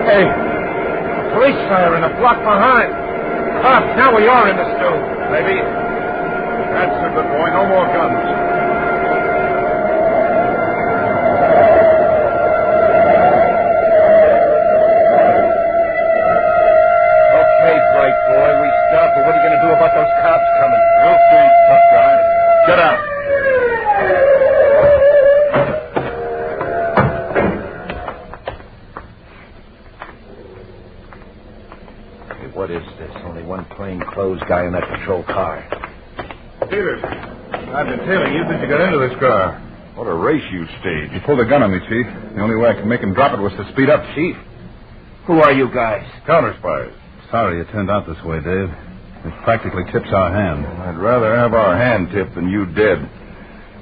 Hey, a police siren a block behind. Cops, now we are in the stew. Maybe. That's a good boy. No more guns. Okay, bright boy, we stop, but what are you going to do about those cops coming? We'll see, tough guy. Get out. Hey, what is this? Only one plainclothes guy in that patrol car. Peters, I've been tailing you since you got into this car. What a race you staged. He pulled a gun on me, Chief. The only way I could make him drop it was to speed up. Chief? Who are you guys? Counterspies. Sorry it turned out this way, Dave. It practically tips our hand. I'd rather have our hand tipped than you dead.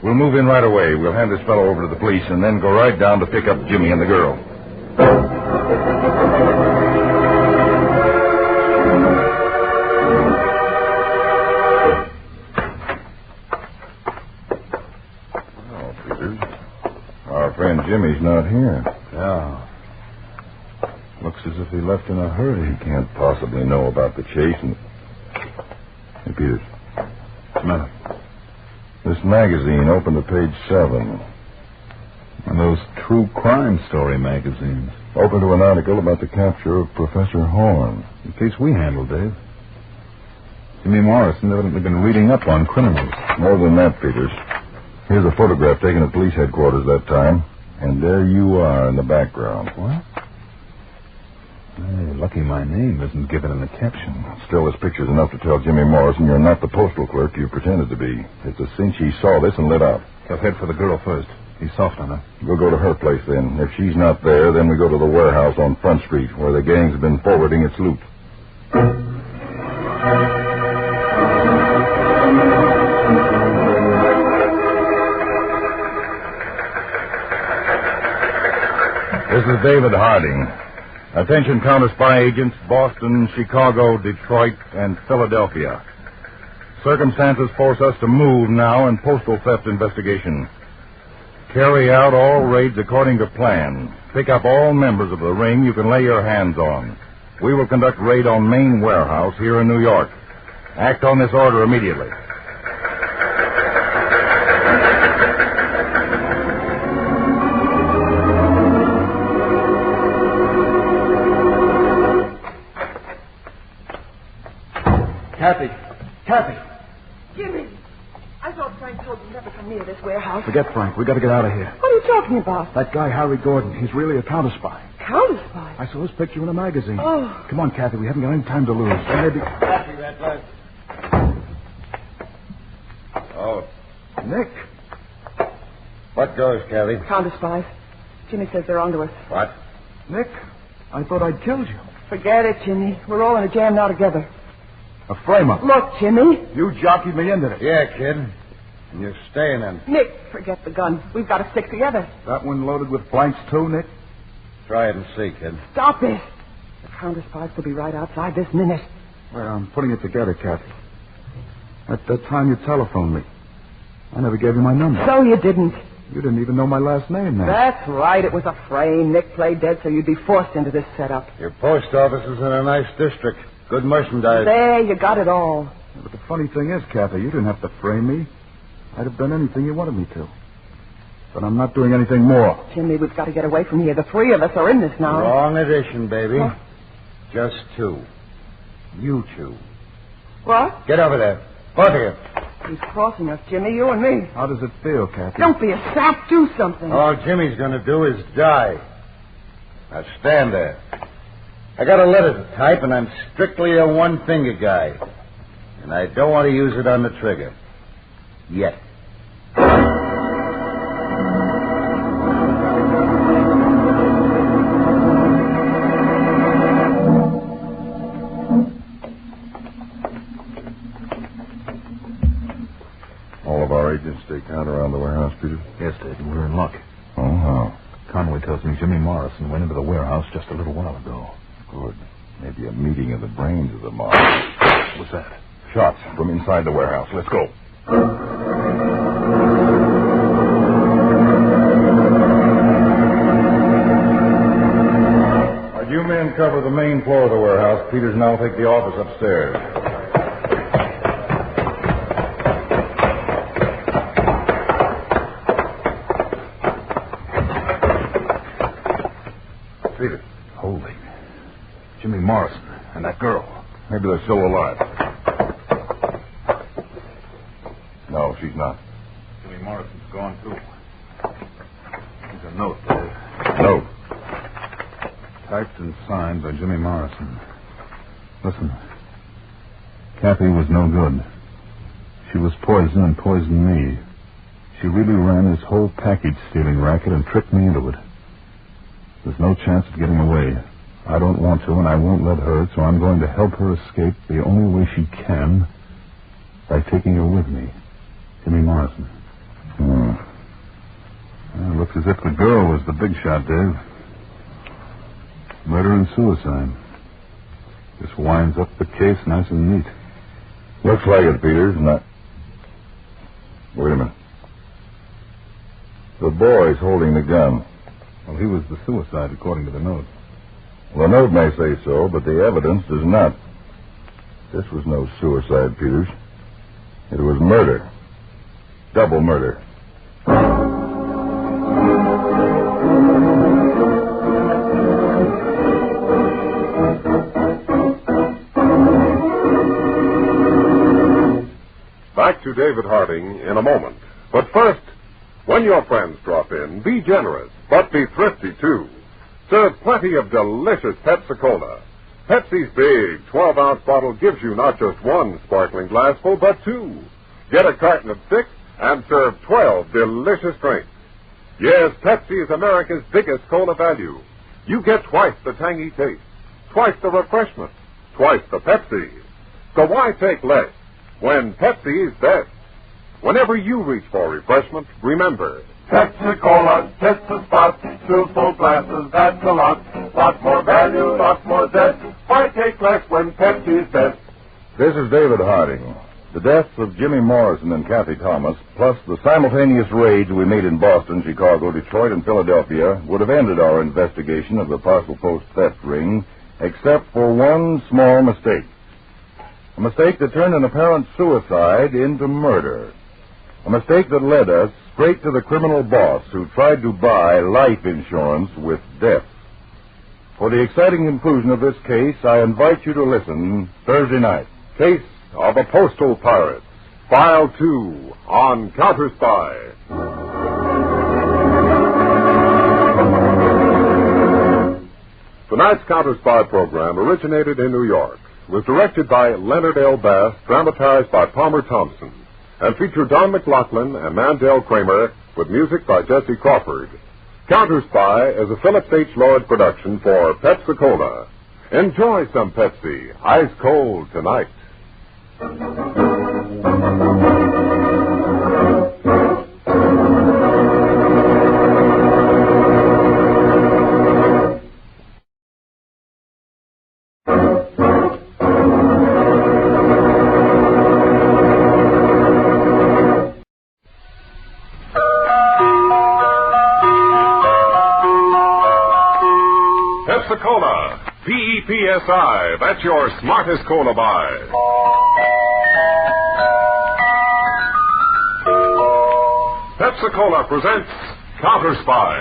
We'll move in right away. We'll hand this fellow over to the police and then go right down to pick up Jimmy and the girl. Oh, Peters. Our friend Jimmy's not here. Yeah. Looks as if he left in a hurry. He can't possibly know about the chase and... Hey, Peters. What's the matter? This magazine opened to page 7. One of those true crime story magazines. Open to an article about the capture of Professor Horn. The case we handled, Dave. Jimmy Morrison evidently been reading up on criminals. More than that, Peters. Here's a photograph taken at police headquarters that time. And there you are in the background. What? Hey, lucky my name isn't given in the caption. Still, this picture's enough to tell Jimmy Morrison you're not the postal clerk you pretended to be. It's a cinch he saw this and lit out. He'll head for the girl first. He's soft on her. We'll go to her place then. If she's not there, then we go to the warehouse on Front Street, where the gang's been forwarding its loot. This is David Harding. Attention, Counterspy agents, Boston, Chicago, Detroit, and Philadelphia. Circumstances force us to move now in postal theft investigation. Carry out all raids according to plan. Pick up all members of the ring you can lay your hands on. We will conduct raid on main warehouse here in New York. Act on this order immediately. Kathy. Jimmy, I thought Frank told you never come near this warehouse. Forget Frank. We got to get out of here. What are you talking about? That guy, Harry Gordon, he's really a counterspy. Counterspy? I saw his picture in a magazine. Oh. Come on, Kathy. We haven't got any time to lose. Maybe... Copy that, lad. Oh. Nick. What goes, Kathy? Counterspies. Jimmy says they're onto us. What? Nick, I thought I'd killed you. Forget it, Jimmy. We're all in a jam now together. A frame-up. Look, Jimmy. You jockeyed me into this. Yeah, kid. And you're staying in. Nick, forget the gun. We've got to stick together. That one loaded with blanks, too, Nick? Try it and see, kid. Stop it. The counterspies could be right outside this minute. Well, I'm putting it together, Kathy. At that time you telephoned me, I never gave you my number. So you didn't. You didn't even know my last name, then. That's right. It was a frame. Nick played dead, so you'd be forced into this setup. Your post office is in a nice district. Good merchandise. There, you got it all. Yeah, but the funny thing is, Kathy, you didn't have to frame me. I'd have done anything you wanted me to. But I'm not doing anything more. Jimmy, we've got to get away from here. The three of us are in this now. Wrong edition, baby. Huh? Just two. You two. What? Get over there. Both of you. He's crossing us, Jimmy, you and me. How does it feel, Kathy? Don't be a sap. Do something. All Jimmy's going to do is die. Now stand there. I got a letter to type, and I'm strictly a one-finger guy. And I don't want to use it on the trigger. Yet. All of our agents stay count around the warehouse, Peter? Yes, Dave, and we're in luck. Oh, how? Conway tells me Jimmy Morrison went into the warehouse just a little while ago. Good. Maybe a meeting of the brains of the mob. What's that? Shots from inside the warehouse. Let's go. You men cover the main floor of the warehouse. Peters and I'll take the office upstairs. Peters. Holy. Jimmy Morrison and that girl. Maybe they're still alive. No, she's not. Jimmy Morrison's gone, too. There's a note, Dave. Note? Typed and signed by Jimmy Morrison. Listen. Kathy was no good. She was poison and poisoned me. She really ran this whole package-stealing racket and tricked me into it. There's no chance of getting away. I don't want to, and I won't let her, so I'm going to help her escape the only way she can, by taking her with me. Jimmy Morrison. Well, it looks as if the girl was the big shot, Dave. Murder and suicide. This winds up the case nice and neat. Looks like it, Peters. Wait a minute. The boy's holding the gun. Well, he was the suicide, according to the note. Well, the note may say so, but the evidence does not. This was no suicide, Peters. It was murder. Double murder. Back to David Harding in a moment. But first, when your friends drop in, be generous, but be thrifty, too. Serve plenty of delicious Pepsi-Cola. Pepsi's big 12-ounce bottle gives you not just one sparkling glassful, but two. Get a carton of 6 and serve 12 delicious drinks. Yes, Pepsi is America's biggest cola value. You get twice the tangy taste, twice the refreshment, twice the Pepsi. So why take less when Pepsi is best? Whenever you reach for refreshment, remember, Pepsi-Cola, hits the spot, 2 full glasses, that's a lot. Lot more value, lot more zest. Why take less when Pepsi's best? This is David Harding. The deaths of Jimmy Morrison and Kathy Thomas, plus the simultaneous raids we made in Boston, Chicago, Detroit, and Philadelphia, would have ended our investigation of the parcel post theft ring, except for one small mistake. A mistake that turned an apparent suicide into murder. A mistake that led us straight to the criminal boss who tried to buy life insurance with death. For the exciting conclusion of this case, I invite you to listen Thursday night. Case of the Postal Pirates, File 2 on Counterspy. Tonight's Counterspy program originated in New York, was directed by Leonard L. Bass, dramatized by Palmer Thompson, and featured Don McLaughlin and Mandel Kramer with music by Jesse Crawford. Counterspy is a Phillips H. Lloyd production for Pepsi-Cola. Enjoy some Pepsi, ice cold tonight. Pepsi-Cola, P-E-P-S-I, that's your smartest cola buy. Pepsi-Cola presents Counterspy.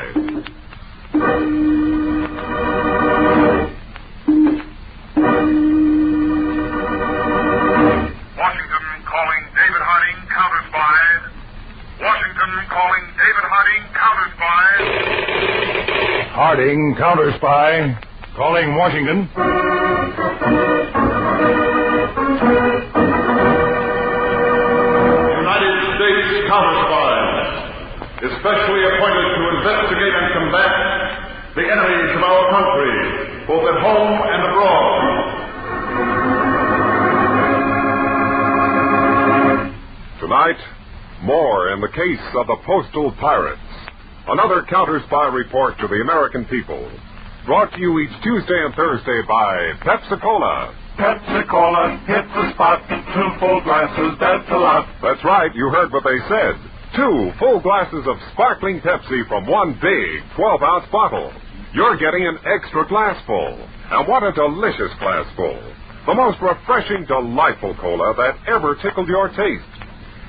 Washington calling David Harding, Counterspy. Washington calling David Harding, Counterspy. Harding, Counterspy. Calling Washington. United States Counterspy, especially appointed to investigate and combat the enemies of our country, both at home and abroad. Tonight, more in the case of the Postal Pirates. Another Counterspy report to the American people. brought to you each Tuesday and Thursday by Pepsi-Cola. Pepsi-Cola hits the spot. 2 full glasses, that's a lot. That's right, you heard what they said. 2 full glasses of sparkling Pepsi from one big 12-ounce bottle. You're getting an extra glassful. And what a delicious glassful. The most refreshing, delightful cola that ever tickled your taste.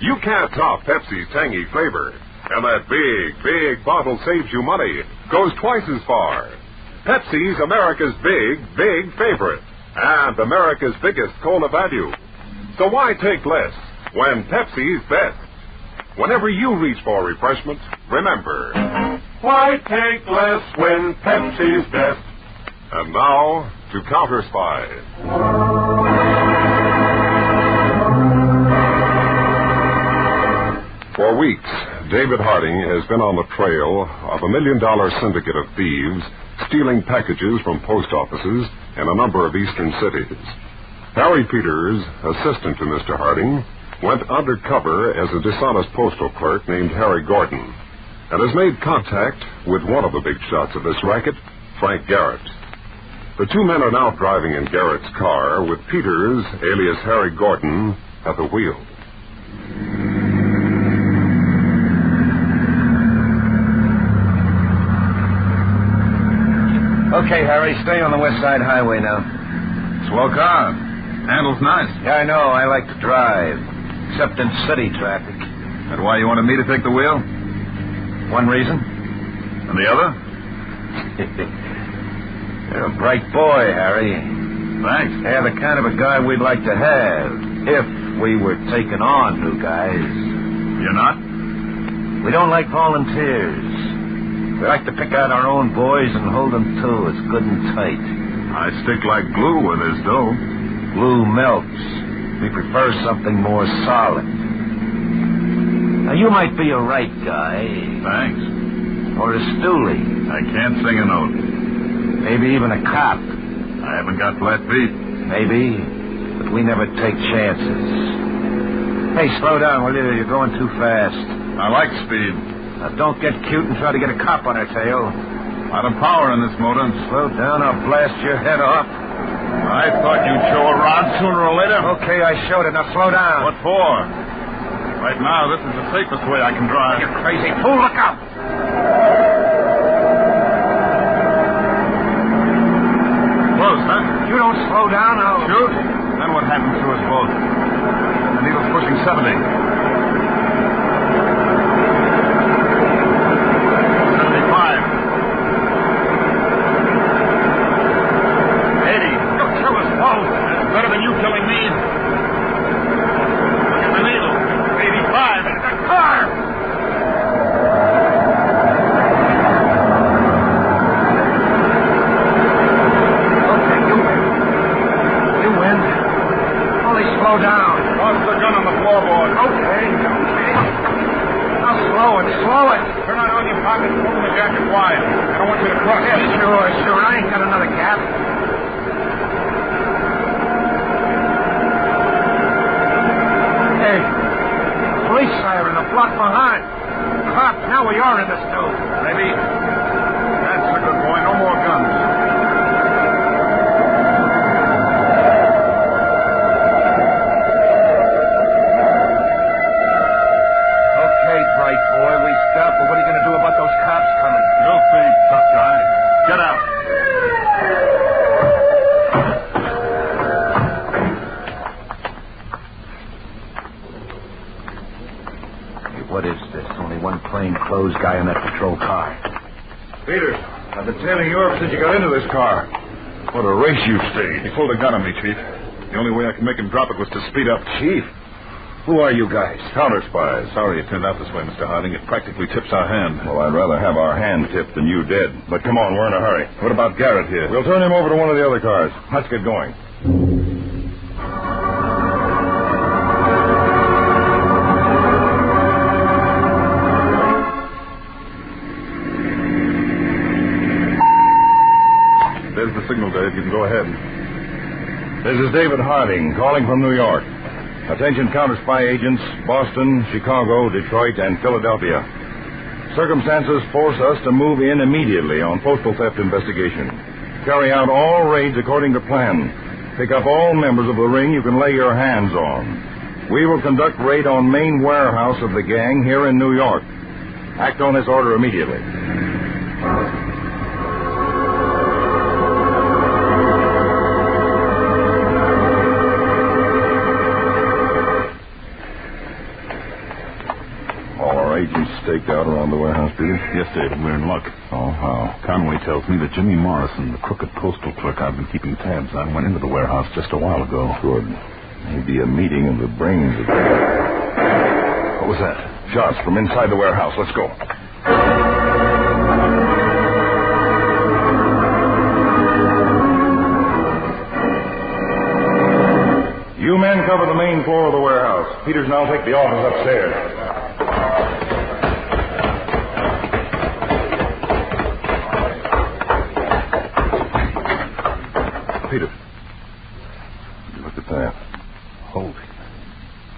You can't top Pepsi's tangy flavor. And that big bottle saves you money. Goes twice as far. Pepsi's America's big favorite. And America's biggest cola value. So why take less when Pepsi's best? Whenever you reach for refreshment, remember, why take less when Pepsi's best? And now, to Counterspy. For weeks, David Harding has been on the trail of $1 million syndicate of thieves stealing packages from post offices in a number of eastern cities. Harry Peters, assistant to Mr. Harding, went undercover as a dishonest postal clerk named Harry Gordon and has made contact with one of the big shots of this racket, Frank Garrett. The 2 men are now driving in Garrett's car with Peters, alias Harry Gordon, at the wheel. Okay, Harry, stay on the West Side Highway now. Slow car. Handles nice. Yeah, I know. I like to drive, except in city traffic. That why you wanted me to take the wheel? One reason. And the other? You're a bright boy, Harry. Thanks. Yeah, the kind of a guy we'd like to have if we were taking on new guys. You're not? We don't like volunteers. We like to pick out our own boys and hold them to us good and tight. I stick like glue where there's dough. Glue melts. We prefer something more solid. Now, you might be a right guy. Thanks. Or a stoolie. I can't sing a note. Maybe even a cop. I haven't got flat feet. Maybe, but we never take chances. Hey, slow down, will you? You're going too fast. I like speed. Now, don't get cute and try to get a cop on our tail. A lot of power in this motor. Slow down, I'll blast your head off. I thought you'd show a rod sooner or later. Okay, I showed it. Now, slow down. What for? Right now, this is the safest way I can drive. You crazy fool, look out! Close, huh? You don't slow down, I'll... Shoot? Then what happens to us both? The needle's pushing 70. 'Car. What a race you stayed. He pulled a gun on me, Chief. The only way I could make him drop it was to speed up. Chief? Who are you guys? Counterspies. Sorry it turned out this way, Mr. Harding. It practically tips our hand. Well, I'd rather have our hand tipped than you dead. But come on, we're in a hurry. What about Garrett here? We'll turn him over to one of the other cars. Let's get going. There's the signal, Dave. You can go ahead. This is David Harding, calling from New York. Attention Counterspy agents, Boston, Chicago, Detroit, and Philadelphia. Circumstances force us to move in immediately on postal theft investigation. Carry out all raids according to plan. Pick up all members of the ring you can lay your hands on. We will conduct raid on main warehouse of the gang here in New York. Act on this order immediately. Staked out around the warehouse, Peter? Yes, David, we're in luck. Oh, how? Conway tells me that Jimmy Morrison, the crooked postal clerk I've been keeping tabs on, went into the warehouse just a while ago. Good. Maybe a meeting of the brains of... What was that? Shots from inside the warehouse. Let's go. You men cover the main floor of the warehouse. Peters and I'll take the office upstairs. Peter. Look at that. Holy.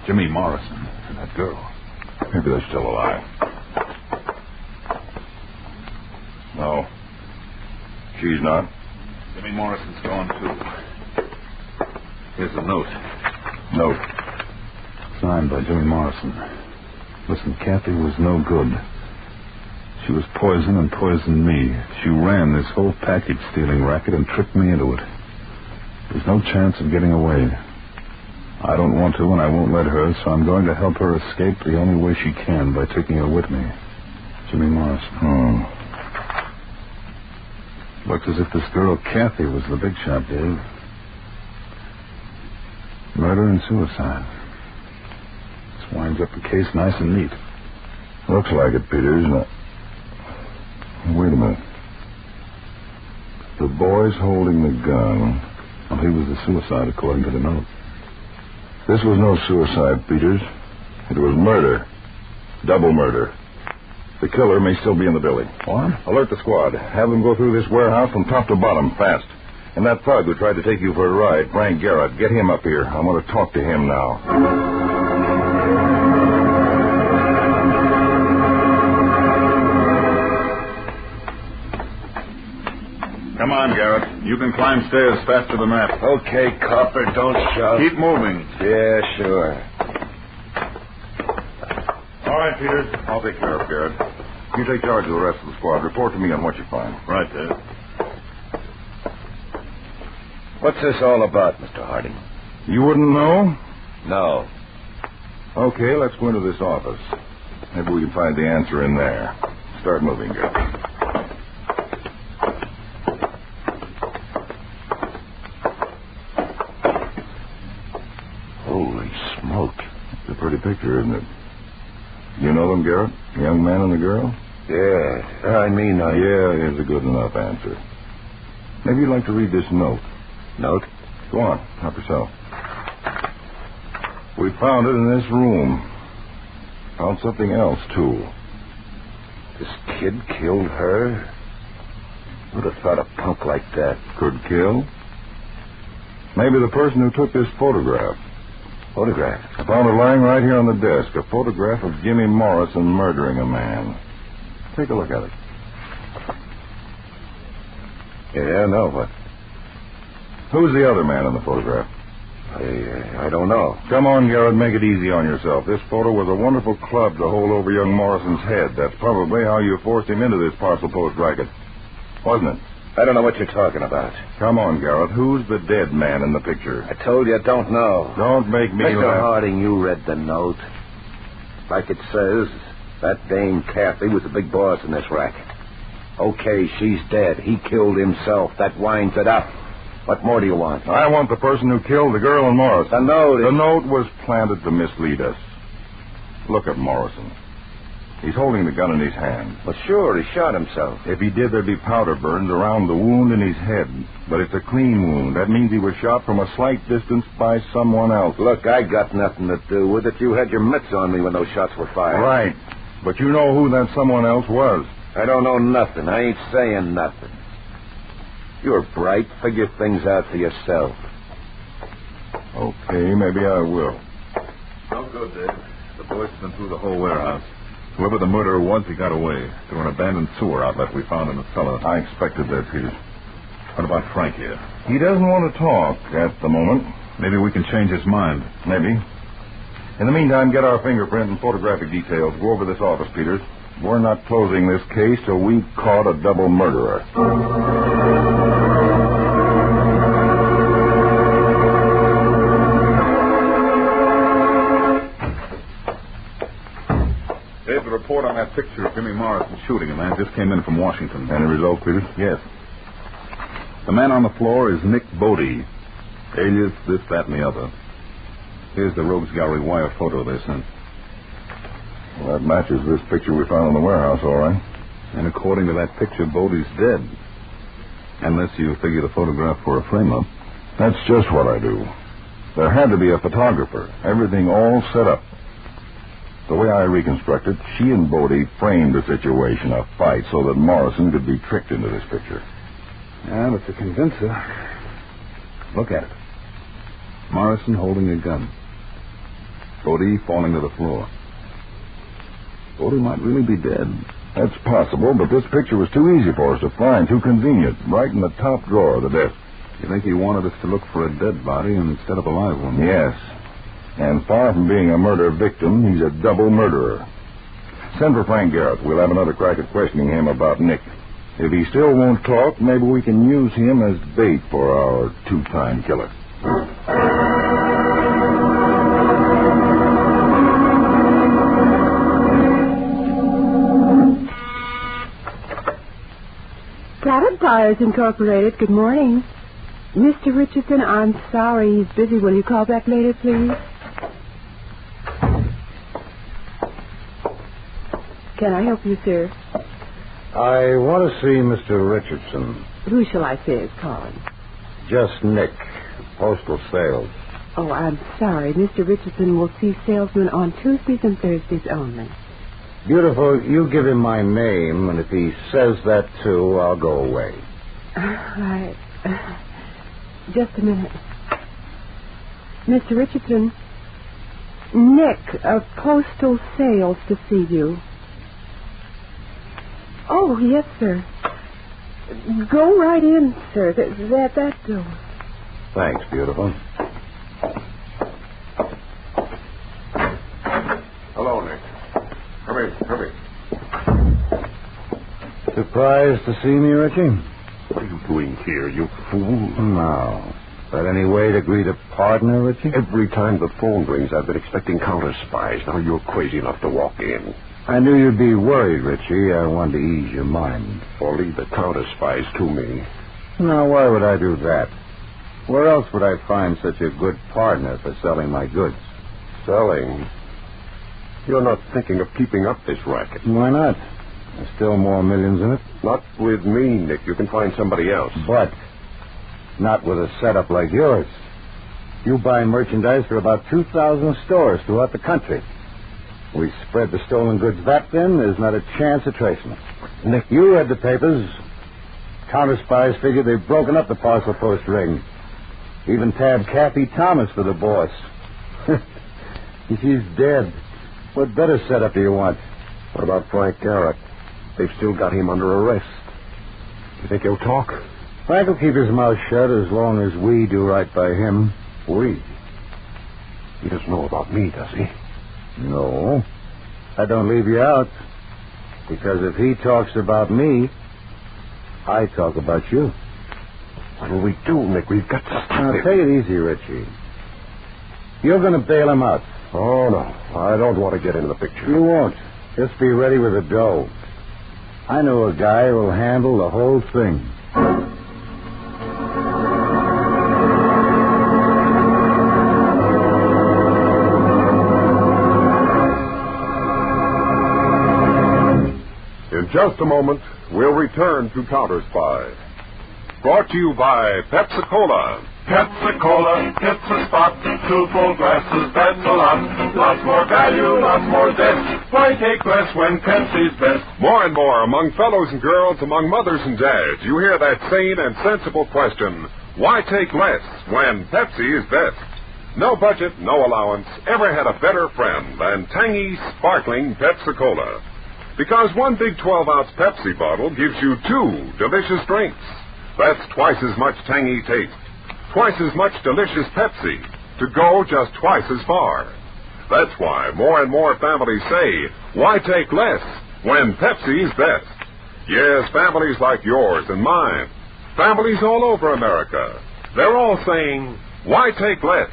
Jimmy Morrison and that girl. Maybe they're still alive. No. She's not. Jimmy Morrison's gone, too. Here's a note. Note. Signed by Jimmy Morrison. Listen, Kathy was no good. She was poison and poisoned me. She ran this whole package stealing racket and tricked me into it. There's no chance of getting away. I don't want to, and I won't let her, so I'm going to help her escape the only way she can, by taking her with me. Jimmy Morrison. Looks as if this girl Kathy was the big shot, Dave. Murder and suicide. This winds up the case nice and neat. Looks like it, Peters. Now, wait a minute. The boy's holding the gun. Well, he was the suicide, according to the note. This was no suicide, Peters. It was murder. Double murder. The killer may still be in the building. What? Alert the squad. Have them go through this warehouse from top to bottom, fast. And that thug who tried to take you for a ride, Frank Garrett, get him up here. I want to talk to him now. Come on, Garrett. You can climb stairs faster than that. Okay, copper, don't shove. Keep moving. Yeah, sure. All right, Peters. I'll take care of Garrett. You take charge of the rest of the squad. Report to me on what you find. Right, Dave. What's this all about, Mr. Harding? You wouldn't know? No. Okay, let's go into this office. Maybe we can find the answer in there. Start moving, Garrett. It's a pretty picture, isn't it? You know them, Garrett? The young man and the girl? Yeah, Yeah is a good enough answer. Maybe you'd like to read this note. Note? Go on, help yourself. We found it in this room. Found something else, too. This kid killed her? Who'd have thought a punk like that could kill? Maybe the person who took this photograph. Photograph? I found it lying right here on the desk. A photograph of Jimmy Morrison murdering a man. Take a look at it. Yeah, no, what? Who's the other man in the photograph? I don't know. Come on, Garrett, make it easy on yourself. This photo was a wonderful club to hold over young Morrison's head. That's probably how you forced him into this parcel post racket. Wasn't it? I don't know what you're talking about. Come on, Garrett. Who's the dead man in the picture? I told you I don't know. Don't make me Mr. laugh. Harding, you read the note. Like it says, that dame Kathy was the big boss in this racket. Okay, she's dead. He killed himself. That winds it up. What more do you want? I want the person who killed the girl and Morrison. The note. The note was planted to mislead us. Look at Morrison. He's holding the gun in his hand. Well, sure, he shot himself. If he did, there'd be powder burns around the wound in his head. But it's a clean wound. That means he was shot from a slight distance by someone else. Look, I got nothing to do with it. You had your mitts on me when those shots were fired. Right. But you know who that someone else was. I don't know nothing. I ain't saying nothing. You're bright. Figure things out for yourself. Okay, maybe I will. No good, Dave. The boys have been through the whole warehouse. Whoever the murderer was, he got away through an abandoned sewer outlet we found in the cellar. I expected that, Peters. What about Frank here? He doesn't want to talk at the moment. Maybe we can change his mind. Maybe. In the meantime, get our fingerprint and photographic details. Go over this office, Peters. We're not closing this case till we've caught a double murderer. Dave, the report on that picture of Jimmy Morrison shooting a man just came in from Washington. Any result, Peters? Yes. The man on the floor is Nick Bodie, alias this, that, and the other. Here's the Rogues Gallery wire photo they sent. Well, that matches this picture we found in the warehouse, all right. And according to that picture, Bodie's dead. Unless you figure the photograph for a frame-up. That's just what I do. There had to be a photographer. Everything all set up. The way I reconstruct it, she and Bodie framed the situation, a fight, so that Morrison could be tricked into this picture. Yeah, but to convince her... Look at it. Morrison holding a gun. Bodie falling to the floor. Bodie might really be dead. That's possible, but this picture was too easy for us to find, too convenient, right in the top drawer of the desk. You think he wanted us to look for a dead body instead of a live one? Yes. And far from being a murder victim, he's a double murderer. Send for Frank Garrett. We'll have another crack at questioning him about Nick. If he still won't talk, maybe we can use him as bait for our two-time killer. Postal Pirates Incorporated, good morning. Mr. Richardson, I'm sorry he's busy. Will you call back later, please? Can I help you, sir? I want to see Mr. Richardson. Who shall I say is calling? Just Nick, Postal Sales. Oh, I'm sorry. Mr. Richardson will see salesmen on Tuesdays and Thursdays only. Beautiful, you give him my name, and if he says that too, I'll go away. Right. Just a minute. Mr. Richardson, Nick of Postal Sales to see you. Oh, yes, sir. Go right in, sir. That door. Thanks, beautiful. Hello, Nick. Come in. Surprised to see me, Richie? What are you doing here, you fool? No. Is that any way to greet a partner, Richie? Every time the phone rings, I've been expecting counterspies. Now you're crazy enough to walk in. I knew you'd be worried, Richie. I wanted to ease your mind. Or leave the counterspies to me. Now, why would I do that? Where else would I find such a good partner for selling my goods? Selling? You're not thinking of keeping up this racket. Why not? There's still more millions in it. Not with me, Nick. You can find somebody else. But not with a setup like yours. You buy merchandise for about 2,000 stores throughout the country. We spread the stolen goods that thin, there's not a chance of tracing them. Nick, you read the papers. Counterspies figure they've broken up the parcel post ring. Even tabbed Kathy Thomas for the boss. She's dead. What better setup do you want? What about Frank Garrett? They've still got him under arrest. You think he'll talk? Frank will keep his mouth shut as long as we do right by him. We? He doesn't know about me, does he? No. I don't leave you out. Because if he talks about me, I talk about you. What'll we do, Nick? We've got to stop him. Now, take it easy, Richie. You're going to bail him out. Oh, no. I don't want to get into the picture. You won't. Just be ready with the dough. I know a guy who'll handle the whole thing. In just a moment, we'll return to Counterspy. Brought to you by Pepsi-Cola. Pepsi-Cola, it's a spot. 2 full glasses, that's a lot. Lots more value, lots more zest. Why take less when Pepsi's best? More and more among fellows and girls, among mothers and dads, you hear that sane and sensible question, why take less when Pepsi is best? No budget, no allowance, ever had a better friend than tangy, sparkling Pepsi-Cola. Because one big 12-ounce Pepsi bottle gives you 2 delicious drinks. That's twice as much tangy taste, twice as much delicious Pepsi, to go just twice as far. That's why more and more families say, why take less when Pepsi's best? Yes, families like yours and mine, families all over America, they're all saying, why take less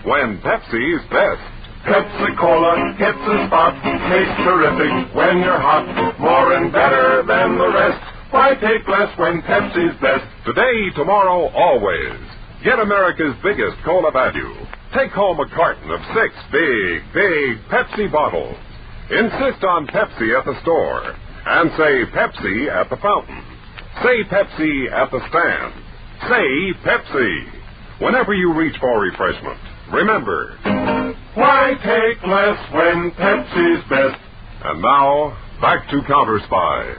when Pepsi's best? Pepsi-Cola hits the spot, tastes terrific when you're hot, more and better than the rest. Why take less when Pepsi's best? Today, tomorrow, always. Get America's biggest cola value. Take home a carton of 6 big Pepsi bottles. Insist on Pepsi at the store. And say Pepsi at the fountain. Say Pepsi at the stand. Say Pepsi. Whenever you reach for refreshment, remember, why take less when Pepsi's best? And now, back to Counterspy.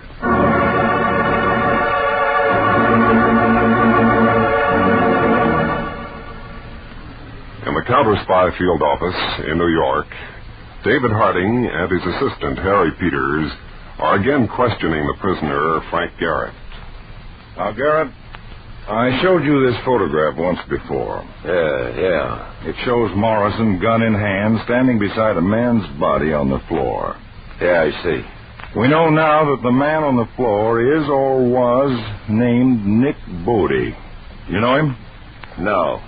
In the Counterspy field office in New York, David Harding and his assistant, Harry Peters, are again questioning the prisoner, Frank Garrett. Now, Garrett, I showed you this photograph once before. Yeah. It shows Morrison, gun in hand, standing beside a man's body on the floor. Yeah, I see. We know now that the man on the floor is or was named Nick Bodie. You know him? No.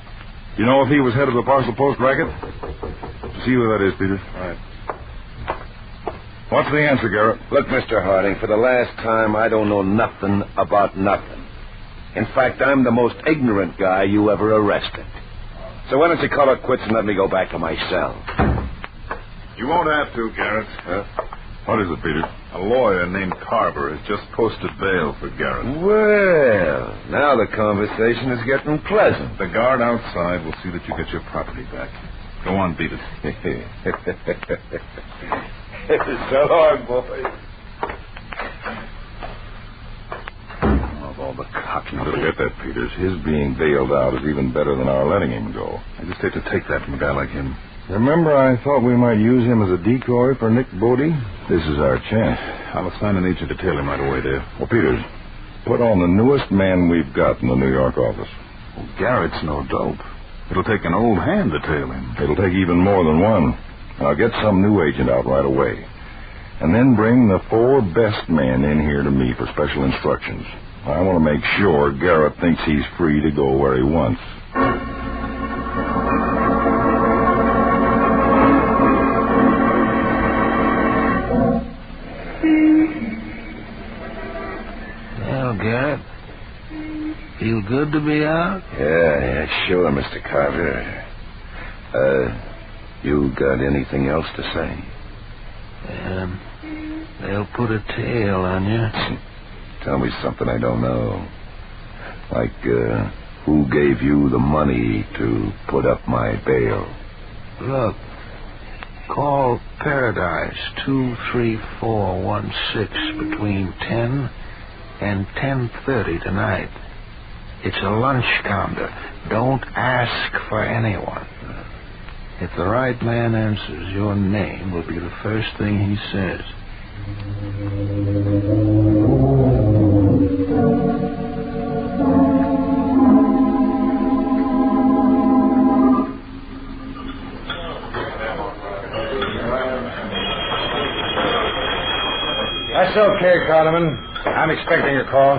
You know if he was head of the parcel post racket? See who that is, Peters. All right. What's the answer, Garrett? Look, Mr. Harding, for the last time, I don't know nothing about nothing. In fact, I'm the most ignorant guy you ever arrested. So why don't you call it quits and let me go back to my cell? You won't have to, Garrett. What is it, Peter? A lawyer named Carver has just posted bail for Garrett. Well, now the conversation is getting pleasant. The guard outside will see that you get your property back. Go on, beat it. So long, boys. All the cocky. You better get that, Peters. His being bailed out is even better than our letting him go. I just hate to take that from a guy like him. Remember I thought we might use him as a decoy for Nick Bodie? This is our chance. I'll assign an agent to tail him right away there. Well, Peters, put on the newest man we've got in the New York office. Well, Garrett's no dope. It'll take an old hand to tail him. It'll take even more than one. I'll get some new agent out right away. And then bring the 4 best men in here to me for special instructions. I want to make sure Garrett thinks he's free to go where he wants. Well, Garrett, feel good to be out? Yeah, sure, Mr. Carter. You got anything else to say? They'll put a tail on you. Tell me something I don't know. Like, who gave you the money to put up my bail? Look, call Paradise 23416 between 10 and 10:30 tonight. It's a lunch counter. Don't ask for anyone. If the right man answers, your name will be the first thing he says. That's okay, Carterman. I'm expecting your call.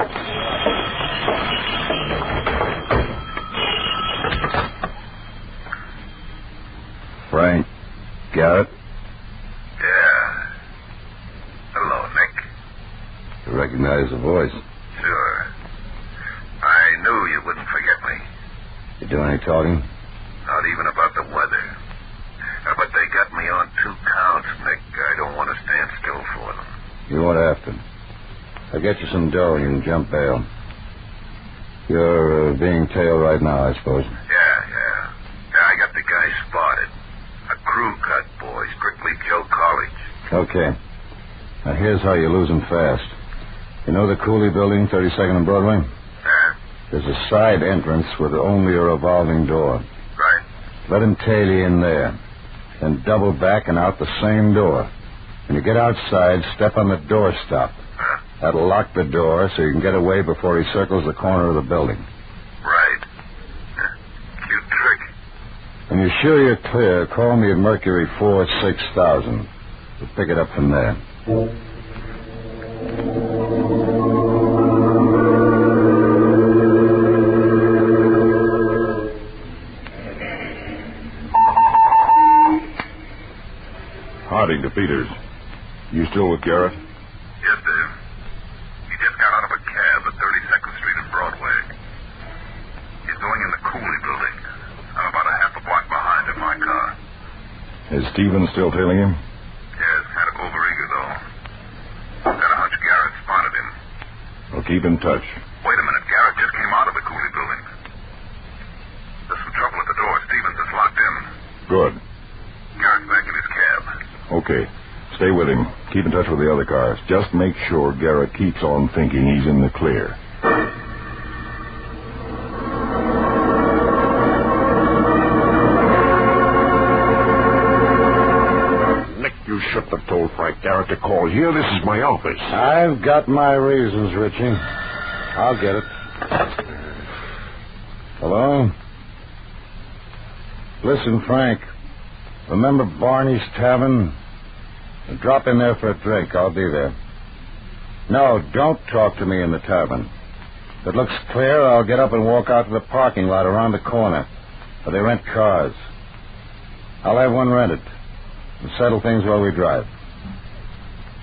Frank Garrett? Yeah. Hello, Nick. You recognize the voice? Sure. I knew you wouldn't forget me. You do any talking? Not even about the weather. But they got me on 2 counts, Nick. I don't want to stand still for them. You won't have to. I'll get you some dough and you can jump bail. You're being tailed right now, I suppose. Yeah, I got the guy spotted. A crew cut, boy. Strictly Joe College. Okay. Now, here's how you lose them fast. You know the Cooley Building, 32nd and Broadway? Yeah. There's a side entrance with only a revolving door. Right. Let him tail you in there. Then double back and out the same door. When you get outside, step on the doorstop. That'll lock the door so you can get away before he circles the corner of the building. Right. Cute trick. When you're sure you're clear, call me at Mercury 46000. We'll pick it up from there. Harding to Peters. You still with Garrett? Yes, Dave. He just got out of a cab at 32nd Street and Broadway. He's going in the Cooley building. I'm about a half a block behind in my car. Is Stevens still tailing him? Yes, kind of overeager, though. Got a hunch Garrett spotted him. Well, keep in touch. Wait a minute. Garrett just came out of the Cooley building. There's some trouble at the door. Stevens is locked in. Good. Garrett's back in his cab. Okay. Stay with him. Keep in touch with the other cars. Just make sure Garrett keeps on thinking he's in the clear. Nick, you shouldn't have told Frank Garrett to call here. This is my office. I've got my reasons, Richie. I'll get it. Hello? Listen, Frank. Remember Barney's Tavern? Drop in there for a drink. I'll be there. No, don't talk to me in the tavern. If it looks clear, I'll get up and walk out to the parking lot around the corner, where they rent cars. I'll have one rented. We'll settle things while we drive.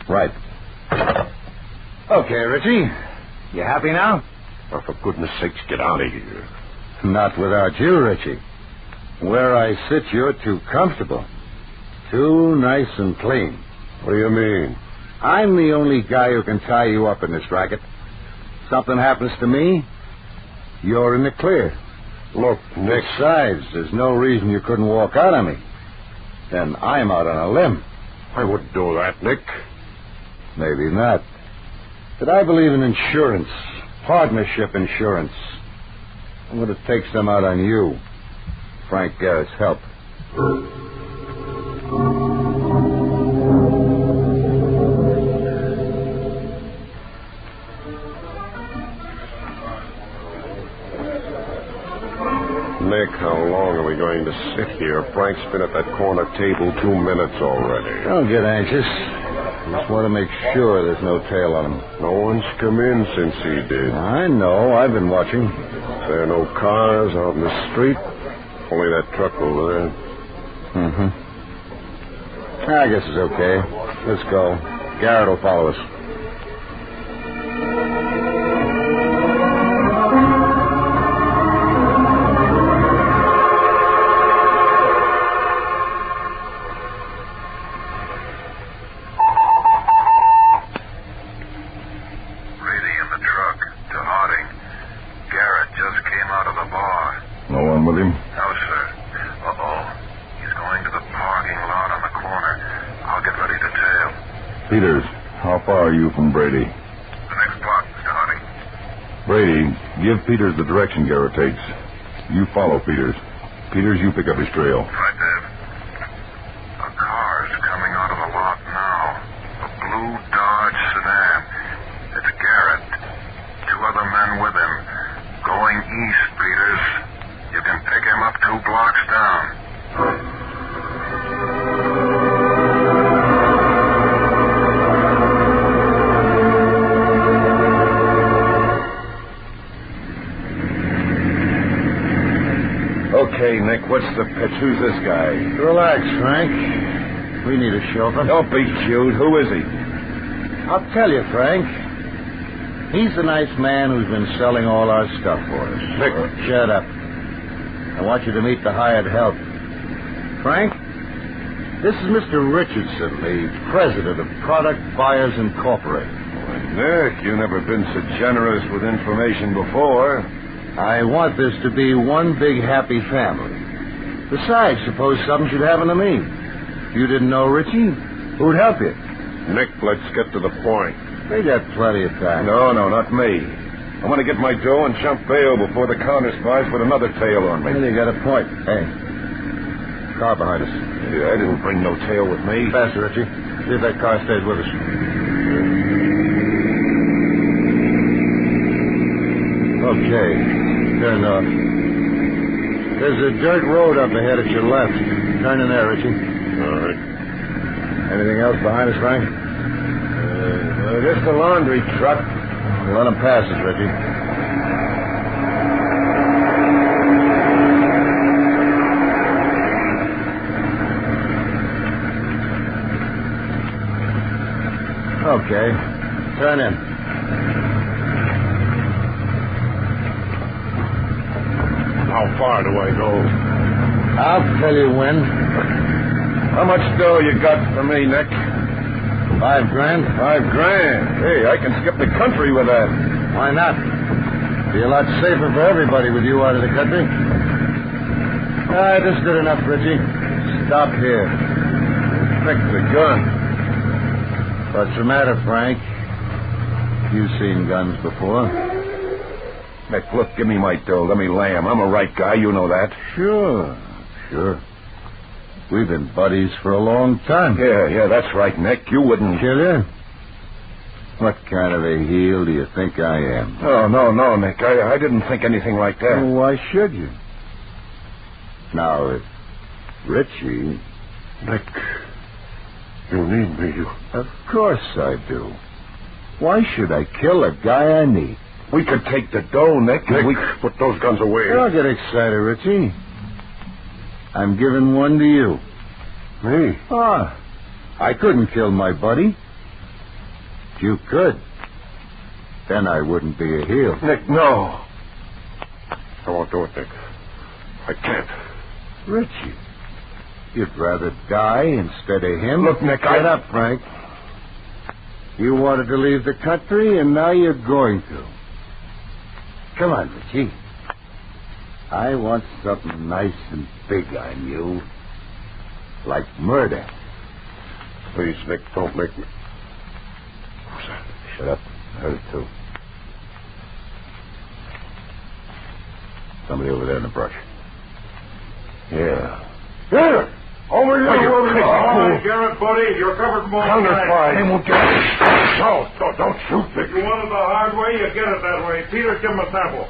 Right. Okay, Richie. You happy now? Oh, for goodness sakes, get out of here. Not without you, Richie. Where I sit, you're too comfortable. Too nice and clean. What do you mean? I'm the only guy who can tie you up in this racket. Something happens to me, you're in the clear. Look, Nick. Besides, there's no reason you couldn't walk out on me. Then I'm out on a limb. I wouldn't do that, Nick. Maybe not. But I believe in insurance, partnership insurance. I'm going to take some out on you. Frank Garrett's help. Nick, how long are we going to sit here? Frank's been at that corner table 2 minutes already. Don't get anxious. Just want to make sure there's no tail on him. No one's come in since he did. I know. I've been watching. There are no cars out in the street. Only that truck over there. Mm-hmm. I guess it's okay. Let's go. Garrett will follow us. Peters, how far are you from Brady? The next block, Mr. Harding. Brady, give Peters the direction Garrett takes. You follow Peters. Peters, you pick up his trail. Right, Dave. A car's coming out of the lot now. A blue Dodge sedan. It's Garrett. 2 other men with him. Going east, Peters. You can pick him up 2 blocks down. Okay, Nick, what's the pitch? Who's this guy? Relax, Frank. We need a chauffeur. Don't be cute. Who is he? I'll tell you, Frank. He's the nice man who's been selling all our stuff for us. Nick. Shut up. I want you to meet the hired help. Frank, this is Mr. Richardson, the president of Product Buyers Incorporated. Nick, you've never been so generous with information before. I want this to be one big happy family. Besides, suppose something should happen to me. If you didn't know Richie, who'd help you? Nick, let's get to the point. We got plenty of time. No, not me. I want to get my dough and jump bail before the counterspies put another tail on me. Well, you got a point. Hey, car behind us. Yeah, I didn't bring no tail with me. Faster, Richie. See if that car stays with us. Okay. Turn off. There's a dirt road up ahead at your left. Turn in there, Richie. All right. Anything else behind us, Frank? Just the laundry truck. Let him pass us, Richie. Okay. Turn in. How far do I go? I'll tell you when. How much dough you got for me, Nick? $5,000. $5,000. Hey, I can skip the country with that. Why not? Be a lot safer for everybody with you out of the country. This is good enough, Richie. Stop here. Nick, the gun. What's the matter, Frank? You've seen guns before. Nick, look, give me my dough. Let me lay him. I'm a right guy. You know that. Sure. We've been buddies for a long time. Yeah, that's right, Nick. You wouldn't... Kill you? What kind of a heel do you think I am? Oh, no, Nick. I didn't think anything like that. Well, why should you? Now, if Richie... Nick, you need me. Of course I do. Why should I kill a guy I need? We could take the dough, Nick. Put those guns away. Don't get excited, Richie. I'm giving one to you. Me? I couldn't kill my buddy. If you could, then I wouldn't be a heel. Nick, no. I won't do it, Nick. I can't. Richie, you'd rather die instead of him? Look, Nick, Get up, Frank. You wanted to leave the country, and now you're going to. Come on, Richie. I want something nice and big on you. Like murder. Please, Nick, don't make me... Who's that? Shut up. I heard it, too. Somebody over there in the brush. Yeah. Here! Over here! You're crazy. All right, Garrett, buddy. You're covered from all Counterspy. sides. They won't get it. No, don't shoot, Nick. You want it the hard way, you get it that way. Peter, give him a sample.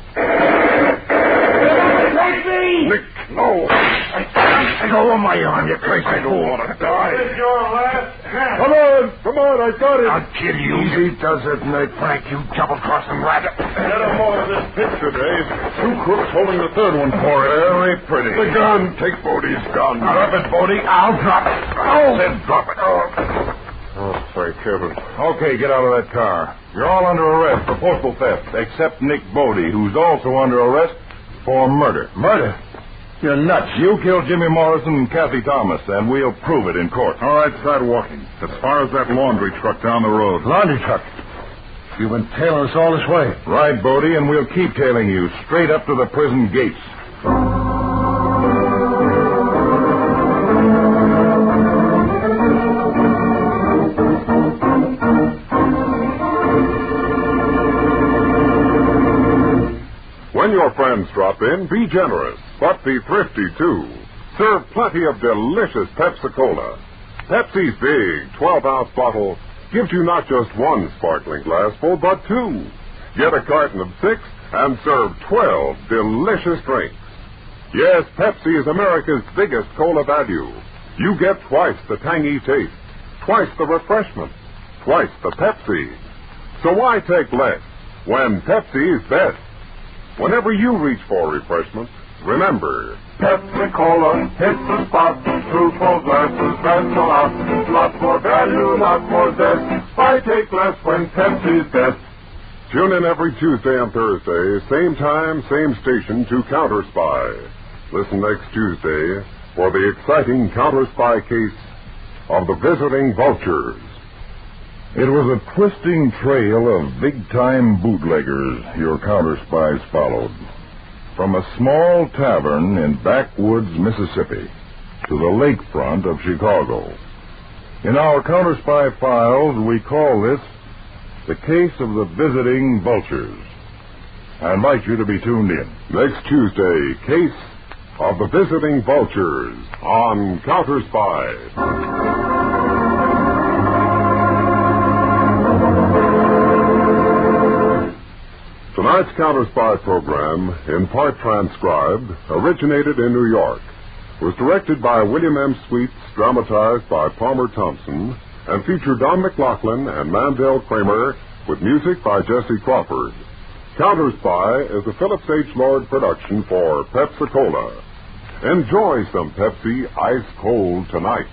Take me! Nick, no. I go on my arm, you crazy. I don't want to die. This is your last chance. Come on, I got it. I'll kill you. Easy does it, Nick. Frank, you double-crossing rat. Get him more of this picture, Dave. Two crooks holding the third one for it. Very pretty. The gun. Take Bodie's gun. Drop it, Bodie. I'll drop it. Oh. Then drop it. Oh, thank heaven. Okay, get out of that car. You're all under arrest for postal theft, except Nick Bodie, who's also under arrest for murder. Murder? You're nuts. You killed Jimmy Morrison and Kathy Thomas, and we'll prove it in court. All right, start walking. As far as that laundry truck down the road. Laundry truck? You've been tailing us all this way. Right, Bodie, and we'll keep tailing you straight up to the prison gates. When your friends drop in, be generous, but be thrifty, too. Serve plenty of delicious Pepsi-Cola. Pepsi's big 12-ounce bottle gives you not just one sparkling glassful, but two. Get a carton of 6 and serve 12 delicious drinks. Yes, Pepsi is America's biggest cola value. You get twice the tangy taste, twice the refreshment, twice the Pepsi. So why take less when Pepsi is best? Whenever you reach for refreshment, remember, Pepsi-Cola hits the spot. 2 full glasses, that's a lot. Lots more value, lots more zest. Why take less when Pepsi's best? tune in every Tuesday and Thursday, same time, same station, to Counterspy. Listen next Tuesday for the exciting Counterspy case of the visiting vultures. It was a twisting trail of big-time bootleggers your counter-spies followed. From a small tavern in backwoods Mississippi to the lakefront of Chicago. In our counter-spy files, we call this the case of the visiting vultures. I invite you to be tuned in. Next Tuesday, case of the visiting vultures on Counterspy. Tonight's Counterspy program, in part transcribed, originated in New York, was directed by William M. Sweets, dramatized by Palmer Thompson, and featured Don McLaughlin and Mandel Kramer, with music by Jesse Crawford. Counterspy is a Phillips H. Lord production for Pepsi-Cola. Enjoy some Pepsi ice cold tonight.